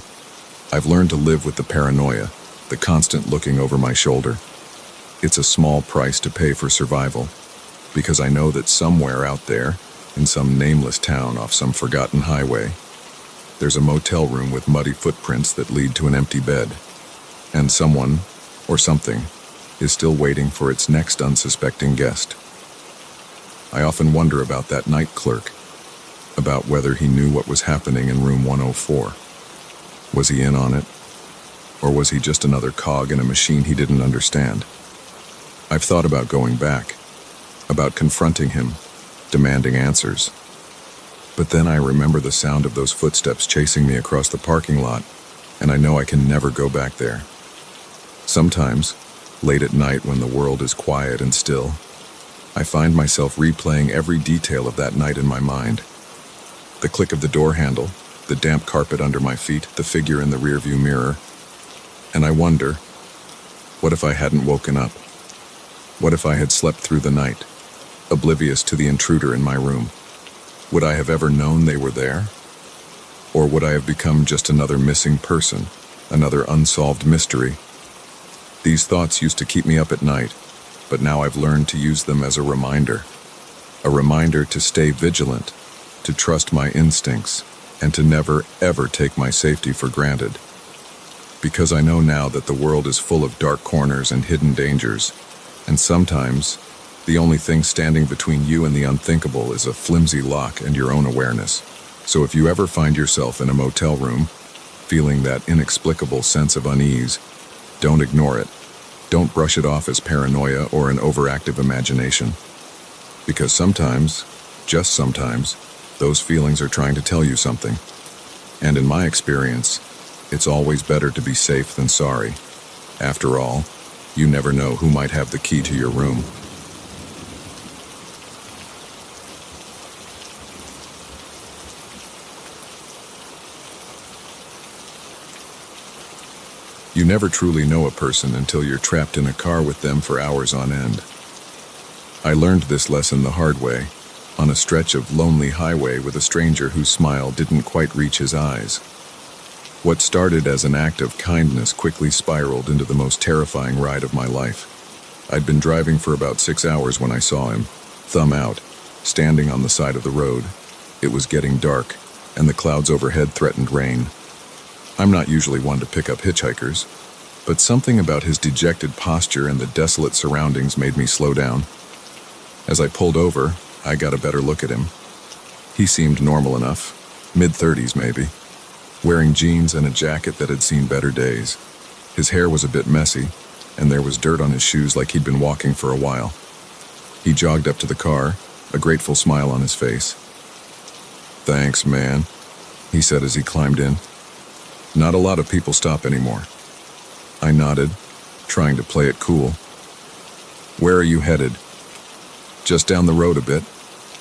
I've learned to live with the paranoia, the constant looking over my shoulder. It's a small price to pay for survival, because I know that somewhere out there, in some nameless town off some forgotten highway, there's a motel room with muddy footprints that lead to an empty bed, and someone, or something, is still waiting for its next unsuspecting guest. I often wonder about that night clerk, about whether he knew what was happening in room 104. Was he in on it? Or was he just another cog in a machine he didn't understand? I've thought about going back, about confronting him, demanding answers. But then I remember the sound of those footsteps chasing me across the parking lot, and I know I can never go back there. Sometimes, late at night when the world is quiet and still, I find myself replaying every detail of that night in my mind. The click of the door handle, the damp carpet under my feet, the figure in the rearview mirror. And I wonder, what if I hadn't woken up? What if I had slept through the night, oblivious to the intruder in my room? Would I have ever known they were there? Or would I have become just another missing person, another unsolved mystery? These thoughts used to keep me up at night, but now I've learned to use them as a reminder to stay vigilant, to trust my instincts, and to never, ever take my safety for granted. Because I know now that the world is full of dark corners and hidden dangers, and sometimes the only thing standing between you and the unthinkable is a flimsy lock and your own awareness. So if you ever find yourself in a motel room, feeling that inexplicable sense of unease, don't ignore it. Don't brush it off as paranoia or an overactive imagination. Because sometimes, just sometimes, those feelings are trying to tell you something. And in my experience, it's always better to be safe than sorry. After all, you never know who might have the key to your room. You never truly know a person until you're trapped in a car with them for hours on end. I learned this lesson the hard way, on a stretch of lonely highway with a stranger whose smile didn't quite reach his eyes. What started as an act of kindness quickly spiraled into the most terrifying ride of my life. I'd been driving for about 6 hours when I saw him, thumb out, standing on the side of the road. It was getting dark, and the clouds overhead threatened rain. I'm not usually one to pick up hitchhikers, but something about his dejected posture and the desolate surroundings made me slow down. As I pulled over, I got a better look at him. He seemed normal enough, mid-30s maybe, wearing jeans and a jacket that had seen better days. His hair was a bit messy, and there was dirt on his shoes like he'd been walking for a while. He jogged up to the car, a grateful smile on his face. "Thanks, man," he said as he climbed in. "Not a lot of people stop anymore." I nodded, trying to play it cool. "Where are you headed?" "Just down the road a bit,"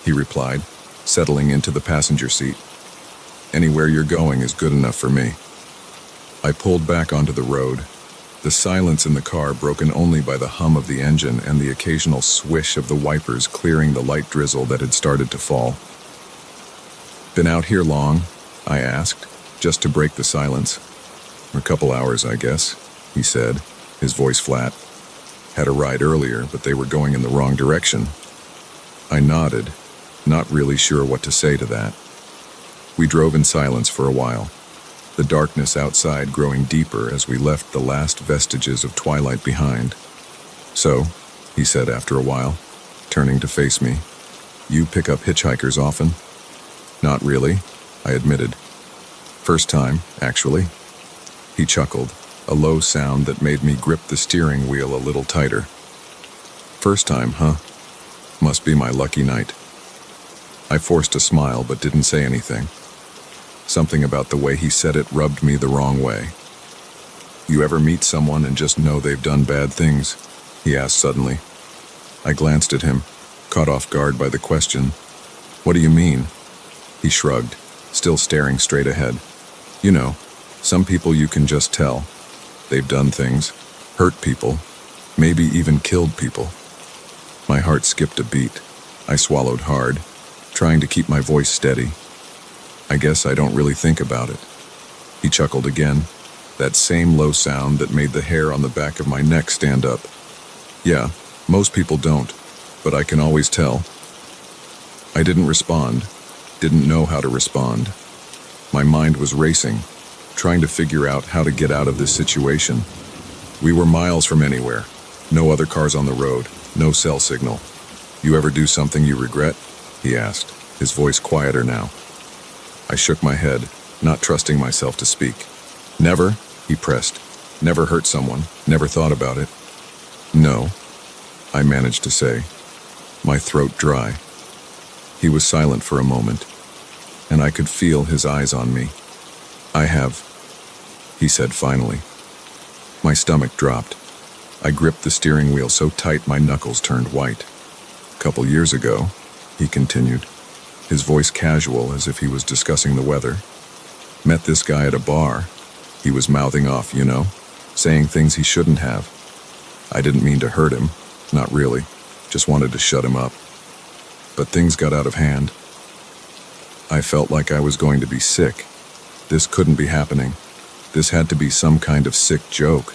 he replied, settling into the passenger seat. "Anywhere you're going is good enough for me." I pulled back onto the road, the silence in the car broken only by the hum of the engine and the occasional swish of the wipers clearing the light drizzle that had started to fall. "Been out here long?" I asked, just to break the silence. "A couple hours, I guess," he said, his voice flat. "Had a ride earlier, but they were going in the wrong direction." I nodded, not really sure what to say to that. We drove in silence for a while, the darkness outside growing deeper as we left the last vestiges of twilight behind. "So," he said after a while, turning to face me, "you pick up hitchhikers often?" "Not really," I admitted. "First time, actually." He chuckled, a low sound that made me grip the steering wheel a little tighter. "First time, huh? Must be my lucky night." I forced a smile but didn't say anything. Something about the way he said it rubbed me the wrong way. "You ever meet someone and just know they've done bad things?" he asked suddenly. I glanced at him, caught off guard by the question. "What do you mean?" He shrugged, still staring straight ahead. "You know, some people you can just tell. They've done things, hurt people, maybe even killed people." My heart skipped a beat. I swallowed hard, trying to keep my voice steady. "I guess I don't really think about it." He chuckled again, that same low sound that made the hair on the back of my neck stand up. "Yeah, most people don't, but I can always tell." I didn't respond, didn't know how to respond. My mind was racing, trying to figure out how to get out of this situation. We were miles from anywhere, no other cars on the road, no cell signal. "You ever do something you regret?" he asked, his voice quieter now. I shook my head, not trusting myself to speak. "Never?" he pressed. "Never hurt someone? Never thought about it?" "No," I managed to say, my throat dry. He was silent for a moment, and I could feel his eyes on me. "I have," he said finally. My stomach dropped. I gripped the steering wheel so tight my knuckles turned white. "Couple years ago," he continued, his voice casual as if he was discussing the weather, Met this guy at a bar. He was mouthing off, saying things he shouldn't have. I didn't mean to hurt him, not really, just wanted to shut him up. But things got out of hand. I felt like I was going to be sick. This couldn't be happening. This had to be some kind of sick joke.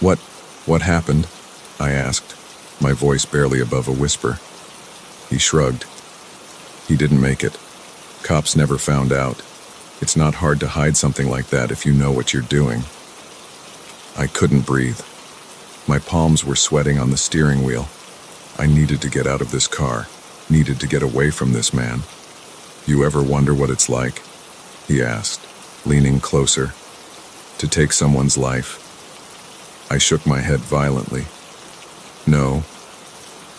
What happened? I asked, my voice barely above a whisper. He shrugged. He didn't make it. Cops never found out. It's not hard to hide something like that if you know what you're doing. I couldn't breathe. My palms were sweating on the steering wheel. I needed to get out of this car, needed to get away from this man. You ever wonder what it's like? He asked, leaning closer. To take someone's life. I shook my head violently. No,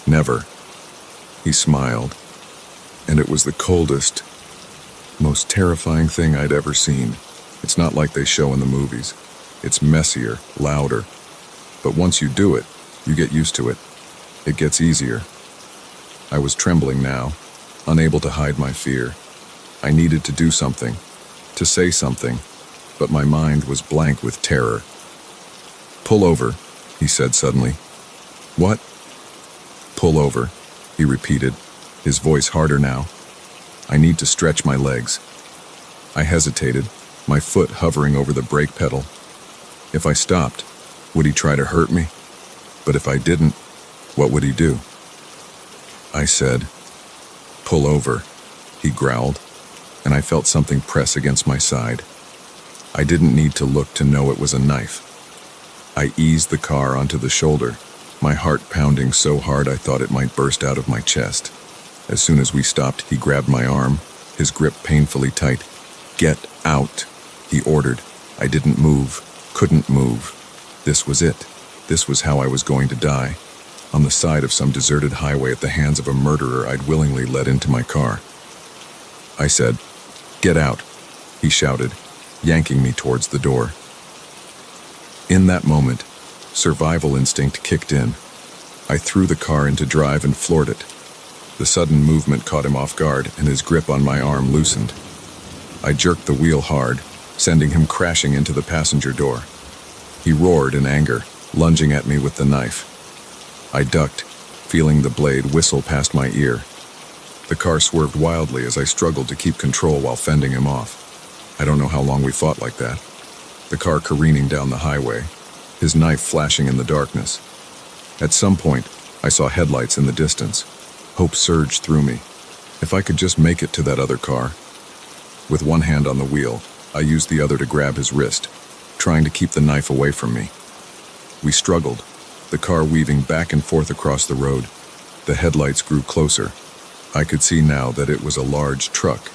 never. He smiled, and it was the coldest, most terrifying thing I'd ever seen. It's not like they show in the movies. It's messier, louder. But once you do it, you get used to it. It gets easier. I was trembling now, unable to hide my fear. I needed to do something, to say something, but my mind was blank with terror. Pull over, he said suddenly. What? Pull over, he repeated, his voice harder now. I need to stretch my legs. I hesitated, my foot hovering over the brake pedal. If I stopped, would he try to hurt me? But if I didn't, what would he do? I said, pull over, he growled, and I felt something press against my side. I didn't need to look to know it was a knife. I eased the car onto the shoulder, my heart pounding so hard I thought it might burst out of my chest. As soon as we stopped, he grabbed my arm, his grip painfully tight. Get out, he ordered. I didn't move, couldn't move. This was it. This was how I was going to die, on the side of some deserted highway at the hands of a murderer I'd willingly let into my car. I said, get out, he shouted, yanking me towards the door. In that moment, survival instinct kicked in. I threw the car into drive and floored it. The sudden movement caught him off guard, and his grip on my arm loosened. I jerked the wheel hard, sending him crashing into the passenger door. He roared in anger, lunging at me with the knife. I ducked, feeling the blade whistle past my ear. The car swerved wildly as I struggled to keep control while fending him off. I don't know how long we fought like that. The car careening down the highway, his knife flashing in the darkness. At some point, I saw headlights in the distance. Hope surged through me. If I could just make it to that other car. With one hand on the wheel, I used the other to grab his wrist, trying to keep the knife away from me. We struggled, the car weaving back and forth across the road. The headlights grew closer. I could see now that it was a large truck.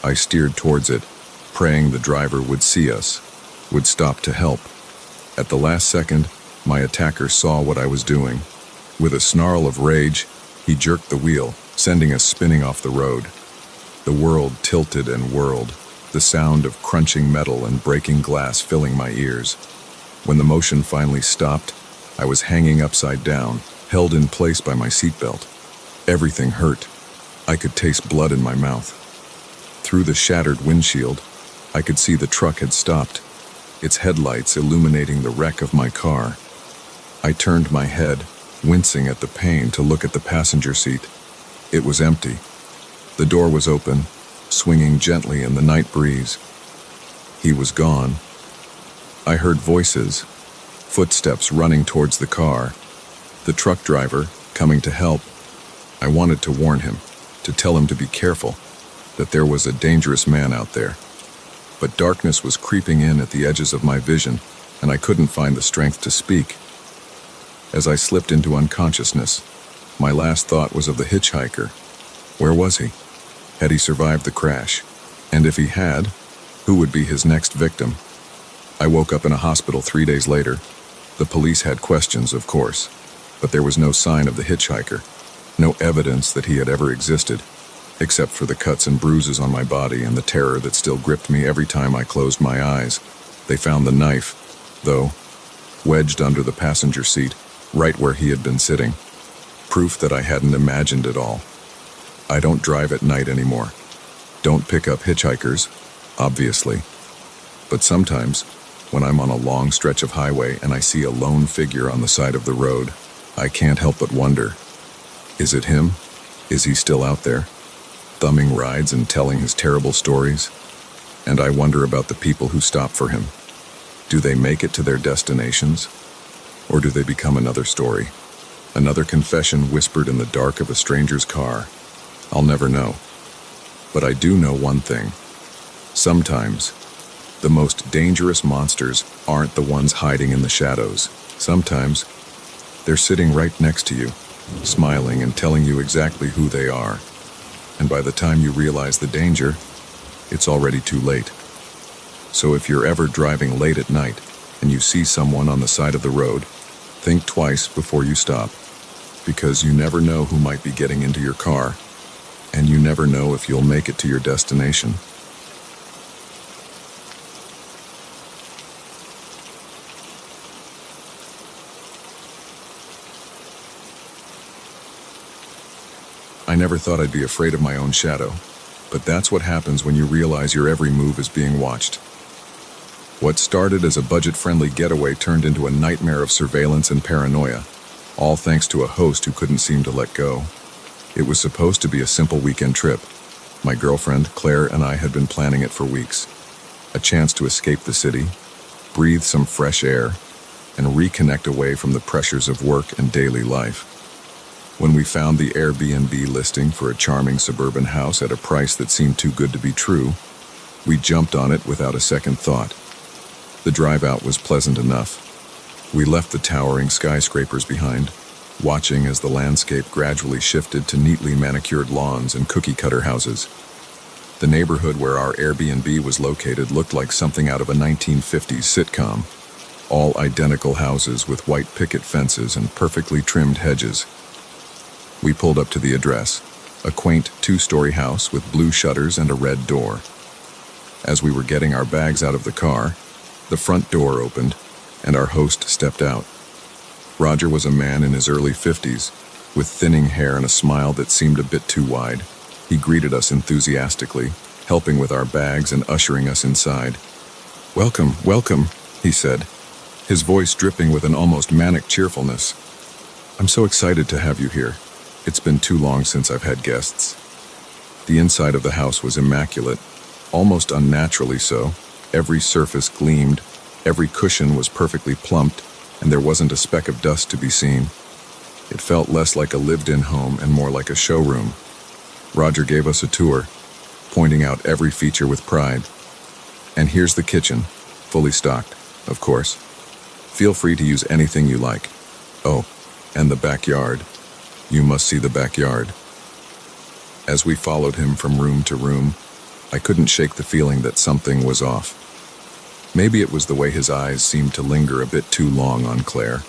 I steered towards it, praying the driver would see us, would stop to help. At the last second, my attacker saw what I was doing. With a snarl of rage, he jerked the wheel, sending us spinning off the road. The world tilted and whirled, the sound of crunching metal and breaking glass filling my ears. When the motion finally stopped, I was hanging upside down, held in place by my seatbelt. Everything hurt. I could taste blood in my mouth. Through the shattered windshield, I could see the truck had stopped, its headlights illuminating the wreck of my car. I turned my head, wincing at the pain, to look at the passenger seat. It was empty. The door was open, swinging gently in the night breeze. He was gone. I heard voices, footsteps running towards the car. The truck driver, coming to help. I wanted to warn him, to tell him to be careful, that there was a dangerous man out there. But darkness was creeping in at the edges of my vision, and I couldn't find the strength to speak. As I slipped into unconsciousness, my last thought was of the hitchhiker. Where was he? Had he survived the crash? And if he had, who would be his next victim? I woke up in a hospital 3 days later. The police had questions, of course, but there was no sign of the hitchhiker, no evidence that he had ever existed, except for the cuts and bruises on my body and the terror that still gripped me every time I closed my eyes. They found the knife, though, wedged under the passenger seat, right where he had been sitting. Proof that I hadn't imagined it all. I don't drive at night anymore. Don't pick up hitchhikers obviously. But sometimes, when I'm on a long stretch of highway and I see a lone figure on the side of the road, I can't help but wonder, is it him? Is he still out there, thumbing rides and telling his terrible stories? And I wonder about the people who stop for him. Do they make it to their destinations? Or do they become another story? Another confession whispered in the dark of a stranger's car? I'll never know. But I do know one thing. Sometimes, the most dangerous monsters aren't the ones hiding in the shadows. Sometimes, they're sitting right next to you, smiling and telling you exactly who they are. And by the time you realize the danger, it's already too late. So if you're ever driving late at night and you see someone on the side of the road, think twice before you stop, because you never know who might be getting into your car, and you never know if you'll make it to your destination. I never thought I'd be afraid of my own shadow, but that's what happens when you realize your every move is being watched. What started as a budget-friendly getaway turned into a nightmare of surveillance and paranoia, all thanks to a host who couldn't seem to let go. It was supposed to be a simple weekend trip. My girlfriend, Claire, and I had been planning it for weeks. A chance to escape the city, breathe some fresh air, and reconnect away from the pressures of work and daily life. When we found the Airbnb listing for a charming suburban house at a price that seemed too good to be true, we jumped on it without a second thought. The drive out was pleasant enough. We left the towering skyscrapers behind, watching as the landscape gradually shifted to neatly manicured lawns and cookie-cutter houses. The neighborhood where our Airbnb was located looked like something out of a 1950s sitcom. All identical houses with white picket fences and perfectly trimmed hedges. We pulled up to the address, a quaint two-story house with blue shutters and a red door. As we were getting our bags out of the car, the front door opened, and our host stepped out. Roger was a man in his early 50s, with thinning hair and a smile that seemed a bit too wide. He greeted us enthusiastically, helping with our bags and ushering us inside. "Welcome, welcome," he said, his voice dripping with an almost manic cheerfulness. "I'm so excited to have you here. It's been too long since I've had guests." The inside of the house was immaculate, almost unnaturally so. Every surface gleamed, every cushion was perfectly plumped, and there wasn't a speck of dust to be seen. It felt less like a lived-in home and more like a showroom. Roger gave us a tour, pointing out every feature with pride. "And here's the kitchen, fully stocked, of course. Feel free to use anything you like. Oh, and the backyard. You must see the backyard." As we followed him from room to room, I couldn't shake the feeling that something was off. Maybe it was the way his eyes seemed to linger a bit too long on Claire,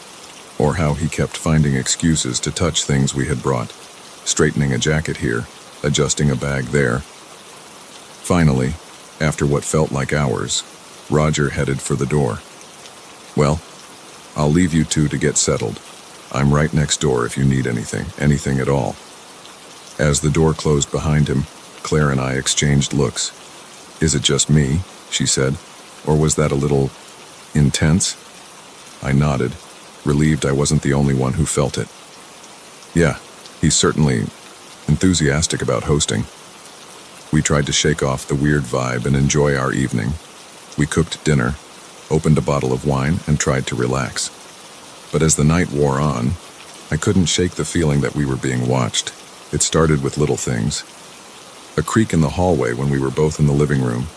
or how he kept finding excuses to touch things we had brought, straightening a jacket here, adjusting a bag there. Finally, after what felt like hours, Roger headed for the door. "Well, I'll leave you two to get settled. I'm right next door if you need anything at all." As the door closed behind him, Claire and I exchanged looks. "Is it just me?" she said, "or was that a little intense?" I nodded, relieved I wasn't the only one who felt it. "Yeah, he's certainly enthusiastic about hosting." We tried to shake off the weird vibe and enjoy our evening. We cooked dinner, opened a bottle of wine, and tried to relax. But as the night wore on, I couldn't shake the feeling that we were being watched. It started with little things. A creak in the hallway when we were both in the living room.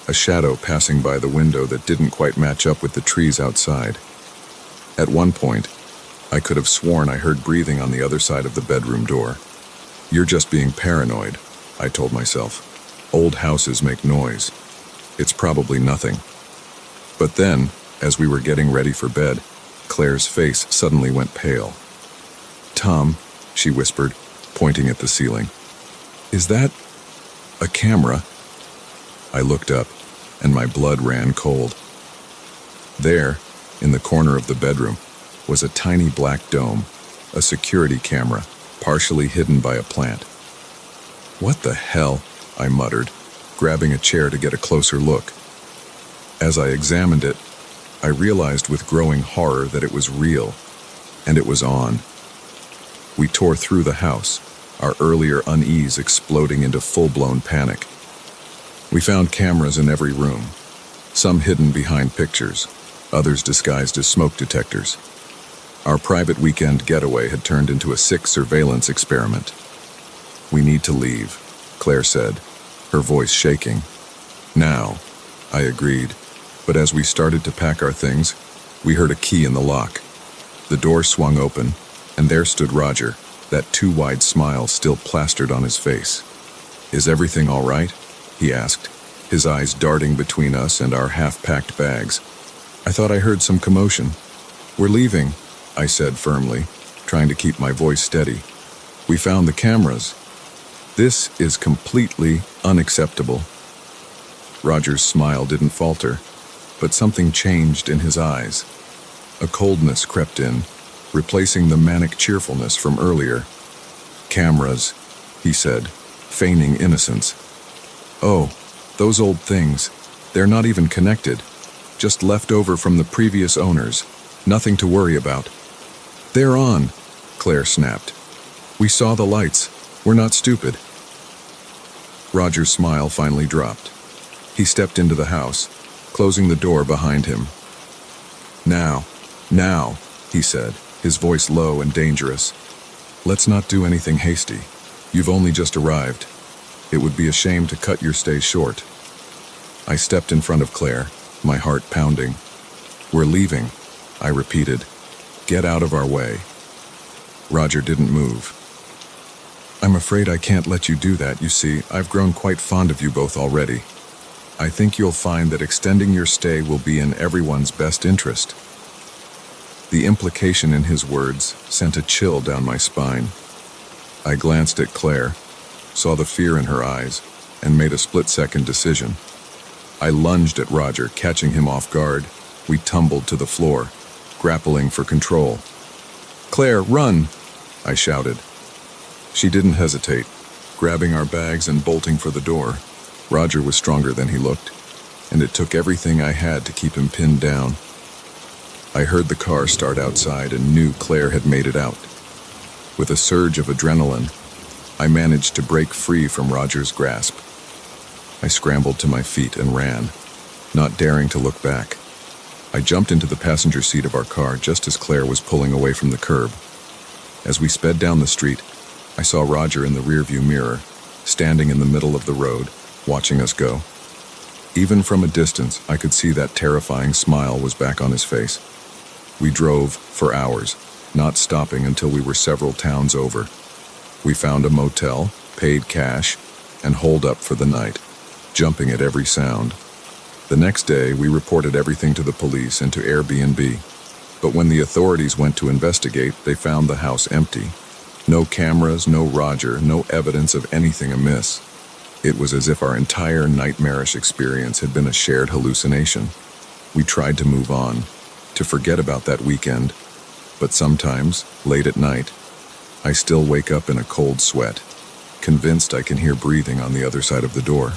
A shadow passing by the window that didn't quite match up with the trees outside. At one point, I could have sworn I heard breathing on the other side of the bedroom door. "You're just being paranoid," I told myself. "Old houses make noise. It's probably nothing." But then, as we were getting ready for bed, Claire's face suddenly went pale. "Tom," she whispered, pointing at the ceiling. "Is that a camera?" I looked up, and my blood ran cold. There, in the corner of the bedroom, was a tiny black dome, a security camera, partially hidden by a plant. "What the hell?" I muttered, grabbing a chair to get a closer look. As I examined it, I realized with growing horror that it was real, and it was on. We tore through the house, our earlier unease exploding into full-blown panic. We found cameras in every room, some hidden behind pictures, others disguised as smoke detectors. Our private weekend getaway had turned into a sick surveillance experiment. "We need to leave," Claire said, her voice shaking. "Now," I agreed, but as we started to pack our things, we heard a key in the lock. The door swung open, and there stood Roger, that too-wide smile still plastered on his face. "Is everything all right?" he asked, his eyes darting between us and our half-packed bags. "I thought I heard some commotion." "We're leaving," I said firmly, trying to keep my voice steady. "We found the cameras. This is completely unacceptable." Roger's smile didn't falter, but something changed in his eyes. A coldness crept in, replacing the manic cheerfulness from earlier. "Cameras," he said, feigning innocence. "Oh, those old things. They're not even connected. Just left over from the previous owners. Nothing to worry about." "They're on," Claire snapped. "We saw the lights. We're not stupid." Roger's smile finally dropped. He stepped into the house, closing the door behind him. Now, he said, his voice low and dangerous. "Let's not do anything hasty. You've only just arrived. It would be a shame to cut your stay short." I stepped in front of Claire, my heart pounding. "We're leaving," I repeated. "Get out of our way." Roger didn't move. "I'm afraid I can't let you do that. You see, I've grown quite fond of you both already. I think you'll find that extending your stay will be in everyone's best interest." The implication in his words sent a chill down my spine. I glanced at Claire, saw the fear in her eyes, and made a split-second decision. I lunged at Roger, catching him off guard. We tumbled to the floor, grappling for control. "Claire, run!" I shouted. She didn't hesitate, grabbing our bags and bolting for the door. Roger was stronger than he looked, and it took everything I had to keep him pinned down. I heard the car start outside and knew Claire had made it out. With a surge of adrenaline, I managed to break free from Roger's grasp. I scrambled to my feet and ran, not daring to look back. I jumped into the passenger seat of our car just as Claire was pulling away from the curb. As we sped down the street, I saw Roger in the rearview mirror, standing in the middle of the road, watching us go. Even from a distance, I could see that terrifying smile was back on his face. We drove for hours, not stopping until we were several towns over. We found a motel, paid cash, and holed up for the night, jumping at every sound. The next day, we reported everything to the police and to Airbnb. But when the authorities went to investigate, they found the house empty. No cameras, no Roger, no evidence of anything amiss. It was as if our entire nightmarish experience had been a shared hallucination. We tried to move on, to forget about that weekend, but sometimes, late at night, I still wake up in a cold sweat, convinced I can hear breathing on the other side of the door.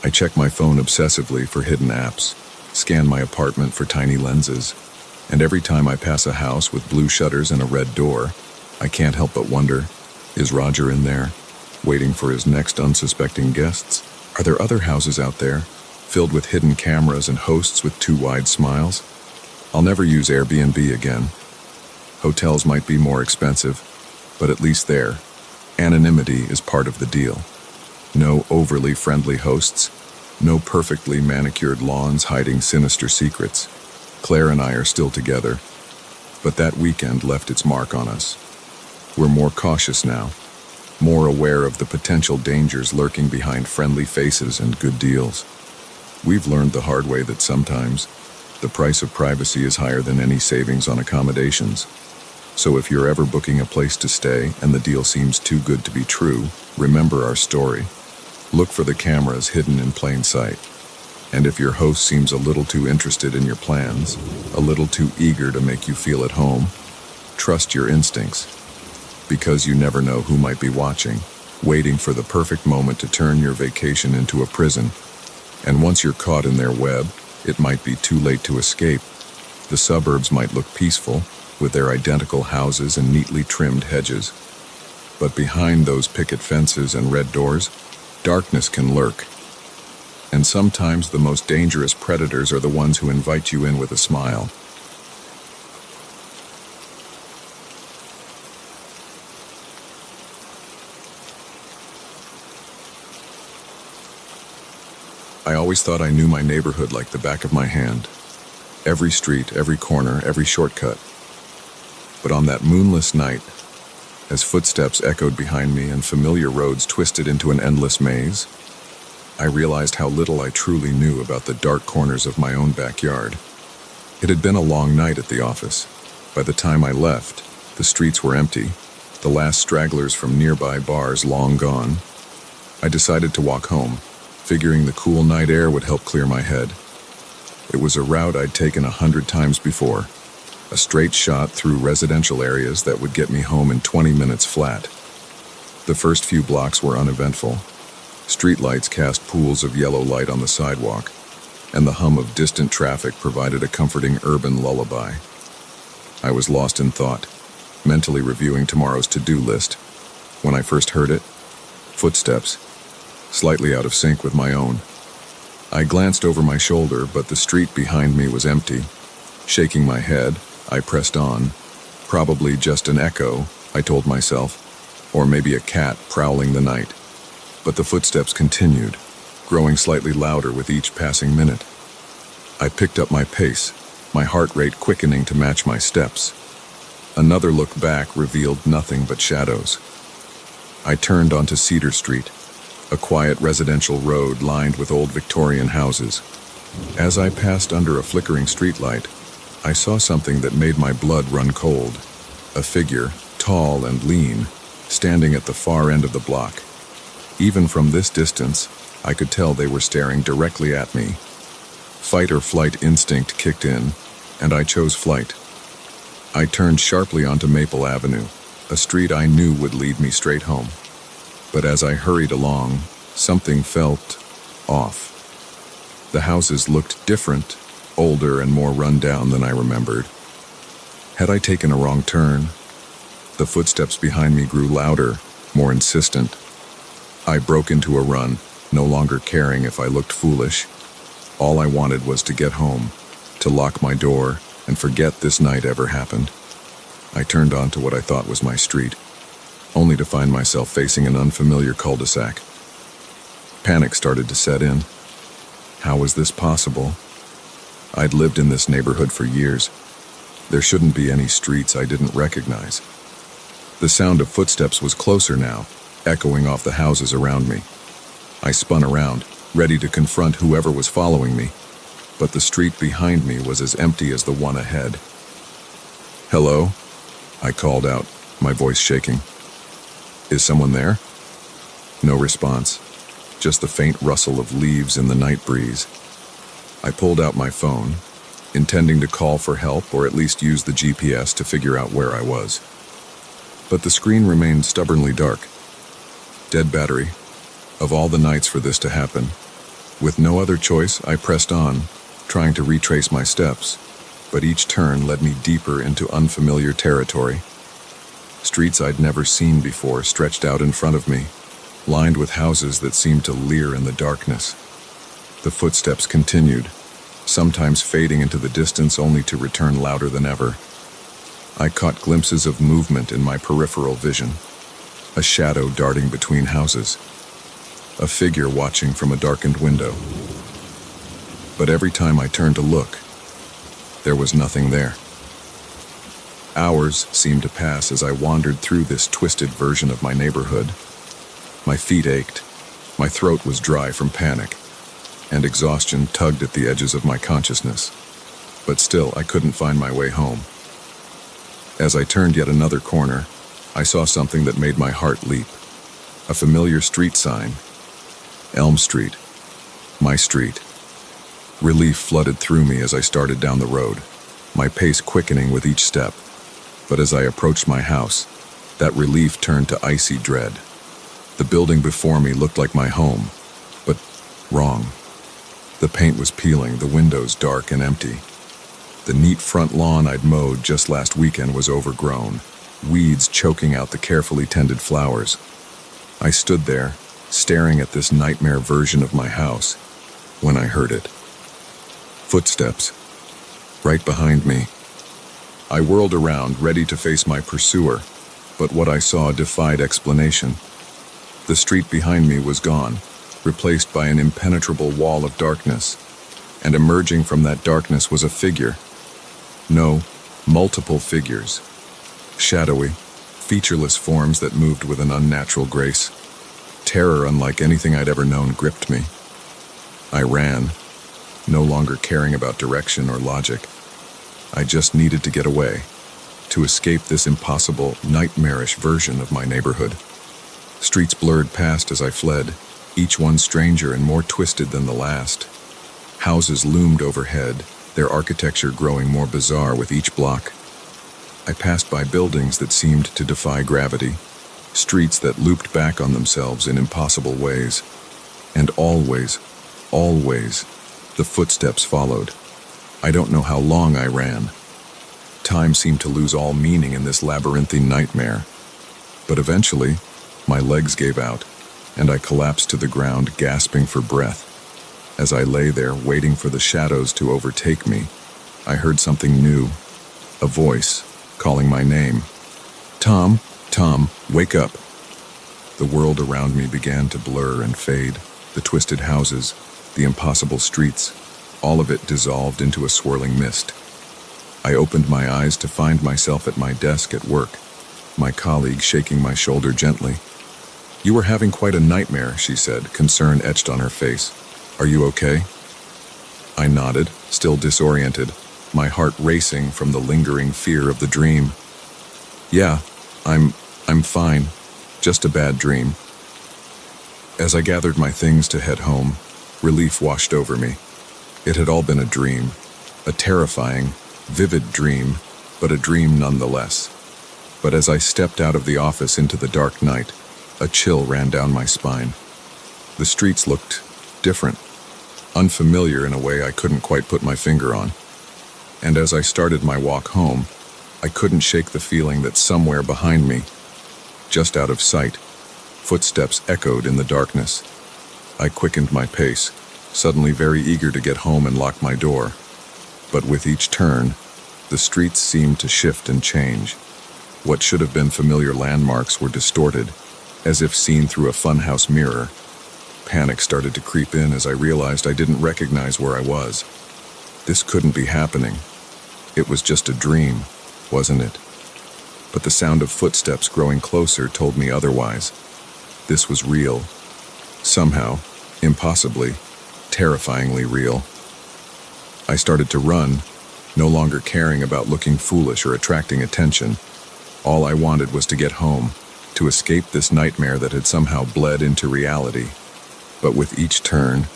I check my phone obsessively for hidden apps, scan my apartment for tiny lenses, and every time I pass a house with blue shutters and a red door, I can't help but wonder, is Roger in there, waiting for his next unsuspecting guests? Are there other houses out there, filled with hidden cameras and hosts with too wide smiles? I'll never use Airbnb again. Hotels might be more expensive, but at least there, anonymity is part of the deal. No overly friendly hosts, no perfectly manicured lawns hiding sinister secrets. Claire and I are still together, but that weekend left its mark on us. We're more cautious now, more aware of the potential dangers lurking behind friendly faces and good deals. We've learned the hard way that sometimes the price of privacy is higher than any savings on accommodations. So if you're ever booking a place to stay and the deal seems too good to be true, remember our story. Look for the cameras hidden in plain sight. And if your host seems a little too interested in your plans, a little too eager to make you feel at home, trust your instincts, because you never know who might be watching. waiting for the perfect moment to turn your vacation into a prison. And once you're caught in their web, it might be too late to escape. The suburbs might look peaceful, with their identical houses and neatly trimmed hedges. But behind those picket fences and red doors, darkness can lurk. And sometimes the most dangerous predators are the ones who invite you in with a smile. I always thought I knew my neighborhood like the back of my hand. Every street, every corner, every shortcut. But on that moonless night, as footsteps echoed behind me and familiar roads twisted into an endless maze, I realized how little I truly knew about the dark corners of my own backyard. It had been a long night at the office. By the time I left, the streets were empty, the last stragglers from nearby bars long gone. I decided to walk home, figuring the cool night air would help clear my head. It was a route I'd taken 100 times before, a straight shot through residential areas that would get me home in 20 minutes flat. The first few blocks were uneventful. Streetlights cast pools of yellow light on the sidewalk, and the hum of distant traffic provided a comforting urban lullaby. I was lost in thought, mentally reviewing tomorrow's to-do list. When I first heard it, footsteps, slightly out of sync with my own. I glanced over my shoulder, but the street behind me was empty. Shaking my head, I pressed on. Probably just an echo, I told myself, or maybe a cat prowling the night. But the footsteps continued, growing slightly louder with each passing minute. I picked up my pace, my heart rate quickening to match my steps. Another look back revealed nothing but shadows. I turned onto Cedar Street, a quiet residential road lined with old Victorian houses. As I passed under a flickering streetlight, I saw something that made my blood run cold. A figure, tall and lean, standing at the far end of the block. Even from this distance, I could tell they were staring directly at me. Fight or flight instinct kicked in, and I chose flight. I turned sharply onto Maple Avenue, a street I knew would lead me straight home. But as I hurried along, something felt off. The houses looked different, older and more run down than I remembered. Had I taken a wrong turn? The footsteps behind me grew louder, more insistent. I broke into a run, no longer caring if I looked foolish. All I wanted was to get home, to lock my door, and forget this night ever happened. I turned onto what I thought was my street, only to find myself facing an unfamiliar cul-de-sac. Panic started to set in. How was this possible? I'd lived in this neighborhood for years. There shouldn't be any streets I didn't recognize. The sound of footsteps was closer now, echoing off the houses around me. I spun around, ready to confront whoever was following me, but the street behind me was as empty as the one ahead. "Hello?" I called out, my voice shaking. "Is someone there?" No response, just the faint rustle of leaves in the night breeze. I pulled out my phone, intending to call for help or at least use the GPS to figure out where I was. But the screen remained stubbornly dark. Dead battery. Of all the nights for this to happen. With no other choice, I pressed on, trying to retrace my steps, but each turn led me deeper into unfamiliar territory. Streets I'd never seen before stretched out in front of me, lined with houses that seemed to leer in the darkness. The footsteps continued, sometimes fading into the distance only to return louder than ever. I caught glimpses of movement in my peripheral vision, a shadow darting between houses, a figure watching from a darkened window. But every time I turned to look, there was nothing there. Hours seemed to pass as I wandered through this twisted version of my neighborhood. My feet ached, my throat was dry from panic, and exhaustion tugged at the edges of my consciousness. But still, I couldn't find my way home. As I turned yet another corner, I saw something that made my heart leap. A familiar street sign. Elm Street. My street. Relief flooded through me as I started down the road, my pace quickening with each step. But as I approached my house, that relief turned to icy dread. The building before me looked like my home, but wrong. The paint was peeling, the windows dark and empty. The neat front lawn I'd mowed just last weekend was overgrown, weeds choking out the carefully tended flowers. I stood there, staring at this nightmare version of my house, when I heard it. Footsteps, right behind me. I whirled around, ready to face my pursuer, but what I saw defied explanation. The street behind me was gone, replaced by an impenetrable wall of darkness, and emerging from that darkness was a figure. No, multiple figures. Shadowy, featureless forms that moved with an unnatural grace. Terror unlike anything I'd ever known gripped me. I ran, no longer caring about direction or logic. I just needed to get away, to escape this impossible, nightmarish version of my neighborhood. Streets blurred past as I fled, each one stranger and more twisted than the last. Houses loomed overhead, their architecture growing more bizarre with each block. I passed by buildings that seemed to defy gravity, streets that looped back on themselves in impossible ways. And always, the footsteps followed. I don't know how long I ran. Time seemed to lose all meaning in this labyrinthine nightmare. But eventually, my legs gave out, and I collapsed to the ground, gasping for breath. As I lay there, waiting for the shadows to overtake me, I heard something new. A voice, calling my name. Tom, wake up. The world around me began to blur and fade. The twisted houses, the impossible streets, all of it dissolved into a swirling mist. I opened my eyes to find myself at my desk at work, my colleague shaking my shoulder gently. "You were having quite a nightmare," she said, concern etched on her face. "Are you okay?" I nodded, still disoriented, my heart racing from the lingering fear of the dream. "Yeah, I'm fine. Just a bad dream." As I gathered my things to head home, relief washed over me. It had all been a dream, a terrifying, vivid dream, but a dream nonetheless. But as I stepped out of the office into the dark night, a chill ran down my spine. The streets looked different, unfamiliar in a way I couldn't quite put my finger on. And as I started my walk home, I couldn't shake the feeling that somewhere behind me, just out of sight, footsteps echoed in the darkness. I quickened my pace, suddenly very eager to get home and lock my door. But with each turn, the streets seemed to shift and change. What should have been familiar landmarks were distorted, as if seen through a funhouse mirror. Panic started to creep in as I realized I didn't recognize where I was. This couldn't be happening. It was just a dream, wasn't it? But the sound of footsteps growing closer told me otherwise. This was real. Somehow, impossibly, terrifyingly real. I started to run, no longer caring about looking foolish or attracting attention. All I wanted was to get home, to escape this nightmare that had somehow bled into reality. But with each turn,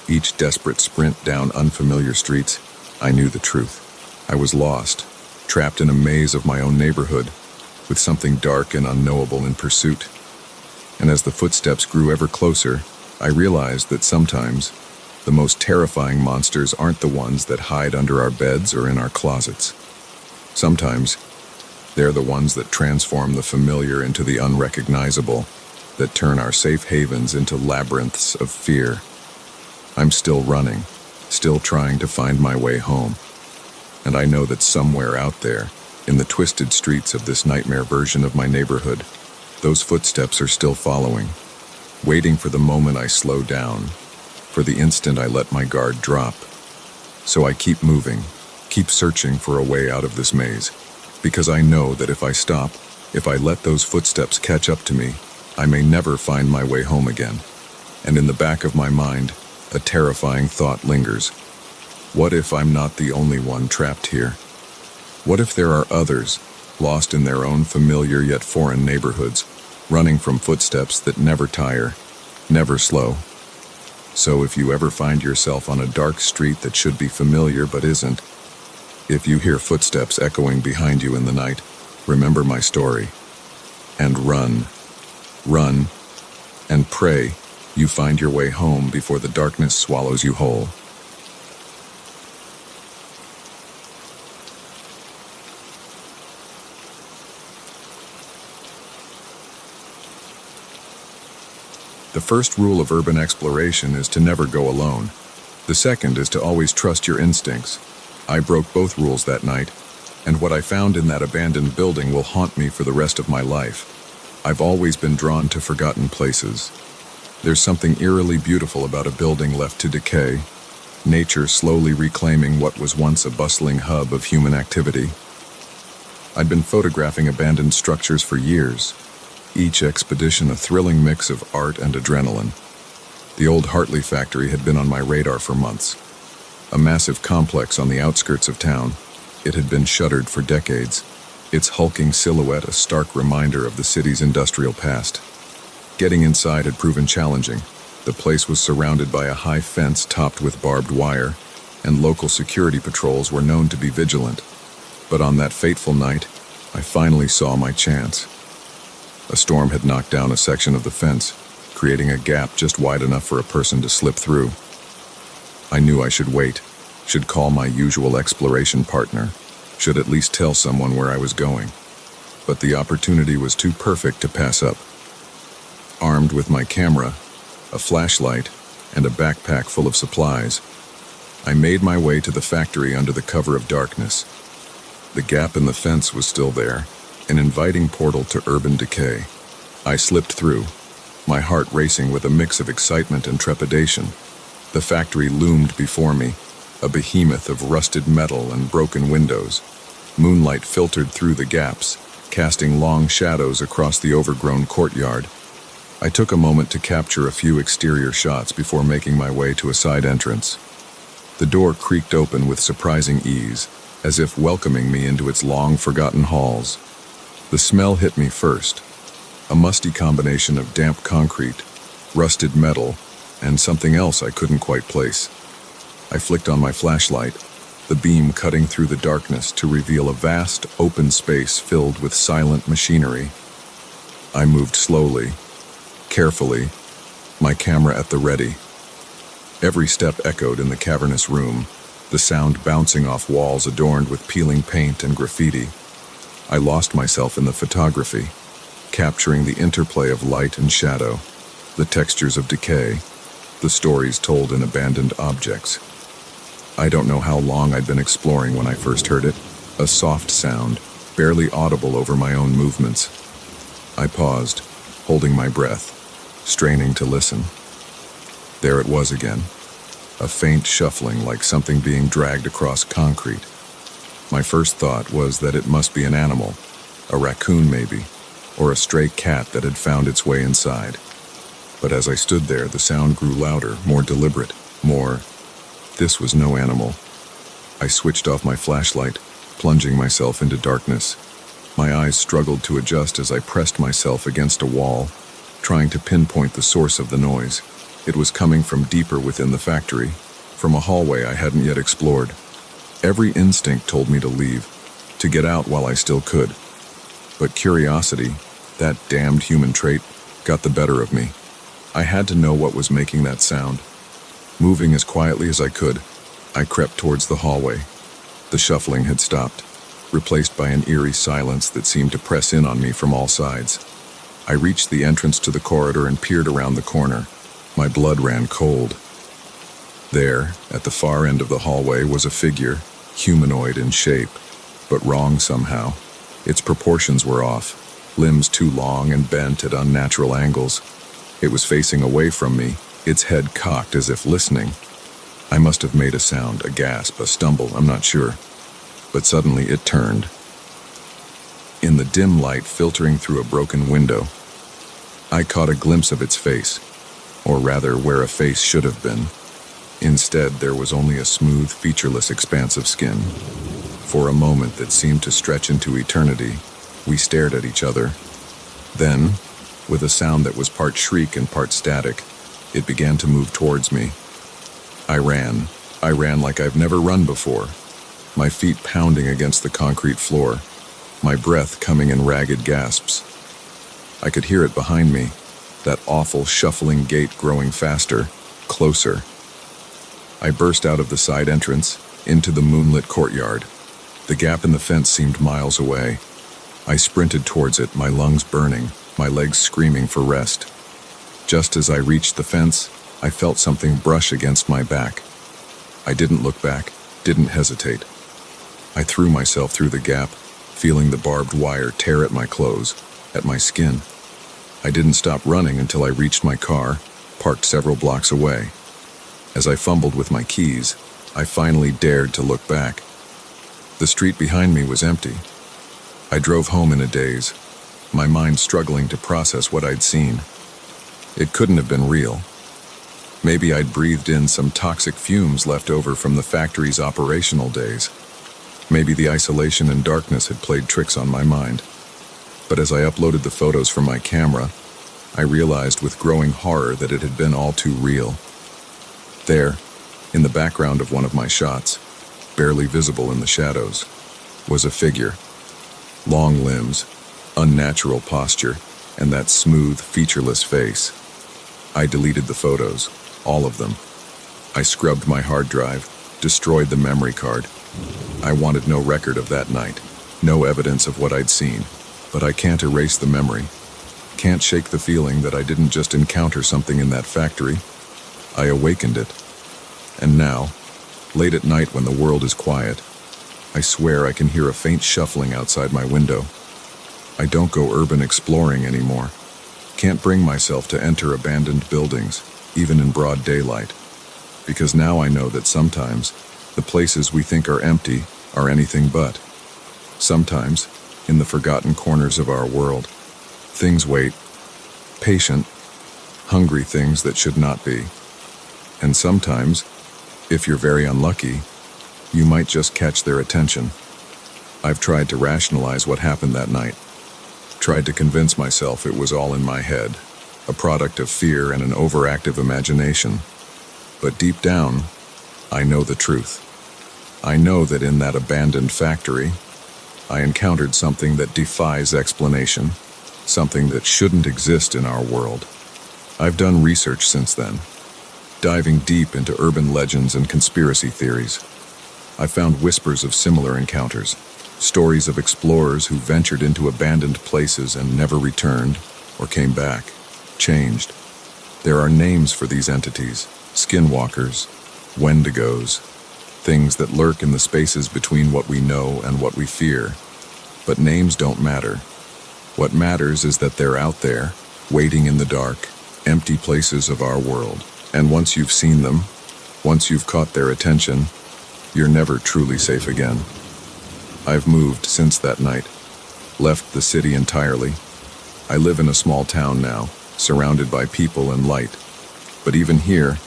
each desperate sprint down unfamiliar streets, I knew the truth. I was lost, trapped in a maze of my own neighborhood, with something dark and unknowable in pursuit. And as the footsteps grew ever closer, I realized that sometimes the most terrifying monsters aren't the ones that hide under our beds or in our closets. Sometimes they're the ones that transform the familiar into the unrecognizable, that turn our safe havens into labyrinths of fear. I'm still running, still trying to find my way home. And I know that somewhere out there, in the twisted streets of this nightmare version of my neighborhood, those footsteps are still following, waiting for the moment I slow down, for the instant I let my guard drop. So I keep moving, keep searching for a way out of this maze, because I know that if I stop, if I let those footsteps catch up to me, I may never find my way home again. And in the back of my mind, a terrifying thought lingers. What if I'm not the only one trapped here? What if there are others, lost in their own familiar yet foreign neighborhoods, running from footsteps that never tire, never slow? So if you ever find yourself on a dark street that should be familiar but isn't, if you hear footsteps echoing behind you in the night, remember my story. And run. Run, and pray you find your way home before the darkness swallows you whole. The first rule of urban exploration is to never go alone. The second is to always trust your instincts. I broke both rules that night, and what I found in that abandoned building will haunt me for the rest of my life. I've always been drawn to forgotten places. There's something eerily beautiful about a building left to decay, nature slowly reclaiming what was once a bustling hub of human activity. I'd been photographing abandoned structures for years, each expedition a thrilling mix of art and adrenaline. The old Hartley factory had been on my radar for months. A massive complex on the outskirts of town, it had been shuttered for decades, its hulking silhouette a stark reminder of the city's industrial past. Getting inside had proven challenging. The place was surrounded by a high fence topped with barbed wire, and local security patrols were known to be vigilant. But on that fateful night, I finally saw my chance. A storm had knocked down a section of the fence, creating a gap just wide enough for a person to slip through. I knew I should wait, should call my usual exploration partner, should at least tell someone where I was going. But the opportunity was too perfect to pass up. Armed with my camera, a flashlight, and a backpack full of supplies, I made my way to the factory under the cover of darkness. The gap in the fence was still there, an inviting portal to urban decay. I slipped through, my heart racing with a mix of excitement and trepidation. The factory loomed before me, a behemoth of rusted metal and broken windows. Moonlight filtered through the gaps, casting long shadows across the overgrown courtyard. I took a moment to capture a few exterior shots before making my way to a side entrance. The door creaked open with surprising ease, as if welcoming me into its long-forgotten halls. The smell hit me first, a musty combination of damp concrete, rusted metal, and something else I couldn't quite place. I flicked on my flashlight, the beam cutting through the darkness to reveal a vast, open space filled with silent machinery. I moved slowly, carefully, my camera at the ready. Every step echoed in the cavernous room, the sound bouncing off walls adorned with peeling paint and graffiti. I lost myself in the photography, capturing the interplay of light and shadow, the textures of decay, the stories told in abandoned objects. I don't know how long I'd been exploring when I first heard it, a soft sound, barely audible over my own movements. I paused, holding my breath, straining to listen. There it was again, a faint shuffling like something being dragged across concrete. My first thought was that it must be an animal, a raccoon maybe, or a stray cat that had found its way inside. But as I stood there, the sound grew louder, more deliberate, more... This was no animal. I switched off my flashlight, plunging myself into darkness. My eyes struggled to adjust as I pressed myself against a wall, trying to pinpoint the source of the noise. It was coming from deeper within the factory, from a hallway I hadn't yet explored. Every instinct told me to leave, to get out while I still could. But curiosity, that damned human trait, got the better of me. I had to know what was making that sound. Moving as quietly as I could, I crept towards the hallway. The shuffling had stopped, replaced by an eerie silence that seemed to press in on me from all sides. I reached the entrance to the corridor and peered around the corner. My blood ran cold. There, at the far end of the hallway, was a figure, humanoid in shape, but wrong somehow. Its proportions were off, limbs too long and bent at unnatural angles. It was facing away from me, its head cocked as if listening. I must have made a sound, a gasp, a stumble, I'm not sure. But suddenly it turned. In the dim light filtering through a broken window, I caught a glimpse of its face, or rather where a face should have been. Instead, there was only a smooth, featureless expanse of skin. For a moment that seemed to stretch into eternity, we stared at each other. Then, with a sound that was part shriek and part static, it began to move towards me. I ran like I've never run before, my feet pounding against the concrete floor, my breath coming in ragged gasps. I could hear it behind me, that awful shuffling gait growing faster, closer. I burst out of the side entrance, into the moonlit courtyard. The gap in the fence seemed miles away. I sprinted towards it, my lungs burning, my legs screaming for rest. Just as I reached the fence, I felt something brush against my back. I didn't look back, didn't hesitate. I threw myself through the gap, feeling the barbed wire tear at my clothes, at my skin. I didn't stop running until I reached my car, parked several blocks away. As I fumbled with my keys, I finally dared to look back. The street behind me was empty. I drove home in a daze, my mind struggling to process what I'd seen. It couldn't have been real. Maybe I'd breathed in some toxic fumes left over from the factory's operational days. Maybe the isolation and darkness had played tricks on my mind. But as I uploaded the photos from my camera, I realized with growing horror that it had been all too real. There, in the background of one of my shots, barely visible in the shadows, was a figure. Long limbs, unnatural posture, and that smooth, featureless face. I deleted the photos, all of them. I scrubbed my hard drive, destroyed the memory card. I wanted no record of that night, no evidence of what I'd seen. But I can't erase the memory. Can't shake the feeling that I didn't just encounter something in that factory. I awakened it. And now, late at night when the world is quiet, I swear I can hear a faint shuffling outside my window. I don't go urban exploring anymore. Can't bring myself to enter abandoned buildings, even in broad daylight. Because now I know that sometimes, the places we think are empty are anything but. Sometimes, in the forgotten corners of our world, things wait, patient, hungry things that should not be. And sometimes, if you're very unlucky, you might just catch their attention. I've tried to rationalize what happened that night. Tried to convince myself it was all in my head, a product of fear and an overactive imagination. But deep down, I know the truth. I know that in that abandoned factory, I encountered something that defies explanation, something that shouldn't exist in our world. I've done research since then, diving deep into urban legends and conspiracy theories. I found whispers of similar encounters, stories of explorers who ventured into abandoned places and never returned or came back, changed. There are names for these entities, skinwalkers, wendigos, things that lurk in the spaces between what we know and what we fear. But names don't matter. What matters is that they're out there, waiting in the dark, empty places of our world. And once you've seen them, once you've caught their attention, you're never truly safe again. I've moved since that night, left the city entirely. I live in a small town now, surrounded by people and light. But even here,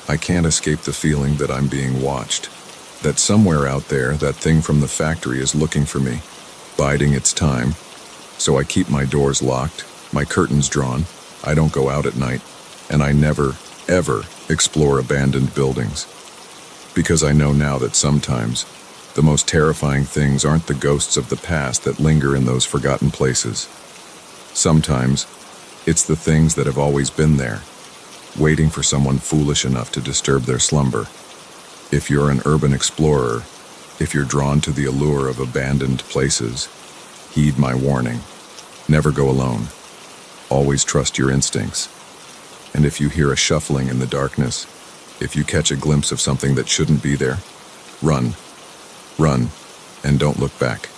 I can't escape the feeling that I'm being watched. That somewhere out there, that thing from the factory is looking for me, biding its time. So I keep my doors locked, my curtains drawn, I don't go out at night, and I never, ever explore abandoned buildings. Because I know now that sometimes, the most terrifying things aren't the ghosts of the past that linger in those forgotten places. Sometimes, it's the things that have always been there, waiting for someone foolish enough to disturb their slumber. If you're an urban explorer, if you're drawn to the allure of abandoned places, heed my warning. Never go alone. Always trust your instincts. And if you hear a shuffling in the darkness, if you catch a glimpse of something that shouldn't be there, run. Run, and don't look back.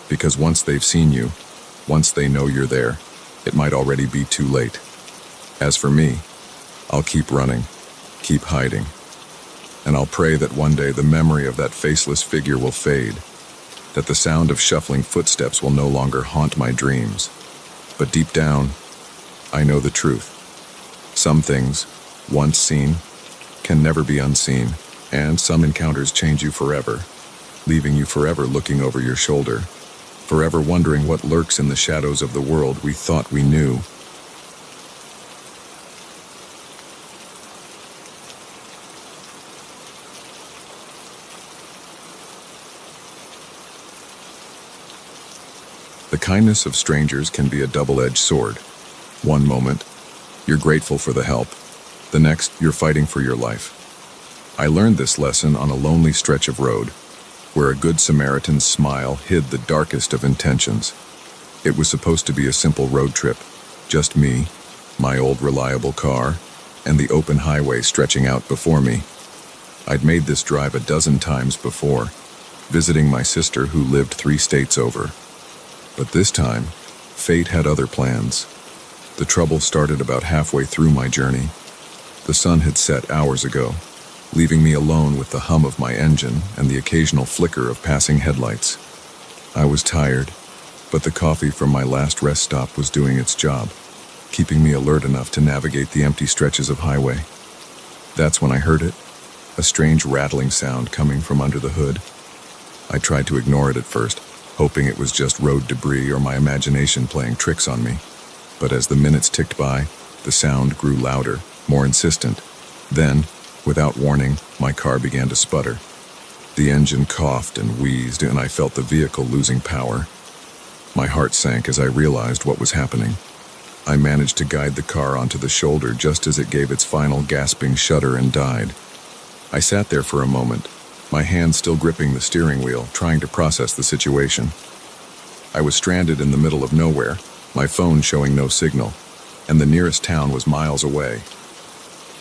Because once they've seen you, once they know you're there, it might already be too late. As for me, I'll keep running, keep hiding. And I'll pray that one day the memory of that faceless figure will fade, that the sound of shuffling footsteps will no longer haunt my dreams. But deep down, I know the truth. Some things, once seen, can never be unseen, and some encounters change you forever, leaving you forever looking over your shoulder, forever wondering what lurks in the shadows of the world we thought we knew. The kindness of strangers can be a double-edged sword. One moment, You're grateful for the help. The next, you're fighting for your life. I learned this lesson on a lonely stretch of road, where a good Samaritan's smile hid the darkest of intentions. It was supposed to be a simple road trip, just me, my old reliable car, and the open highway stretching out before me. I'd made this drive a dozen times before, visiting my sister who lived 3 states over. But this time, fate had other plans. The trouble started about halfway through my journey. The sun had set hours ago, leaving me alone with the hum of my engine and the occasional flicker of passing headlights. I was tired, but the coffee from my last rest stop was doing its job, keeping me alert enough to navigate the empty stretches of highway. That's when I heard it, a strange rattling sound coming from under the hood. I tried to ignore it at first, hoping it was just road debris or my imagination playing tricks on me. But as the minutes ticked by, the sound grew louder, more insistent. Then, without warning, my car began to sputter. The engine coughed and wheezed, and I felt the vehicle losing power. My heart sank as I realized what was happening. I managed to guide the car onto the shoulder just as it gave its final gasping shudder and died. I sat there for a moment, my hand still gripping the steering wheel, trying to process the situation. I was stranded in the middle of nowhere, my phone showing no signal, and the nearest town was miles away.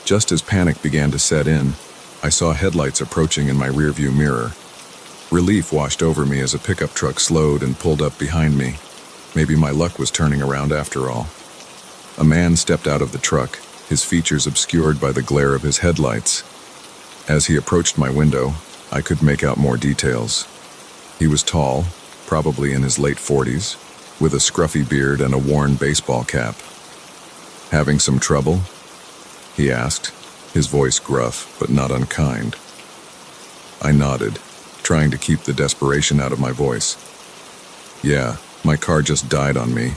Just as panic began to set in, I saw headlights approaching in my rearview mirror. Relief washed over me as a pickup truck slowed and pulled up behind me. Maybe my luck was turning around after all. A man stepped out of the truck, his features obscured by the glare of his headlights. As he approached my window, I could make out more details. He was tall, probably in his late 40s, with a scruffy beard and a worn baseball cap. "Having some trouble?" he asked, his voice gruff but not unkind. I nodded, trying to keep the desperation out of my voice. "Yeah, my car just died on me.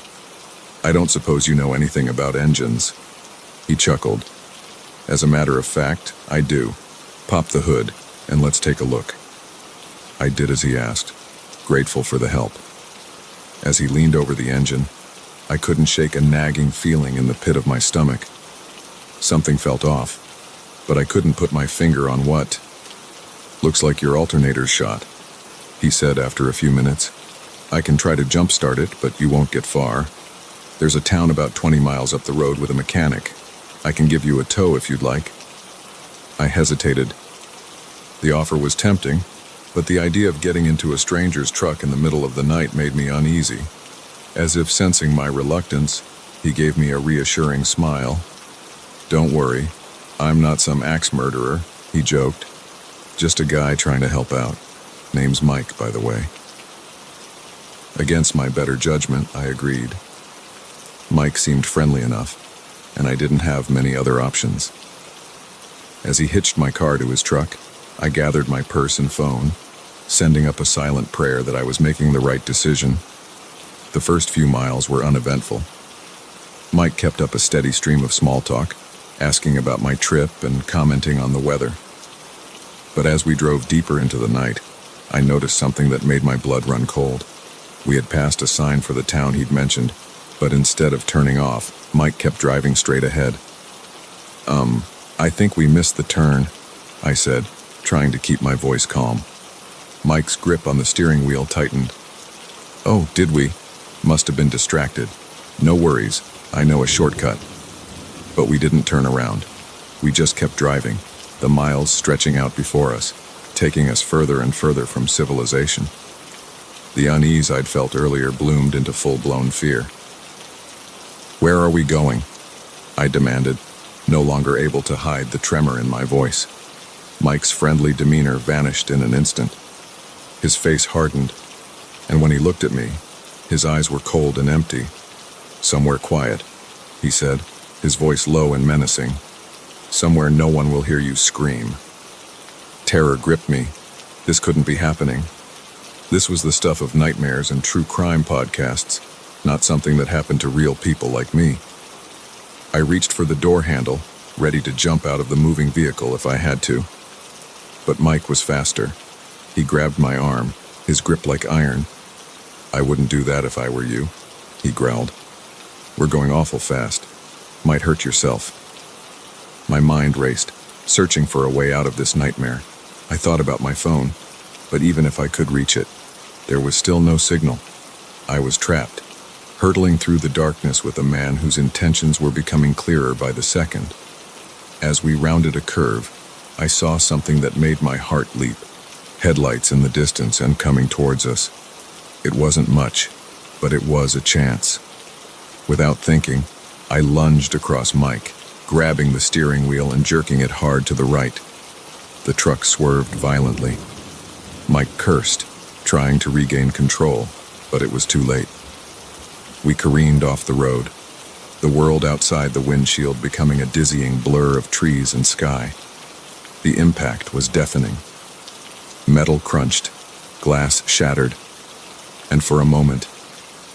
I don't suppose you know anything about engines." He chuckled. "As a matter of fact, I do. Pop the hood, and let's take a look." I did as he asked, grateful for the help. As he leaned over the engine, I couldn't shake a nagging feeling in the pit of my stomach. Something felt off, but I couldn't put my finger on what. "Looks like your alternator's shot," he said after a few minutes. "I can try to jump-start it, but you won't get far. There's a town about 20 miles up the road with a mechanic. I can give you a tow if you'd like." I hesitated. The offer was tempting, but the idea of getting into a stranger's truck in the middle of the night made me uneasy. As if sensing my reluctance, he gave me a reassuring smile. "Don't worry, I'm not some axe murderer," he joked. "Just a guy trying to help out. Name's Mike, by the way." Against my better judgment, I agreed. Mike seemed friendly enough, and I didn't have many other options. As he hitched my car to his truck, I gathered my purse and phone, sending up a silent prayer that I was making the right decision. The first few miles were uneventful. Mike kept up a steady stream of small talk, asking about my trip and commenting on the weather. But as we drove deeper into the night, I noticed something that made my blood run cold. We had passed a sign for the town he'd mentioned, but instead of turning off, Mike kept driving straight ahead. I think we missed the turn," I said, trying to keep my voice calm. Mike's grip on the steering wheel tightened. "Oh, did we? Must have been distracted. No worries, I know a shortcut." But we didn't turn around. We just kept driving, the miles stretching out before us, taking us further and further from civilization. The unease I'd felt earlier bloomed into full-blown fear. "Where are we going?" I demanded, no longer able to hide the tremor in my voice. Mike's friendly demeanor vanished in an instant. His face hardened, and when he looked at me, his eyes were cold and empty. "Somewhere quiet," he said, his voice low and menacing. "Somewhere no one will hear you scream." Terror gripped me. This couldn't be happening. This was the stuff of nightmares and true crime podcasts, not something that happened to real people like me. I reached for the door handle, ready to jump out of the moving vehicle if I had to. But Mike was faster. He grabbed my arm, his grip like iron. "I wouldn't do that if I were you," he growled. "We're going awful fast. Might hurt yourself. My mind raced, searching for a way out of this nightmare. I thought about my phone, but even if I could reach it, there was still no signal. I was trapped, hurtling through the darkness with a man whose intentions were becoming clearer by the second. As we rounded a curve, I saw something that made my heart leap. Headlights in the distance and coming towards us. It wasn't much, but it was a chance. Without thinking, I lunged across Mike, grabbing the steering wheel and jerking it hard to the right. The truck swerved violently. Mike cursed, trying to regain control, but it was too late. We careened off the road, the world outside the windshield becoming a dizzying blur of trees and sky. The impact was deafening. Metal crunched, glass shattered, and for a moment,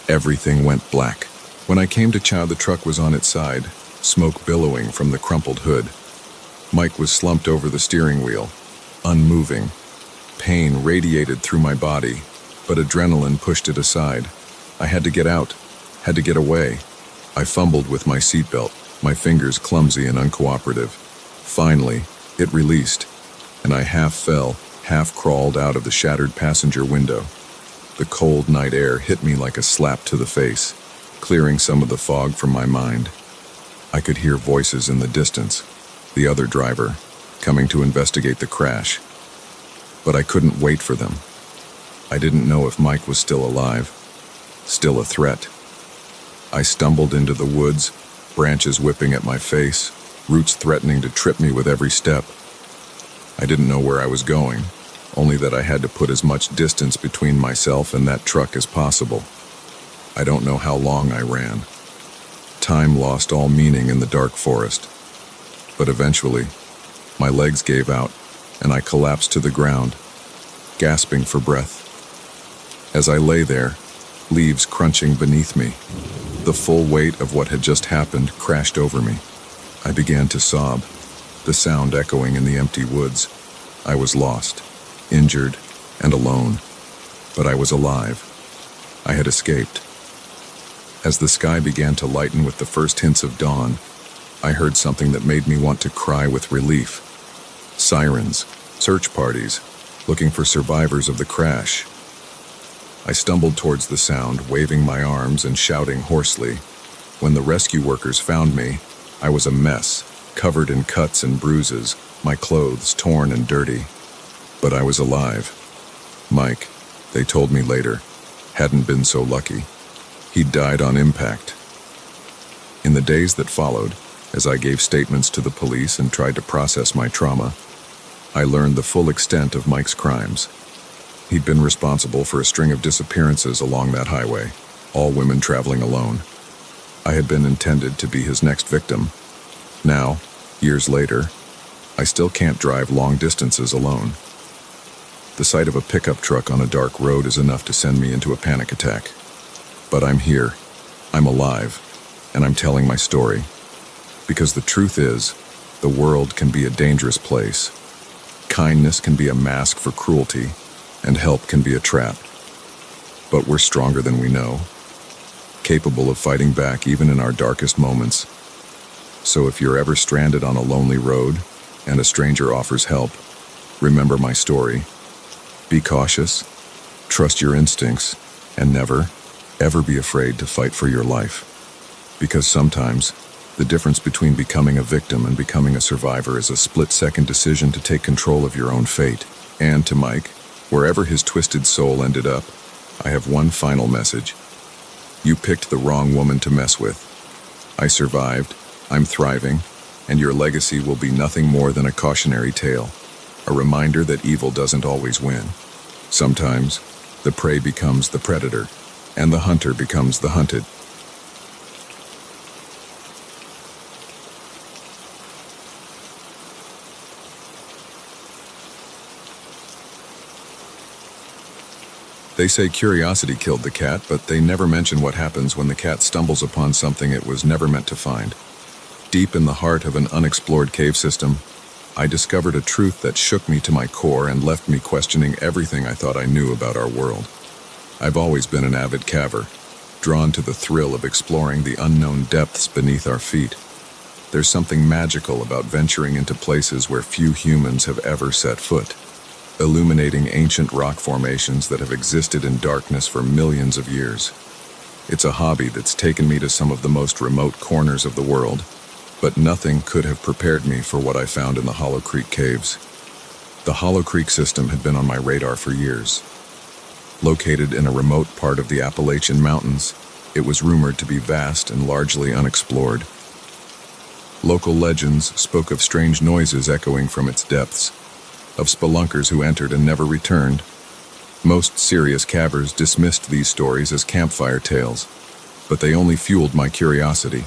everything went black. When I came to chow, the truck was on its side, smoke billowing from the crumpled hood. Mike was slumped over the steering wheel, unmoving. Pain radiated through my body, but adrenaline pushed it aside. I had to get out, had to get away. I fumbled with my seatbelt, my fingers clumsy and uncooperative. Finally, it released, and I half fell, half crawled out of the shattered passenger window. The cold night air hit me like a slap to the face, clearing some of the fog from my mind. I could hear voices in the distance, the other driver, coming to investigate the crash. But I couldn't wait for them. I didn't know if Mike was still alive, still a threat. I stumbled into the woods, branches whipping at my face, roots threatening to trip me with every step. I didn't know where I was going, only that I had to put as much distance between myself and that truck as possible. I don't know how long I ran. Time lost all meaning in the dark forest. But eventually, my legs gave out, and I collapsed to the ground, gasping for breath. As I lay there, leaves crunching beneath me, the full weight of what had just happened crashed over me. I began to sob, the sound echoing in the empty woods. I was lost, injured, and alone, but I was alive. I had escaped. As the sky began to lighten with the first hints of dawn, I heard something that made me want to cry with relief. Sirens, search parties, looking for survivors of the crash. I stumbled towards the sound, waving my arms and shouting hoarsely. When the rescue workers found me, I was a mess, covered in cuts and bruises, my clothes torn and dirty. But I was alive. Mike, they told me later, hadn't been so lucky. He'd died on impact. In the days that followed, as I gave statements to the police and tried to process my trauma, I learned the full extent of Mike's crimes. He'd been responsible for a string of disappearances along that highway, all women traveling alone. I had been intended to be his next victim. Now, years later, I still can't drive long distances alone. The sight of a pickup truck on a dark road is enough to send me into a panic attack. But I'm here, I'm alive, and I'm telling my story. Because the truth is, the world can be a dangerous place. Kindness can be a mask for cruelty, and help can be a trap. But we're stronger than we know, capable of fighting back even in our darkest moments. So if you're ever stranded on a lonely road, and a stranger offers help, remember my story. Be cautious, trust your instincts, and never, ever be afraid to fight for your life. Because sometimes, the difference between becoming a victim and becoming a survivor is a split-second decision to take control of your own fate. And to Mike, wherever his twisted soul ended up, I have one final message. You picked the wrong woman to mess with. I survived, I'm thriving, and your legacy will be nothing more than a cautionary tale, a reminder that evil doesn't always win. Sometimes, the prey becomes the predator, and the hunter becomes the hunted. They say curiosity killed the cat, but they never mention what happens when the cat stumbles upon something it was never meant to find. Deep in the heart of an unexplored cave system, I discovered a truth that shook me to my core and left me questioning everything I thought I knew about our world. I've always been an avid caver, drawn to the thrill of exploring the unknown depths beneath our feet. There's something magical about venturing into places where few humans have ever set foot, illuminating ancient rock formations that have existed in darkness for millions of years. It's a hobby that's taken me to some of the most remote corners of the world, but nothing could have prepared me for what I found in the Hollow Creek caves. The Hollow Creek system had been on my radar for years. Located in a remote part of the Appalachian Mountains, it was rumored to be vast and largely unexplored. Local legends spoke of strange noises echoing from its depths, of spelunkers who entered and never returned. Most serious cavers dismissed these stories as campfire tales, but they only fueled my curiosity.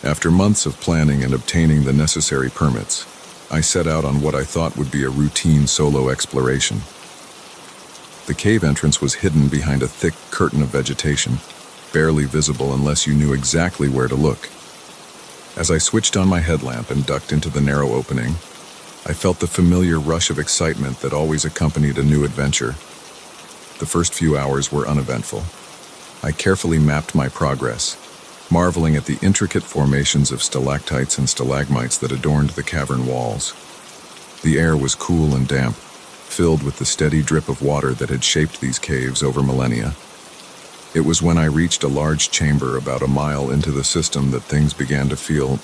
After months of planning and obtaining the necessary permits, I set out on what I thought would be a routine solo exploration. The cave entrance was hidden behind a thick curtain of vegetation, barely visible unless you knew exactly where to look. As I switched on my headlamp and ducked into the narrow opening, I felt the familiar rush of excitement that always accompanied a new adventure. The first few hours were uneventful. I carefully mapped my progress, marveling at the intricate formations of stalactites and stalagmites that adorned the cavern walls. The air was cool and damp, filled with the steady drip of water that had shaped these caves over millennia. It was when I reached a large chamber about a mile into the system that things began to feel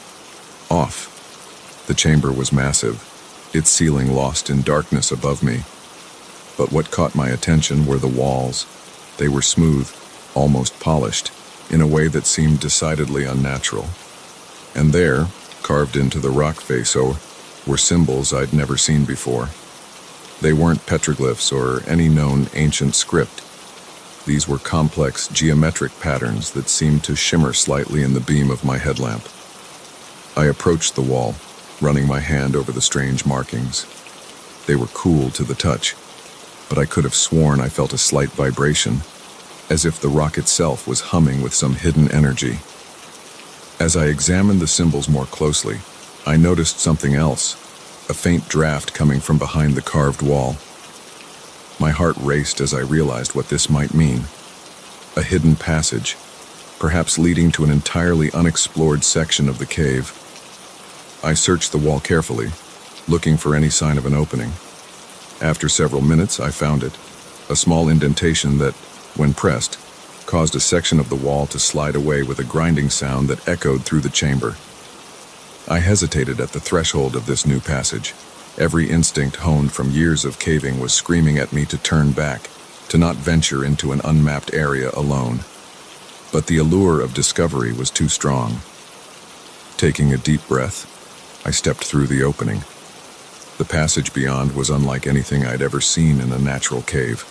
off. The chamber was massive, its ceiling lost in darkness above me. But what caught my attention were the walls. They were smooth, almost polished, in a way that seemed decidedly unnatural. And there, carved into the rock face, were symbols I'd never seen before. They weren't petroglyphs or any known ancient script. These were complex geometric patterns that seemed to shimmer slightly in the beam of my headlamp. I approached the wall, running my hand over the strange markings. They were cool to the touch, but I could have sworn I felt a slight vibration, as if the rock itself was humming with some hidden energy. As I examined the symbols more closely, I noticed something else, a faint draft coming from behind the carved wall. My heart raced as I realized what this might mean. A hidden passage, perhaps leading to an entirely unexplored section of the cave. I searched the wall carefully, looking for any sign of an opening. After several minutes, I found it, a small indentation that, when pressed, caused a section of the wall to slide away with a grinding sound that echoed through the chamber. I hesitated at the threshold of this new passage. Every instinct honed from years of caving was screaming at me to turn back, to not venture into an unmapped area alone. But the allure of discovery was too strong. Taking a deep breath, I stepped through the opening. The passage beyond was unlike anything I'd ever seen in a natural cave.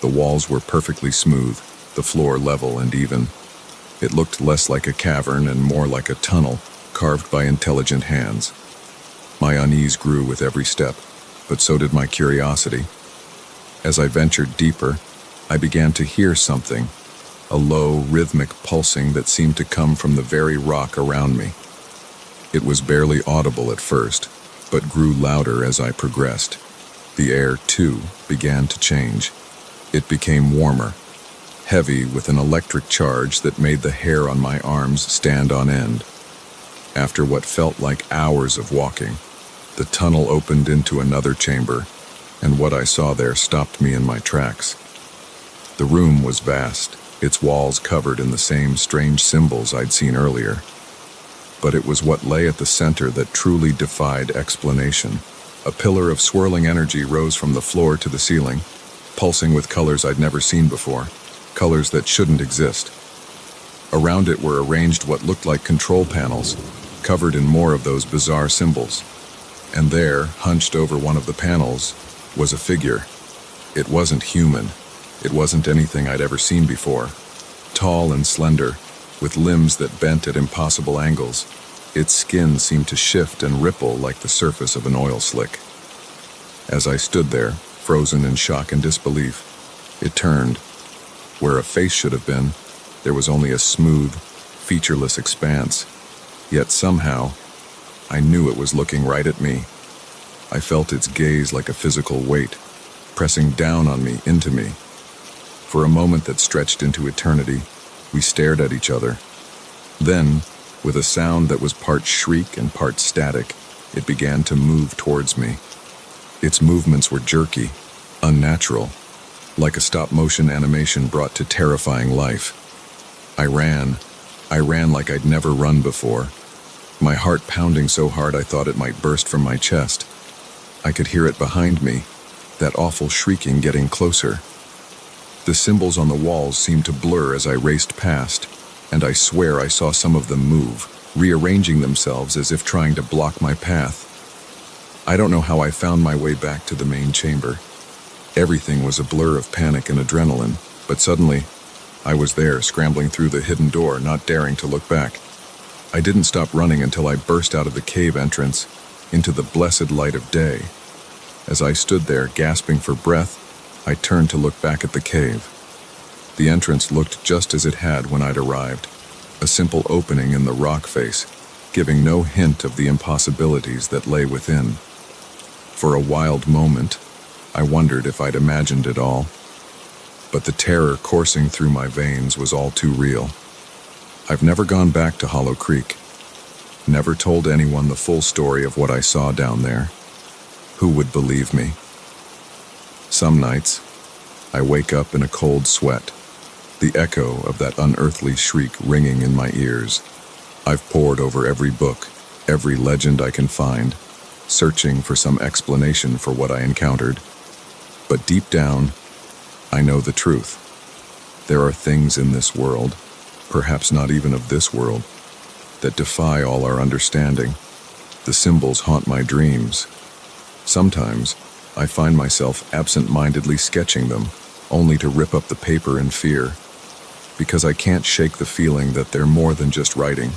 The walls were perfectly smooth, the floor level and even. It looked less like a cavern and more like a tunnel, carved by intelligent hands. My unease grew with every step, but so did my curiosity. As I ventured deeper, I began to hear something, a low, rhythmic pulsing that seemed to come from the very rock around me. It was barely audible at first, but grew louder as I progressed. The air, too, began to change. It became warmer, heavy with an electric charge that made the hair on my arms stand on end. After what felt like hours of walking, the tunnel opened into another chamber, and what I saw there stopped me in my tracks. The room was vast, its walls covered in the same strange symbols I'd seen earlier. But it was what lay at the center that truly defied explanation. A pillar of swirling energy rose from the floor to the ceiling, pulsing with colors I'd never seen before, colors that shouldn't exist. Around it were arranged what looked like control panels, covered in more of those bizarre symbols. And there, hunched over one of the panels, was a figure. It wasn't human. It wasn't anything I'd ever seen before. Tall and slender, with limbs that bent at impossible angles, its skin seemed to shift and ripple like the surface of an oil slick. As I stood there, frozen in shock and disbelief, it turned. Where a face should have been, there was only a smooth, featureless expanse. Yet somehow, I knew it was looking right at me. I felt its gaze like a physical weight, pressing down on me, into me. For a moment that stretched into eternity, we stared at each other. Then, With a sound that was part shriek and part static, it began to move towards me. Its movements were jerky, unnatural, like a stop-motion animation brought to terrifying life. I ran like I'd never run before, my heart pounding so hard I thought it might burst from my chest. I could hear it behind me, that awful shrieking getting closer. The symbols on the walls seemed to blur as I raced past, and I swear I saw some of them move, rearranging themselves as if trying to block my path. I don't know how I found my way back to the main chamber. Everything was a blur of panic and adrenaline, but suddenly, I was there, scrambling through the hidden door, not daring to look back. I didn't stop running until I burst out of the cave entrance, into the blessed light of day. As I stood there, gasping for breath, I turned to look back at the cave. The entrance looked just as it had when I'd arrived, a simple opening in the rock face, giving no hint of the impossibilities that lay within. For a wild moment, I wondered if I'd imagined it all. But the terror coursing through my veins was all too real. I've never gone back to Hollow Creek, never told anyone the full story of what I saw down there. Who would believe me? Some nights, I wake up in a cold sweat, the echo of that unearthly shriek ringing in my ears. I've pored over every book, every legend I can find, searching for some explanation for what I encountered. But deep down, I know the truth. There are things in this world, perhaps not even of this world, that defy all our understanding. The symbols haunt my dreams. Sometimes, I find myself absent-mindedly sketching them, only to rip up the paper in fear, because I can't shake the feeling that they're more than just writing.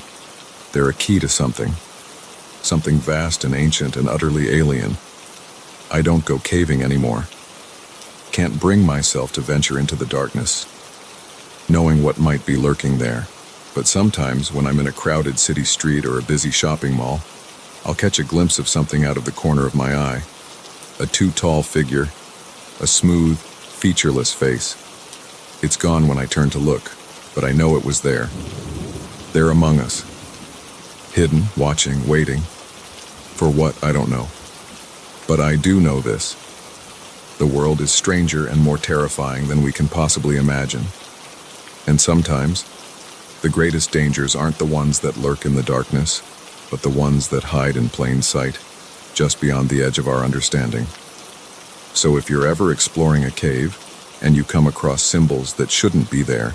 They're a key to something vast and ancient and utterly alien. I don't go caving anymore. Can't bring myself to venture into the darkness, knowing what might be lurking there. But sometimes, when I'm in a crowded city street or a busy shopping mall, I'll catch a glimpse of something out of the corner of my eye. A too-tall figure, a smooth, featureless face. It's gone when I turn to look, but I know it was there. There among us. Hidden, watching, waiting. For what, I don't know. But I do know this. The world is stranger and more terrifying than we can possibly imagine. And sometimes, the greatest dangers aren't the ones that lurk in the darkness, but the ones that hide in plain sight, just beyond the edge of our understanding. So if you're ever exploring a cave, and you come across symbols that shouldn't be there,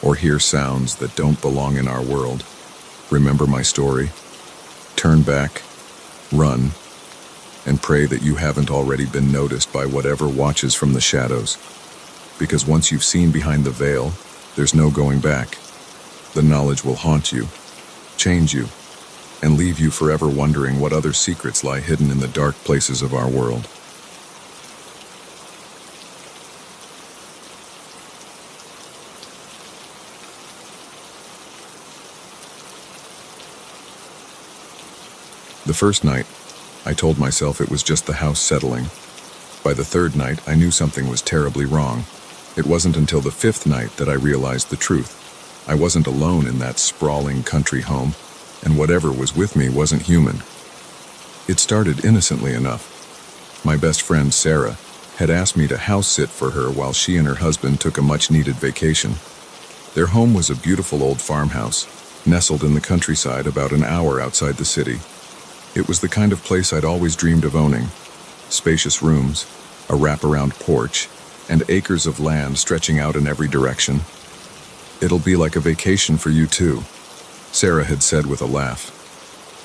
or hear sounds that don't belong in our world, remember my story. Turn back, run, and pray that you haven't already been noticed by whatever watches from the shadows. Because once you've seen behind the veil, there's no going back. The knowledge will haunt you, change you, and leave you forever wondering what other secrets lie hidden in the dark places of our world. The first night, I told myself it was just the house settling. By the third night, I knew something was terribly wrong. It wasn't until the fifth night that I realized the truth. I wasn't alone in that sprawling country home, and whatever was with me wasn't human. It started innocently enough. My best friend, Sarah, had asked me to house sit for her while she and her husband took a much-needed vacation. Their home was a beautiful old farmhouse, nestled in the countryside about an hour outside the city. It was the kind of place I'd always dreamed of owning. Spacious rooms, a wraparound porch, and acres of land stretching out in every direction. "It'll be like a vacation for you too," Sarah had said with a laugh.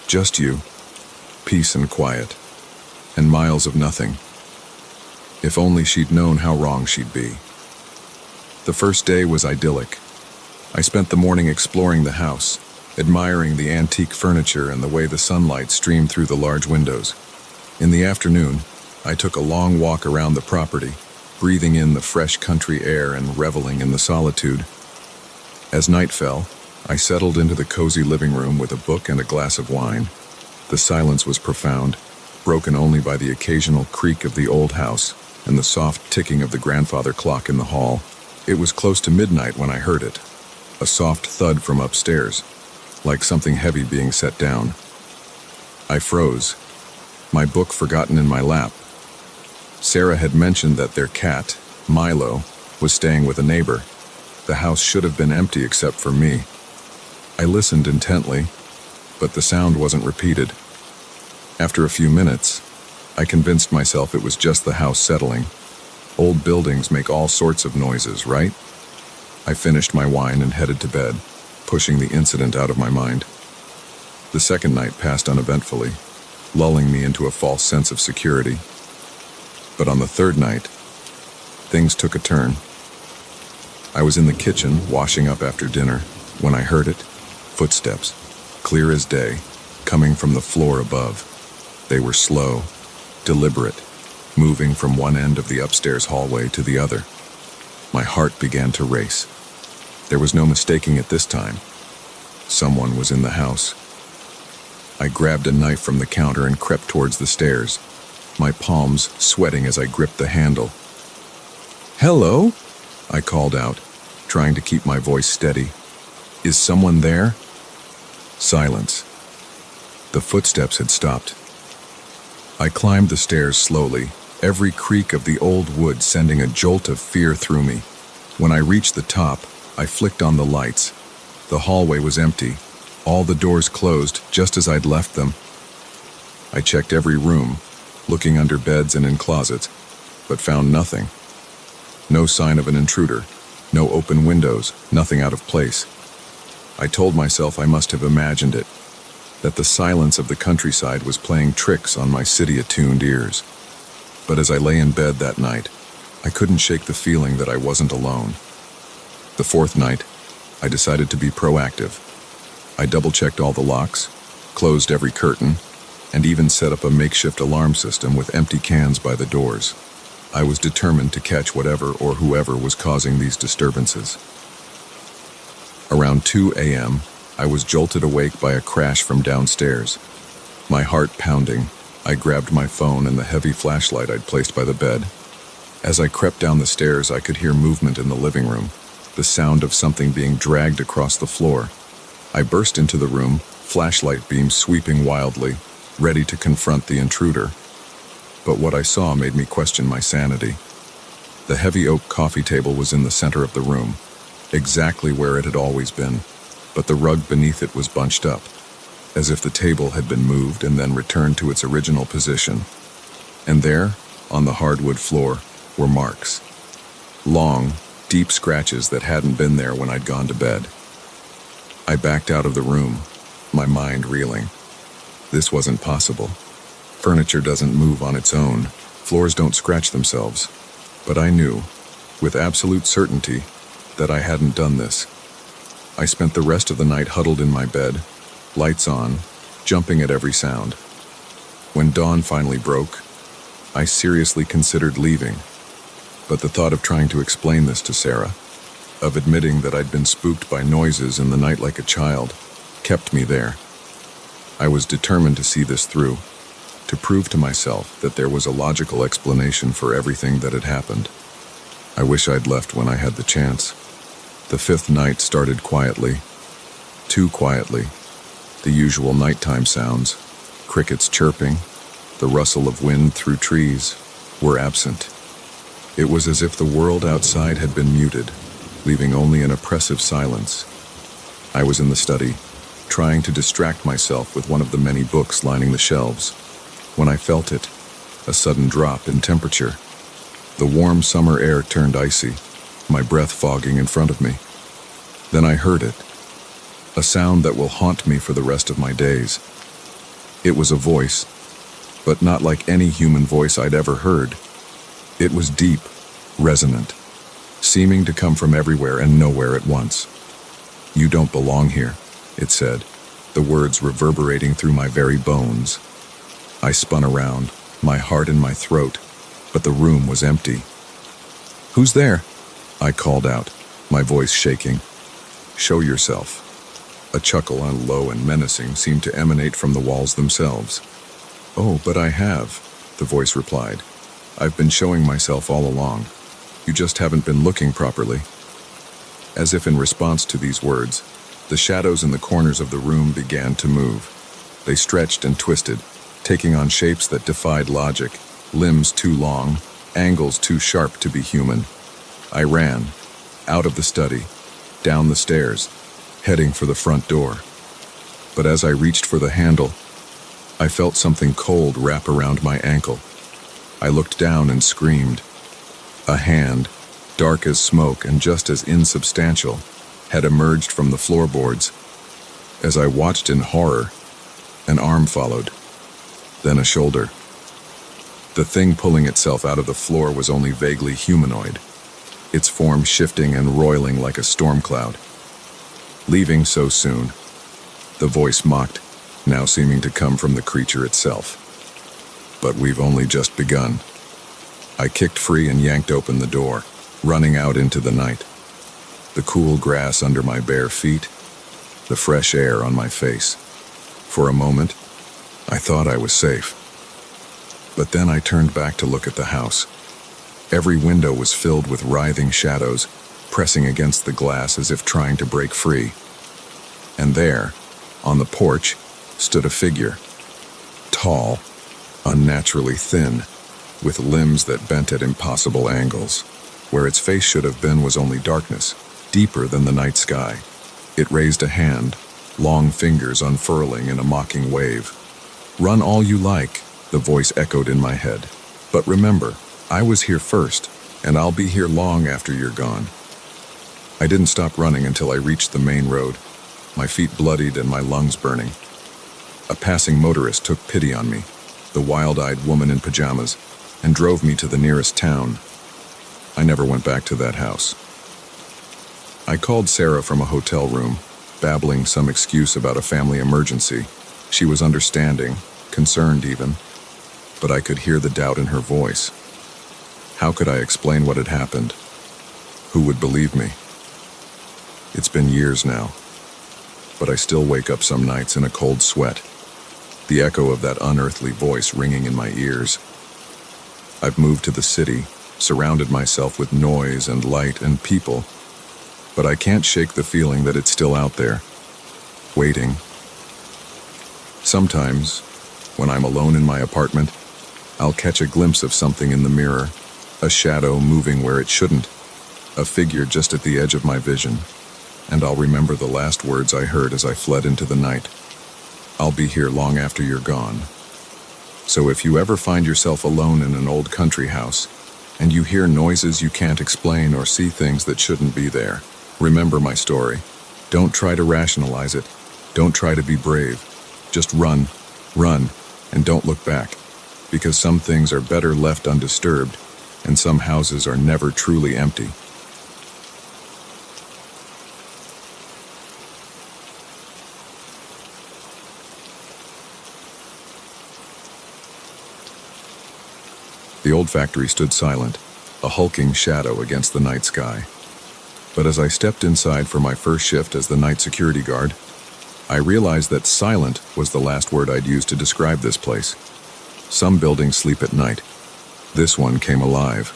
"Just you, peace and quiet, and miles of nothing." If only she'd known how wrong she'd be. The first day was idyllic. I spent the morning exploring the house, admiring the antique furniture and the way the sunlight streamed through the large windows. In the afternoon, I took a long walk around the property, breathing in the fresh country air and reveling in the solitude. As night fell, I settled into the cozy living room with a book and a glass of wine. The silence was profound, broken only by the occasional creak of the old house and the soft ticking of the grandfather clock in the hall. It was close to midnight when I heard it, a soft thud from upstairs. like something heavy being set down. I froze, my book forgotten in my lap. Sarah had mentioned that their cat, Milo, was staying with a neighbor. The house should have been empty except for me. I listened intently, but the sound wasn't repeated. After a few minutes, I convinced myself it was just the house settling. Old buildings make all sorts of noises, right? I finished my wine and headed to bed, pushing the incident out of my mind. The second night passed uneventfully, lulling me into a false sense of security. But on the third night, things took a turn. I was in the kitchen, washing up after dinner, when I heard it. Footsteps, clear as day, coming from the floor above. They were slow, deliberate, moving from one end of the upstairs hallway to the other. My heart began to race. There was no mistaking it this time. Someone was in the house. I grabbed a knife from the counter and crept towards the stairs, my palms sweating as I gripped the handle. "Hello?" I called out, trying to keep my voice steady. "Is someone there?" Silence. The footsteps had stopped. I climbed the stairs slowly, every creak of the old wood sending a jolt of fear through me. When I reached the top, I flicked on the lights. The hallway was empty, all the doors closed just as I'd left them. I checked every room, looking under beds and in closets, but found nothing. No sign of an intruder, no open windows, nothing out of place. I told myself I must have imagined it, that the silence of the countryside was playing tricks on my city-attuned ears. But as I lay in bed that night, I couldn't shake the feeling that I wasn't alone. The fourth night, I decided to be proactive. I double-checked all the locks, closed every curtain, and even set up a makeshift alarm system with empty cans by the doors. I was determined to catch whatever or whoever was causing these disturbances. Around 2 a.m., I was jolted awake by a crash from downstairs. My heart pounding, I grabbed my phone and the heavy flashlight I'd placed by the bed. As I crept down the stairs, I could hear movement in the living room, the sound of something being dragged across the floor. I burst into the room, flashlight beams sweeping wildly, ready to confront the intruder. But what I saw made me question my sanity. The heavy oak coffee table was in the center of the room, exactly where it had always been, but the rug beneath it was bunched up, as if the table had been moved and then returned to its original position. And there, on the hardwood floor, were marks. Long, deep scratches that hadn't been there when I'd gone to bed. I backed out of the room, my mind reeling. This wasn't possible. Furniture doesn't move on its own. Floors don't scratch themselves. But I knew, with absolute certainty, that I hadn't done this. I spent the rest of the night huddled in my bed, lights on, jumping at every sound. When dawn finally broke, I seriously considered leaving. But the thought of trying to explain this to Sarah, of admitting that I'd been spooked by noises in the night like a child, kept me there. I was determined to see this through, to prove to myself that there was a logical explanation for everything that had happened. I wish I'd left when I had the chance. The fifth night started quietly, too quietly. The usual nighttime sounds, crickets chirping, the rustle of wind through trees, were absent. It was as if the world outside had been muted, leaving only an oppressive silence. I was in the study, trying to distract myself with one of the many books lining the shelves, when I felt it, a sudden drop in temperature. The warm summer air turned icy, my breath fogging in front of me. Then I heard it, a sound that will haunt me for the rest of my days. It was a voice, but not like any human voice I'd ever heard. It was deep, resonant, seeming to come from everywhere and nowhere at once. "You don't belong here," it said, the words reverberating through my very bones. I spun around, my heart in my throat, but the room was empty. "Who's there?" I called out, my voice shaking. "Show yourself." A chuckle, low and menacing, seemed to emanate from the walls themselves. "Oh, but I have," the voice replied. "I've been showing myself all along. You just haven't been looking properly." As if in response to these words, The shadows in the corners of the room began to move. They stretched and twisted, taking on shapes that defied logic, limbs too long, angles too sharp to be human. I ran, out of the study, down the stairs, heading for the front door. But as I reached for the handle, I felt something cold wrap around my ankle. I looked down and screamed. A hand, dark as smoke and just as insubstantial, had emerged from the floorboards. As I watched in horror, an arm followed, then a shoulder. The thing pulling itself out of the floor was only vaguely humanoid, its form shifting and roiling like a storm cloud. Leaving so soon, the voice mocked, now seeming to come from the creature itself. But we've only just begun. I kicked free and yanked open the door, running out into the night. The cool grass under my bare feet, the fresh air on my face. For a moment, I thought I was safe. But then I turned back to look at the house. Every window was filled with writhing shadows, pressing against the glass as if trying to break free. And there, on the porch, stood a figure. Tall, unnaturally thin, with limbs that bent at impossible angles. Where its face should have been was only darkness, deeper than the night sky. It raised a hand, long fingers unfurling in a mocking wave. "Run all you like," the voice echoed in my head. "But remember, I was here first, and I'll be here long after you're gone." I didn't stop running until I reached the main road, my feet bloodied and my lungs burning. A passing motorist took pity on me, the wild-eyed woman in pajamas, and drove me to the nearest town. I never went back to that house. I called Sarah from a hotel room, babbling some excuse about a family emergency. She was understanding, concerned even, but I could hear the doubt in her voice. How could I explain what had happened? Who would believe me? It's been years now, but I still wake up some nights in a cold sweat, the echo of that unearthly voice ringing in my ears. I've moved to the city, surrounded myself with noise and light and people, but I can't shake the feeling that it's still out there, waiting. Sometimes, when I'm alone in my apartment, I'll catch a glimpse of something in the mirror, a shadow moving where it shouldn't, a figure just at the edge of my vision, and I'll remember the last words I heard as I fled into the night. "I'll be here long after you're gone." So if you ever find yourself alone in an old country house, and you hear noises you can't explain or see things that shouldn't be there, remember my story. Don't try to rationalize it. Don't try to be brave. Just run, and don't look back, because some things are better left undisturbed, and some houses are never truly empty. The old factory stood silent, a hulking shadow against the night sky. But as I stepped inside for my first shift as the night security guard, I realized that silent was the last word I'd use to describe this place. Some buildings sleep at night. This one came alive,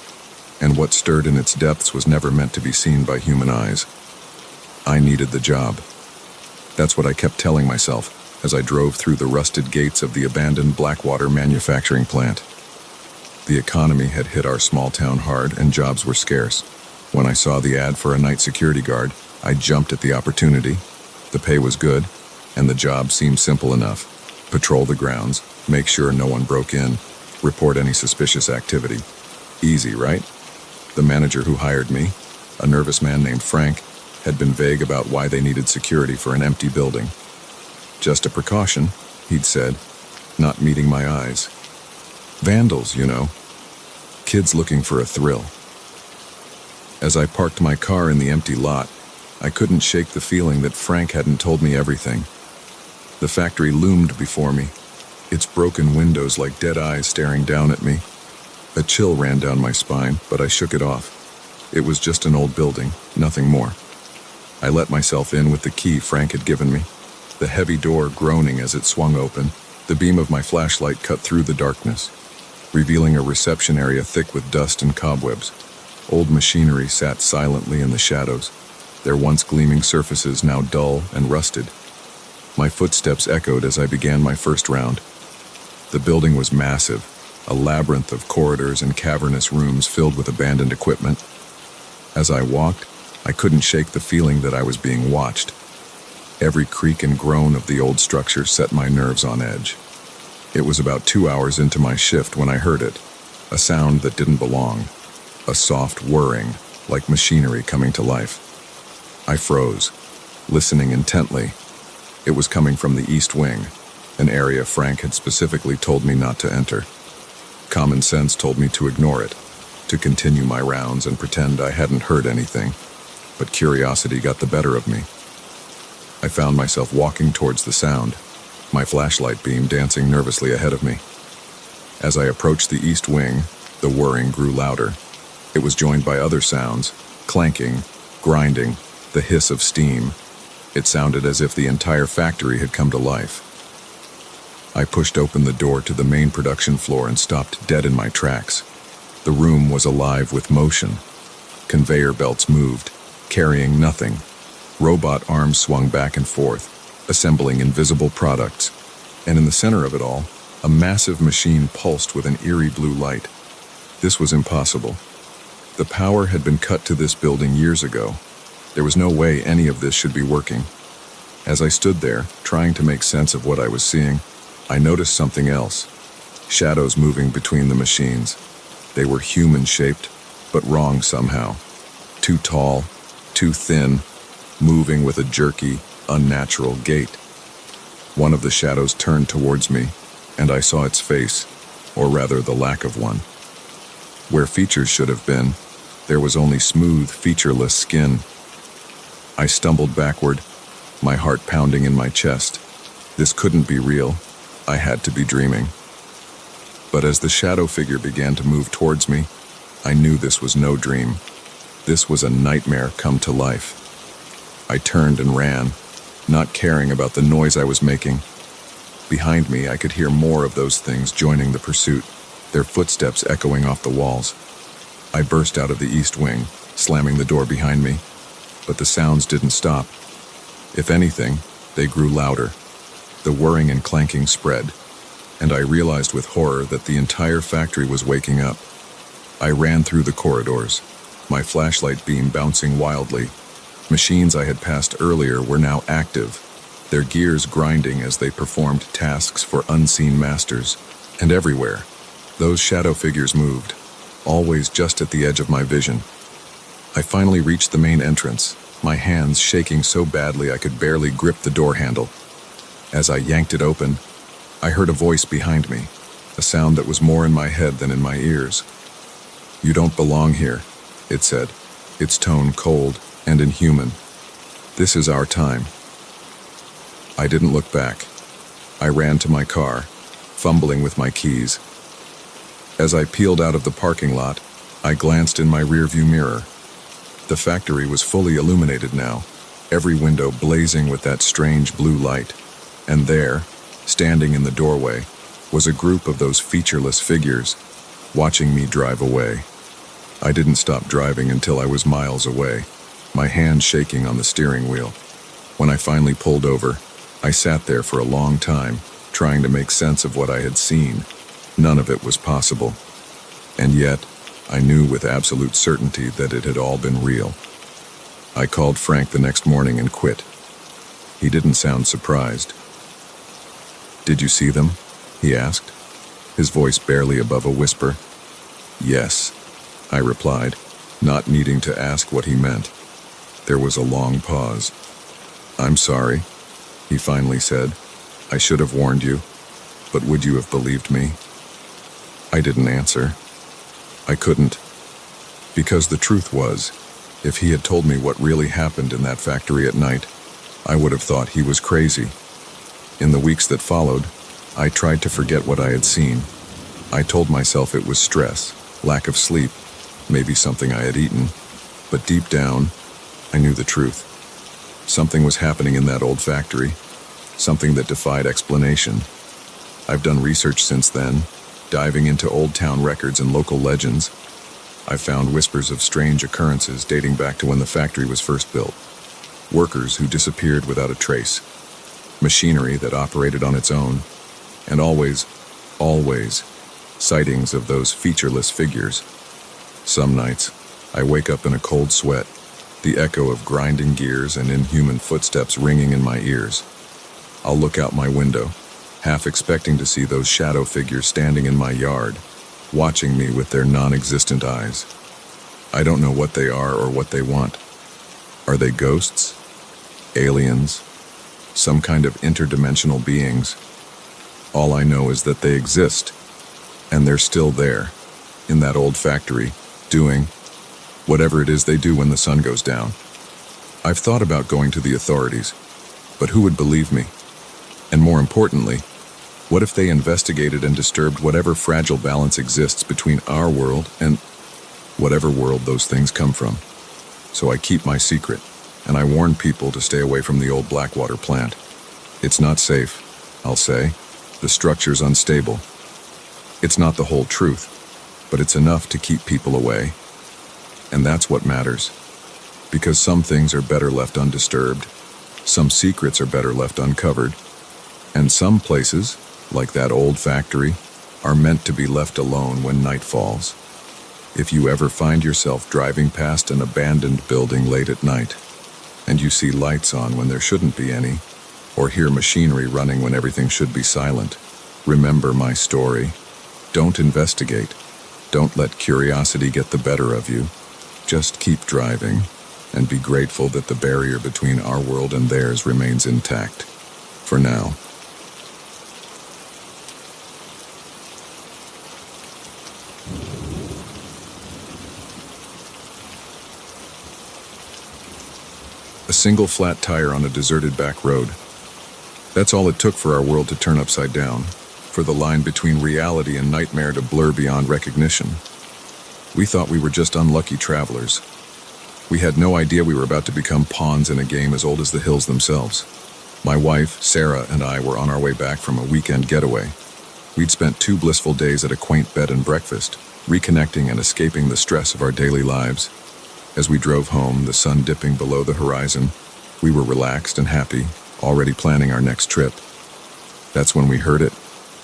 and what stirred in its depths was never meant to be seen by human eyes. I needed the job. That's what I kept telling myself as I drove through the rusted gates of the abandoned Blackwater manufacturing plant. The economy had hit our small town hard, and jobs were scarce. When I saw the ad for a night security guard, I jumped at the opportunity. The pay was good, and the job seemed simple enough. Patrol the grounds, make sure no one broke in, report any suspicious activity. Easy, right? The manager who hired me, a nervous man named Frank, had been vague about why they needed security for an empty building. "Just a precaution," he'd said, not meeting my eyes. Vandals, you know. Kids looking for a thrill. As I parked my car in the empty lot, I couldn't shake the feeling that Frank hadn't told me everything. The factory loomed before me, its broken windows like dead eyes staring down at me. A chill ran down my spine, but I shook it off. It was just an old building, nothing more. I let myself in with the key Frank had given me, the heavy door groaning as it swung open. The beam of my flashlight cut through the darkness, revealing a reception area thick with dust and cobwebs. Old machinery sat silently in the shadows, their once gleaming surfaces now dull and rusted. My footsteps echoed as I began my first round. The building was massive, a labyrinth of corridors and cavernous rooms filled with abandoned equipment. As I walked, I couldn't shake the feeling that I was being watched. Every creak and groan of the old structure set my nerves on edge. It was about 2 hours into my shift when I heard it, a sound that didn't belong, a soft whirring, like machinery coming to life. I froze, listening intently. It was coming from the East Wing, an area Frank had specifically told me not to enter. Common sense told me to ignore it, to continue my rounds and pretend I hadn't heard anything, but curiosity got the better of me. I found myself walking towards the sound, my flashlight beam dancing nervously ahead of me. As I approached the East Wing, the whirring grew louder. It was joined by other sounds, clanking, grinding, the hiss of steam. It sounded as if the entire factory had come to life. I pushed open the door to the main production floor and stopped dead in my tracks. The room was alive with motion. Conveyor belts moved, carrying nothing. Robot arms swung back and forth, assembling invisible products. And in the center of it all, a massive machine pulsed with an eerie blue light. This was impossible. The power had been cut to this building years ago. There was no way any of this should be working. As I stood there, trying to make sense of what I was seeing, I noticed something else. Shadows moving between the machines. They were human-shaped, but wrong somehow. Too tall, too thin, moving with a jerky, unnatural gait. One of the shadows turned towards me, and I saw its face, or rather the lack of one. Where features should have been, there was only smooth, featureless skin. I stumbled backward, my heart pounding in my chest. This couldn't be real. I had to be dreaming. But as the shadow figure began to move towards me, I knew this was no dream. This was a nightmare come to life. I turned and ran, not caring about the noise I was making. Behind me, I could hear more of those things joining the pursuit, their footsteps echoing off the walls. I burst out of the East Wing, slamming the door behind me, but the sounds didn't stop. If anything, they grew louder. The whirring and clanking spread, and I realized with horror that the entire factory was waking up. I ran through the corridors, my flashlight beam bouncing wildly. Machines I had passed earlier were now active, their gears grinding as they performed tasks for unseen masters. And everywhere, those shadow figures moved, always just at the edge of my vision. I finally reached the main entrance, my hands shaking so badly I could barely grip the door handle. As I yanked it open, I heard a voice behind me, a sound that was more in my head than in my ears. "You don't belong here," it said, its tone cold and inhuman. "This is our time." I didn't look back. I ran to my car, fumbling with my keys. As I peeled out of the parking lot, I glanced in my rearview mirror. The factory was fully illuminated now, every window blazing with that strange blue light. And there, standing in the doorway, was a group of those featureless figures, watching me drive away. I didn't stop driving until I was miles away, my hand shaking on the steering wheel. When I finally pulled over, I sat there for a long time, trying to make sense of what I had seen. None of it was possible. And yet, I knew with absolute certainty that it had all been real. I called Frank the next morning and quit. He didn't sound surprised. "Did you see them?" he asked, his voice barely above a whisper. "Yes," I replied, not needing to ask what he meant. There was a long pause. "I'm sorry," he finally said. "I should have warned you, but would you have believed me?" I didn't answer. I couldn't. Because the truth was, if he had told me what really happened in that factory at night, I would have thought he was crazy. In the weeks that followed, I tried to forget what I had seen. I told myself it was stress, lack of sleep, maybe something I had eaten. But deep down, I knew the truth. Something was happening in that old factory, something that defied explanation. I've done research since then, diving into old town records and local legends. I've found whispers of strange occurrences dating back to when the factory was first built. workers who disappeared without a trace, machinery that operated on its own, and always, sightings of those featureless figures. Some nights, I wake up in a cold sweat, the echo of grinding gears and inhuman footsteps ringing in my ears. I'll look out my window, half expecting to see those shadow figures standing in my yard, watching me with their non-existent eyes. I don't know what they are or what they want. Are they ghosts? Aliens? Some kind of interdimensional beings? All I know is that they exist, and they're still there, in that old factory, doing whatever it is they do when the sun goes down. I've thought about going to the authorities, but who would believe me? And more importantly, what if they investigated and disturbed whatever fragile balance exists between our world and whatever world those things come from? So I keep my secret, and I warn people to stay away from the old Blackwater plant. It's not safe, I'll say. The structure's unstable. It's not the whole truth, but it's enough to keep people away. And that's what matters. Because some things are better left undisturbed, some secrets are better left uncovered, and some places, like that old factory, are meant to be left alone when night falls. If you ever find yourself driving past an abandoned building late at night, and you see lights on when there shouldn't be any, or hear machinery running when everything should be silent, remember my story. Don't investigate. Don't let curiosity get the better of you. Just keep driving, and be grateful that the barrier between our world and theirs remains intact. For now. A single flat tire on a deserted back road. That's all it took for our world to turn upside down, for the line between reality and nightmare to blur beyond recognition. We thought we were just unlucky travelers. We had no idea we were about to become pawns in a game as old as the hills themselves. My wife, Sarah, and I were on our way back from a weekend getaway. We'd spent 2 blissful days at a quaint bed and breakfast, reconnecting and escaping the stress of our daily lives. As we drove home, the sun dipping below the horizon, we were relaxed and happy, already planning our next trip. That's when we heard it,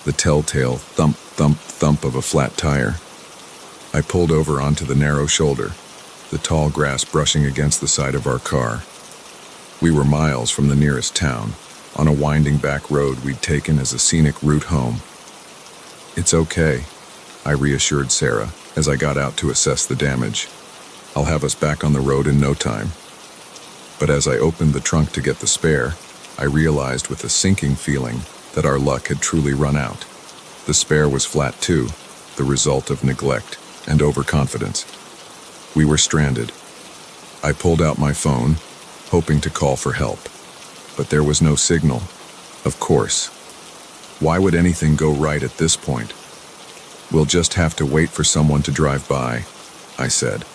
the telltale thump, thump, thump of a flat tire. I pulled over onto the narrow shoulder, the tall grass brushing against the side of our car. We were miles from the nearest town, on a winding back road we'd taken as a scenic route home. It's okay, I reassured Sarah as I got out to assess the damage. I'll have us back on the road in no time. But as I opened the trunk to get the spare, I realized with a sinking feeling that our luck had truly run out. The spare was flat too, the result of neglect and overconfidence. We were stranded. I pulled out my phone, hoping to call for help. But there was no signal. Of course. Why would anything go right at this point? We'll just have to wait for someone to drive by, I said,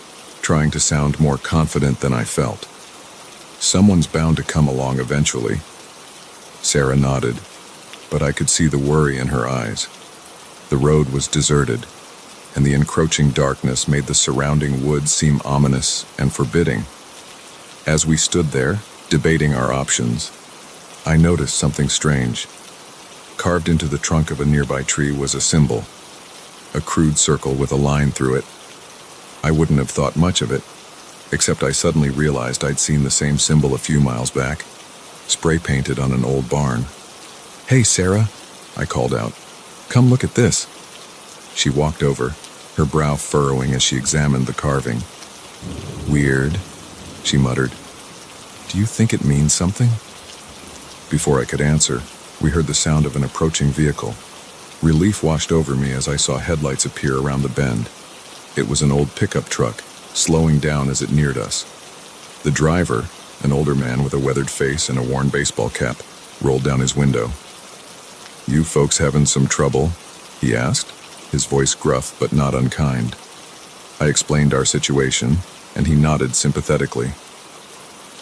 trying to sound more confident than I felt. Someone's bound to come along eventually. Sarah nodded, but I could see the worry in her eyes. The road was deserted, and the encroaching darkness made the surrounding woods seem ominous and forbidding. As we stood there, debating our options, I noticed something strange. Carved into the trunk of a nearby tree was a symbol, a crude circle with a line through it. I wouldn't have thought much of it, except I suddenly realized I'd seen the same symbol a few miles back, spray-painted on an old barn. "Hey, Sarah," I called out. "Come look at this." She walked over, her brow furrowing as she examined the carving. "Weird," she muttered. "Do you think it means something?" Before I could answer, we heard the sound of an approaching vehicle. Relief washed over me as I saw headlights appear around the bend. It was an old pickup truck, slowing down as it neared us. The driver, an older man with a weathered face and a worn baseball cap, rolled down his window. "You folks having some trouble?" he asked, his voice gruff but not unkind. I explained our situation, and he nodded sympathetically.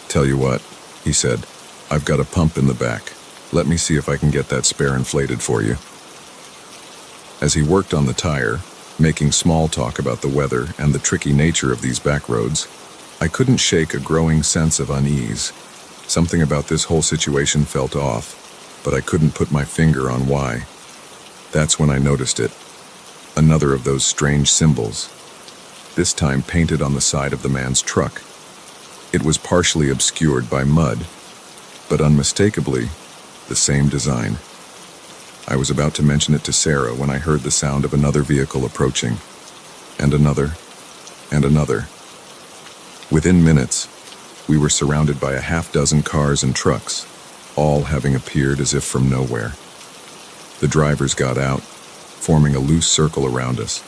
"Tell you what," he said, "I've got a pump in the back. Let me see if I can get that spare inflated for you." As he worked on the tire, making small talk about the weather and the tricky nature of these back roads, I couldn't shake a growing sense of unease. Something about this whole situation felt off, but I couldn't put my finger on why. That's when I noticed it. Another of those strange symbols, this time painted on the side of the man's truck. It was partially obscured by mud, but unmistakably the same design. I was about to mention it to Sarah when I heard the sound of another vehicle approaching, and another, and another. Within minutes, we were surrounded by a half-dozen cars and trucks, all having appeared as if from nowhere. The drivers got out, forming a loose circle around us.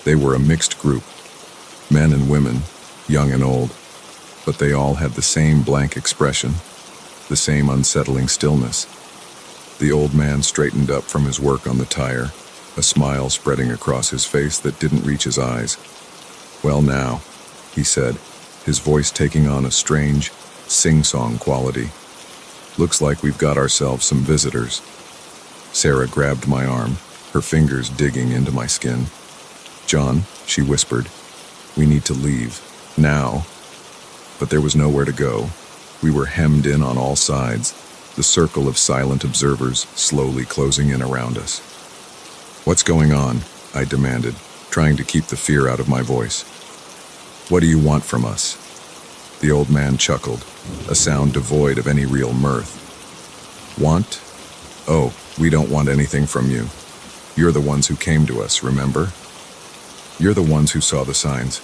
They were a mixed group, men and women, young and old, but they all had the same blank expression, the same unsettling stillness. The old man straightened up from his work on the tire, a smile spreading across his face that didn't reach his eyes. "Well now," he said, his voice taking on a strange, sing-song quality. "Looks like we've got ourselves some visitors." Sarah grabbed my arm, her fingers digging into my skin. "John," she whispered, "we need to leave, now." But there was nowhere to go. We were hemmed in on all sides, the circle of silent observers slowly closing in around us. "What's going on?" I demanded, trying to keep the fear out of my voice. "What do you want from us?" The old man chuckled, a sound devoid of any real mirth. "Want? Oh, we don't want anything from you. You're the ones who came to us, remember? You're the ones who saw the signs."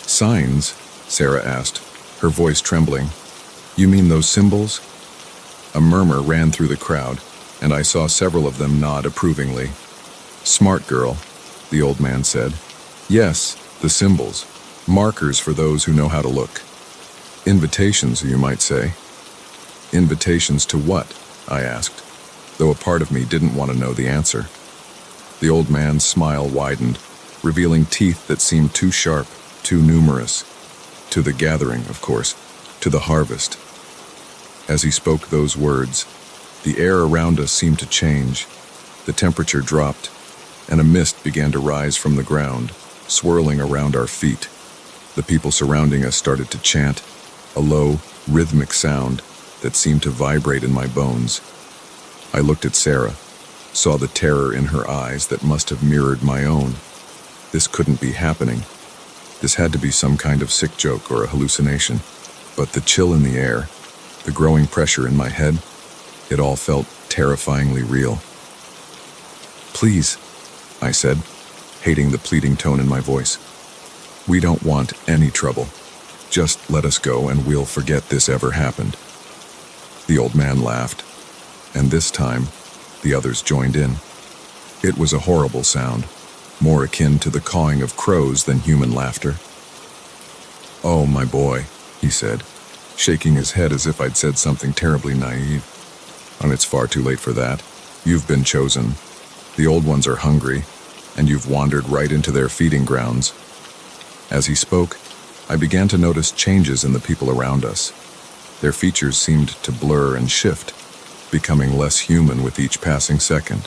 "Signs?" Sarah asked, her voice trembling. "You mean those symbols?" A murmur ran through the crowd, and I saw several of them nod approvingly. "Smart girl," the old man said. "Yes, the symbols. Markers for those who know how to look. Invitations, you might say." "Invitations to what?" I asked, though a part of me didn't want to know the answer. The old man's smile widened, revealing teeth that seemed too sharp, too numerous. To the gathering, of course, to the harvest. As he spoke those words, the air around us seemed to change. The temperature dropped, and a mist began to rise from the ground, swirling around our feet. The people surrounding us started to chant, a low, rhythmic sound that seemed to vibrate in my bones. I looked at Sarah, saw the terror in her eyes that must have mirrored my own. This couldn't be happening. This had to be some kind of sick joke or a hallucination. But the chill in the air, the growing pressure in my head, it all felt terrifyingly real. "Please," I said, hating the pleading tone in my voice. "We don't want any trouble. Just let us go and we'll forget this ever happened." The old man laughed, and this time, the others joined in. It was a horrible sound, more akin to the cawing of crows than human laughter. "Oh, my boy," he said, shaking his head as if I'd said something terribly naive. "And it's far too late for that. You've been chosen. The old ones are hungry, and you've wandered right into their feeding grounds." As he spoke, I began to notice changes in the people around us. Their features seemed to blur and shift, becoming less human with each passing second.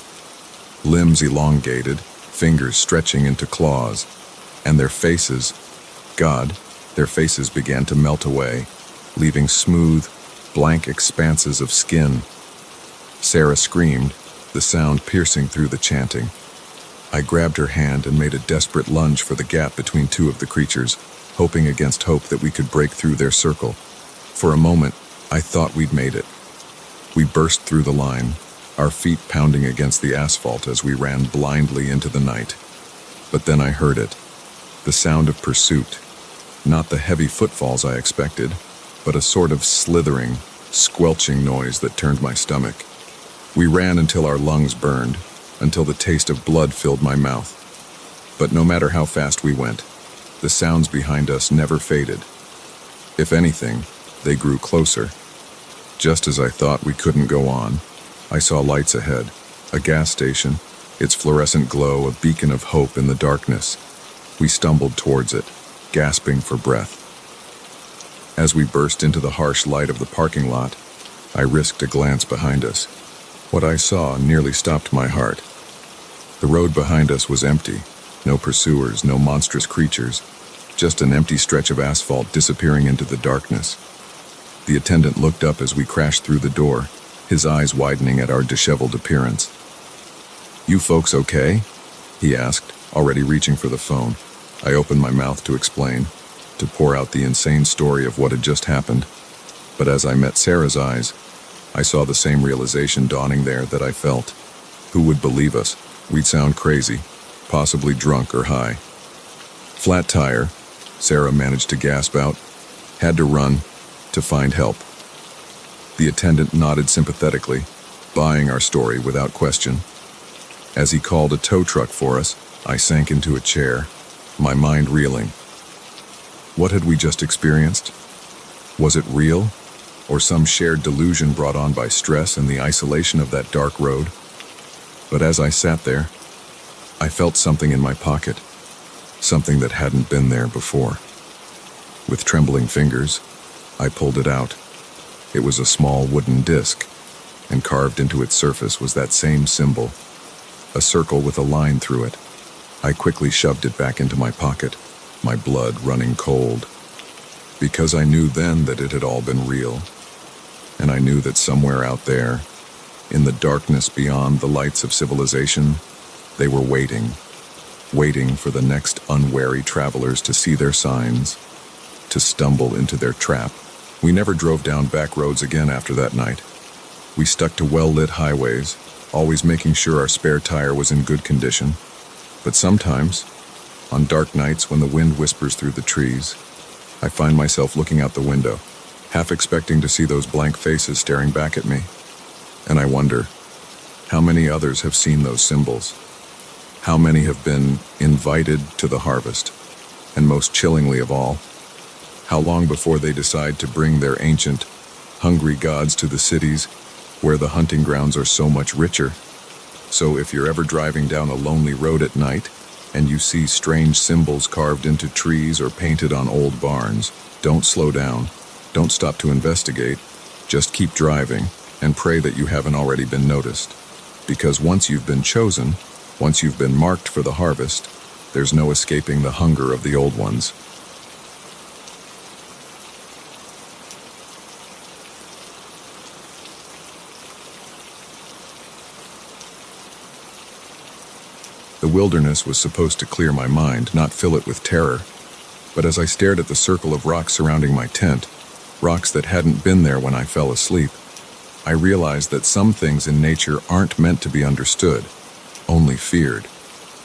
Limbs elongated, fingers stretching into claws, and their faces, their faces began to melt away, leaving smooth, blank expanses of skin. Sarah screamed, the sound piercing through the chanting. I grabbed her hand and made a desperate lunge for the gap between two of the creatures, hoping against hope that we could break through their circle. For a moment, I thought we'd made it. We burst through the line, our feet pounding against the asphalt as we ran blindly into the night. But then I heard it, the sound of pursuit. Not the heavy footfalls I expected, but a sort of slithering, squelching noise that turned my stomach. We ran until our lungs burned, until the taste of blood filled my mouth. But no matter how fast we went, the sounds behind us never faded. If anything, they grew closer. Just as I thought we couldn't go on, I saw lights ahead, a gas station, its fluorescent glow a beacon of hope in the darkness. We stumbled towards it, gasping for breath. As we burst into the harsh light of the parking lot, I risked a glance behind us. What I saw nearly stopped my heart. The road behind us was empty, no pursuers, no monstrous creatures, just an empty stretch of asphalt disappearing into the darkness. The attendant looked up as we crashed through the door, his eyes widening at our disheveled appearance. "You folks okay?" he asked, already reaching for the phone. I opened my mouth to explain, to pour out the insane story of what had just happened. But as I met Sarah's eyes, I saw the same realization dawning there that I felt. Who would believe us? We'd sound crazy, possibly drunk or high. "Flat tire," Sarah managed to gasp out. "Had to run to find help." The attendant nodded sympathetically, buying our story without question. As he called a tow truck for us, I sank into a chair, my mind reeling. What had we just experienced? Was it real, or some shared delusion brought on by stress and the isolation of that dark road? But as I sat there, I felt something in my pocket, something that hadn't been there before. With trembling fingers, I pulled it out. It was a small wooden disc, and carved into its surface was that same symbol, a circle with a line through it. I quickly shoved it back into my pocket, my blood running cold, because I knew then that it had all been real, and I knew that somewhere out there, in the darkness beyond the lights of civilization, they were waiting for the next unwary travelers to see their signs, to stumble into their trap. We never drove down back roads again after that night. We stuck to well-lit highways, always making sure our spare tire was in good condition. But sometimes, on dark nights when the wind whispers through the trees, I find myself looking out the window, half expecting to see those blank faces staring back at me. And I wonder, how many others have seen those symbols? How many have been invited to the harvest? And most chillingly of all, how long before they decide to bring their ancient, hungry gods to the cities where the hunting grounds are so much richer? So if you're ever driving down a lonely road at night and you see strange symbols carved into trees or painted on old barns, don't slow down. Don't stop to investigate. Just keep driving and pray that you haven't already been noticed. Because once you've been chosen, once you've been marked for the harvest, there's no escaping the hunger of the old ones. The wilderness was supposed to clear my mind, not fill it with terror. But as I stared at the circle of rocks surrounding my tent, rocks that hadn't been there when I fell asleep, I realized that some things in nature aren't meant to be understood, only feared.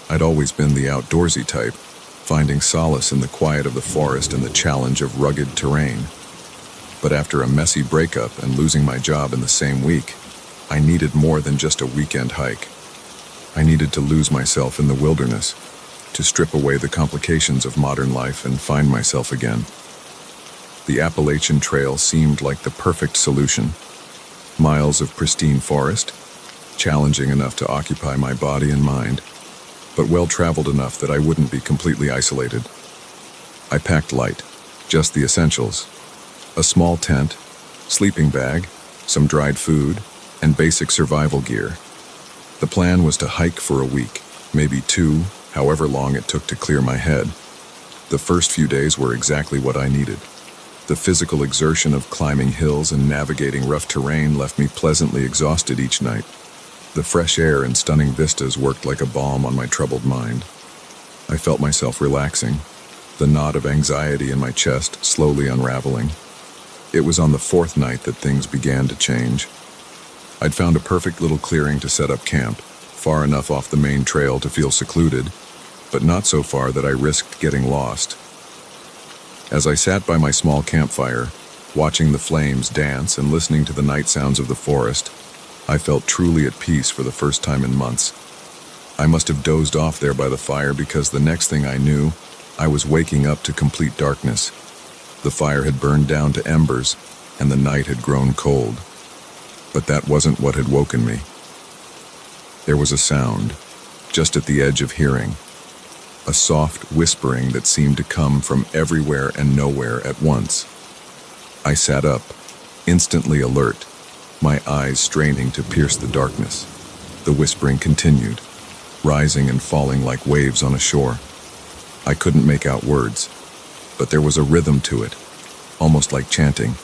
I'd always been the outdoorsy type, finding solace in the quiet of the forest and the challenge of rugged terrain. But after a messy breakup and losing my job in the same week, I needed more than just a weekend hike. I needed to lose myself in the wilderness, to strip away the complications of modern life and find myself again. The Appalachian Trail seemed like the perfect solution. Miles of pristine forest, challenging enough to occupy my body and mind, but well-traveled enough that I wouldn't be completely isolated. I packed light, just the essentials. A small tent, sleeping bag, some dried food, and basic survival gear. The plan was to hike for a week, maybe 2, however long it took to clear my head. The first few days were exactly what I needed. The physical exertion of climbing hills and navigating rough terrain left me pleasantly exhausted each night. The fresh air and stunning vistas worked like a balm on my troubled mind. I felt myself relaxing, the knot of anxiety in my chest slowly unraveling. It was on the 4th night that things began to change. I'd found a perfect little clearing to set up camp, far enough off the main trail to feel secluded, but not so far that I risked getting lost. As I sat by my small campfire, watching the flames dance and listening to the night sounds of the forest, I felt truly at peace for the first time in months. I must have dozed off there by the fire because the next thing I knew, I was waking up to complete darkness. The fire had burned down to embers, and the night had grown cold. But that wasn't what had woken me. There was a sound, just at the edge of hearing, a soft whispering that seemed to come from everywhere and nowhere at once. I sat up, instantly alert, my eyes straining to pierce the darkness. The whispering continued, rising and falling like waves on a shore. I couldn't make out words, but there was a rhythm to it, almost like chanting.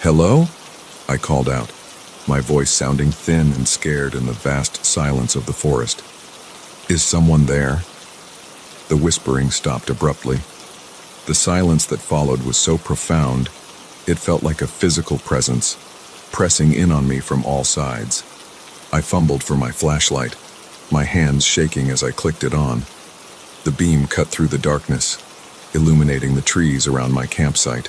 "Hello?" I called out, my voice sounding thin and scared in the vast silence of the forest. "Is someone there?" The whispering stopped abruptly. The silence that followed was so profound, it felt like a physical presence, pressing in on me from all sides. I fumbled for my flashlight, my hands shaking as I clicked it on. The beam cut through the darkness, illuminating the trees around my campsite.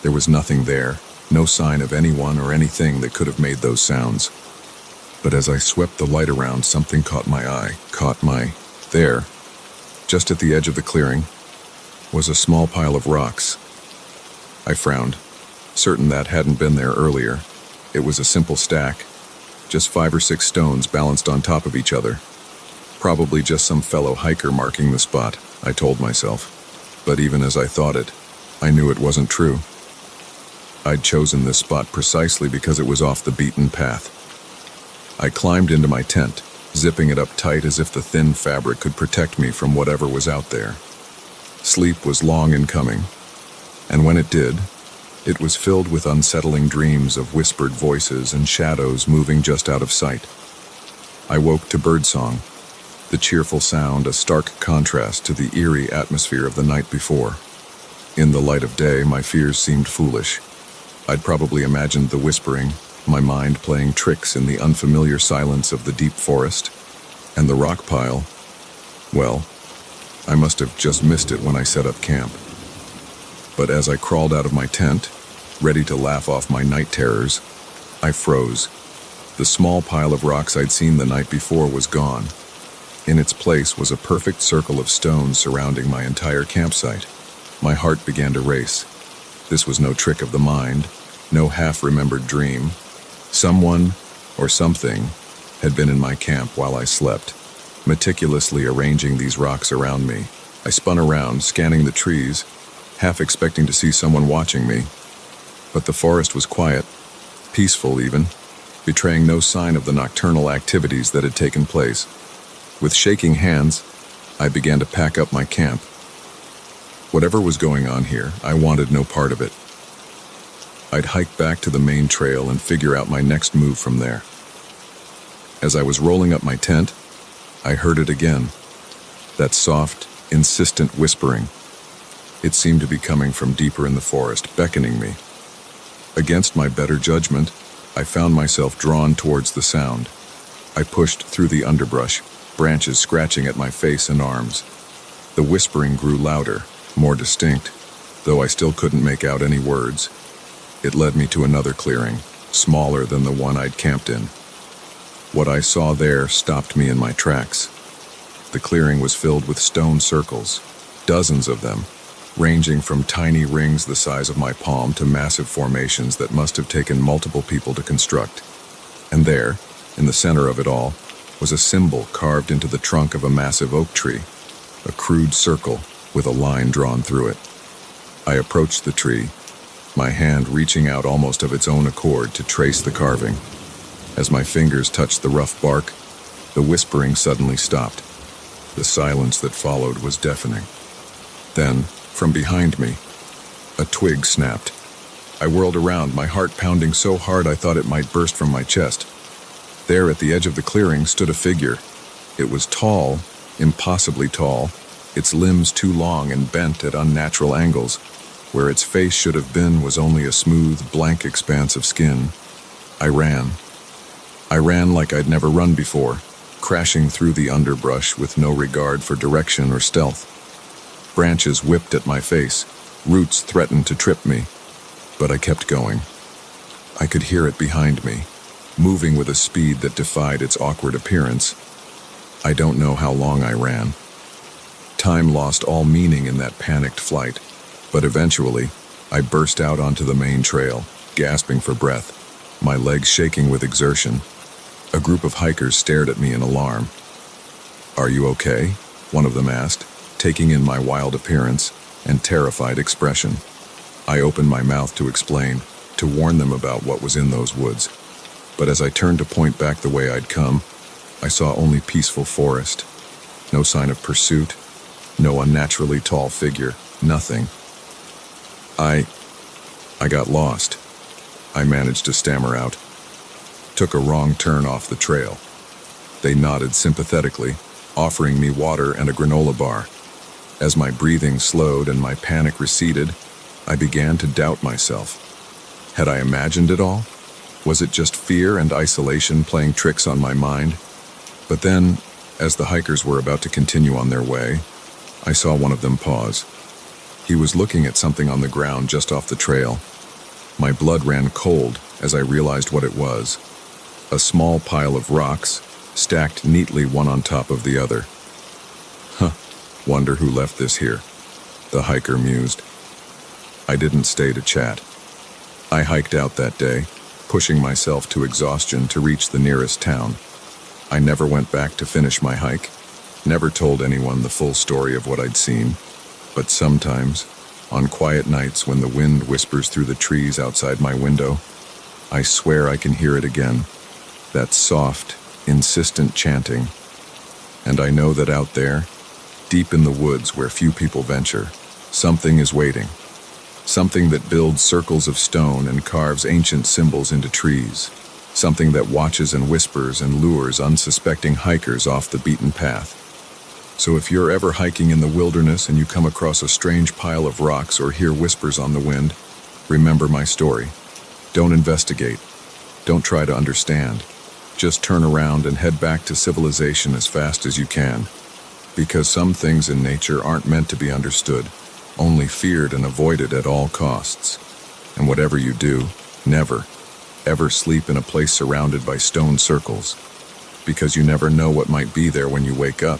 There was nothing there, no sign of anyone or anything that could have made those sounds. But as I swept the light around, something caught my eye, There, just at the edge of the clearing, was a small pile of rocks. I frowned, certain that hadn't been there earlier. It was a simple stack, just 5 or 6 stones balanced on top of each other. Probably just some fellow hiker marking the spot, I told myself. But even as I thought it, I knew it wasn't true. I'd chosen this spot precisely because it was off the beaten path. I climbed into my tent, zipping it up tight as if the thin fabric could protect me from whatever was out there. Sleep was long in coming, and when it did, it was filled with unsettling dreams of whispered voices and shadows moving just out of sight. I woke to birdsong, the cheerful sound a stark contrast to the eerie atmosphere of the night before. In the light of day, my fears seemed foolish. I'd probably imagined the whispering, my mind playing tricks in the unfamiliar silence of the deep forest, and the rock pile. Well, I must have just missed it when I set up camp. But as I crawled out of my tent, ready to laugh off my night terrors, I froze. The small pile of rocks I'd seen the night before was gone. In its place was a perfect circle of stones surrounding my entire campsite. My heart began to race. This was no trick of the mind, no half-remembered dream. Someone, or something, had been in my camp while I slept, meticulously arranging these rocks around me. I spun around, scanning the trees, half expecting to see someone watching me. But the forest was quiet, peaceful even, betraying no sign of the nocturnal activities that had taken place. With shaking hands, I began to pack up my camp. Whatever was going on here, I wanted no part of it. I'd hike back to the main trail and figure out my next move from there. As I was rolling up my tent, I heard it again, that soft, insistent whispering. It seemed to be coming from deeper in the forest, beckoning me. Against my better judgment, I found myself drawn towards the sound. I pushed through the underbrush, branches scratching at my face and arms. The whispering grew louder, more distinct, though I still couldn't make out any words. It led me to another clearing, smaller than the one I'd camped in. What I saw there stopped me in my tracks. The clearing was filled with stone circles, dozens of them, ranging from tiny rings the size of my palm to massive formations that must have taken multiple people to construct. And there, in the center of it all, was a symbol carved into the trunk of a massive oak tree, a crude circle with a line drawn through it. I approached the tree, my hand reaching out almost of its own accord to trace the carving. As my fingers touched the rough bark, the whispering suddenly stopped. The silence that followed was deafening. Then, from behind me, a twig snapped. I whirled around, my heart pounding so hard I thought it might burst from my chest. There at the edge of the clearing stood a figure. It was tall, impossibly tall, its limbs too long and bent at unnatural angles. Where its face should have been was only a smooth, blank expanse of skin. I ran. I ran like I'd never run before, crashing through the underbrush with no regard for direction or stealth. Branches whipped at my face, roots threatened to trip me, but I kept going. I could hear it behind me, moving with a speed that defied its awkward appearance. I don't know how long I ran. Time lost all meaning in that panicked flight. But eventually, I burst out onto the main trail, gasping for breath, my legs shaking with exertion. A group of hikers stared at me in alarm. "Are you okay?" one of them asked, taking in my wild appearance and terrified expression. I opened my mouth to explain, to warn them about what was in those woods. But as I turned to point back the way I'd come, I saw only peaceful forest. No sign of pursuit, no unnaturally tall figure, nothing. I got lost. I managed to stammer out. Took a wrong turn off the trail. They nodded sympathetically, offering me water and a granola bar. As my breathing slowed and my panic receded, I began to doubt myself. Had I imagined it all? Was it just fear and isolation playing tricks on my mind? But then, as the hikers were about to continue on their way, I saw one of them pause. He was looking at something on the ground just off the trail. My blood ran cold as I realized what it was. A small pile of rocks, stacked neatly one on top of the other. Huh, wonder who left this here, the hiker mused. I didn't stay to chat. I hiked out that day, pushing myself to exhaustion to reach the nearest town. I never went back to finish my hike, never told anyone the full story of what I'd seen, but sometimes, on quiet nights when the wind whispers through the trees outside my window, I swear I can hear it again, that soft, insistent chanting. And I know that out there, deep in the woods where few people venture, something is waiting. Something that builds circles of stone and carves ancient symbols into trees. Something that watches and whispers and lures unsuspecting hikers off the beaten path. So if you're ever hiking in the wilderness and you come across a strange pile of rocks or hear whispers on the wind, remember my story. Don't investigate. Don't try to understand. Just turn around and head back to civilization as fast as you can. Because some things in nature aren't meant to be understood, only feared and avoided at all costs. And whatever you do, never, ever sleep in a place surrounded by stone circles. Because you never know what might be there when you wake up.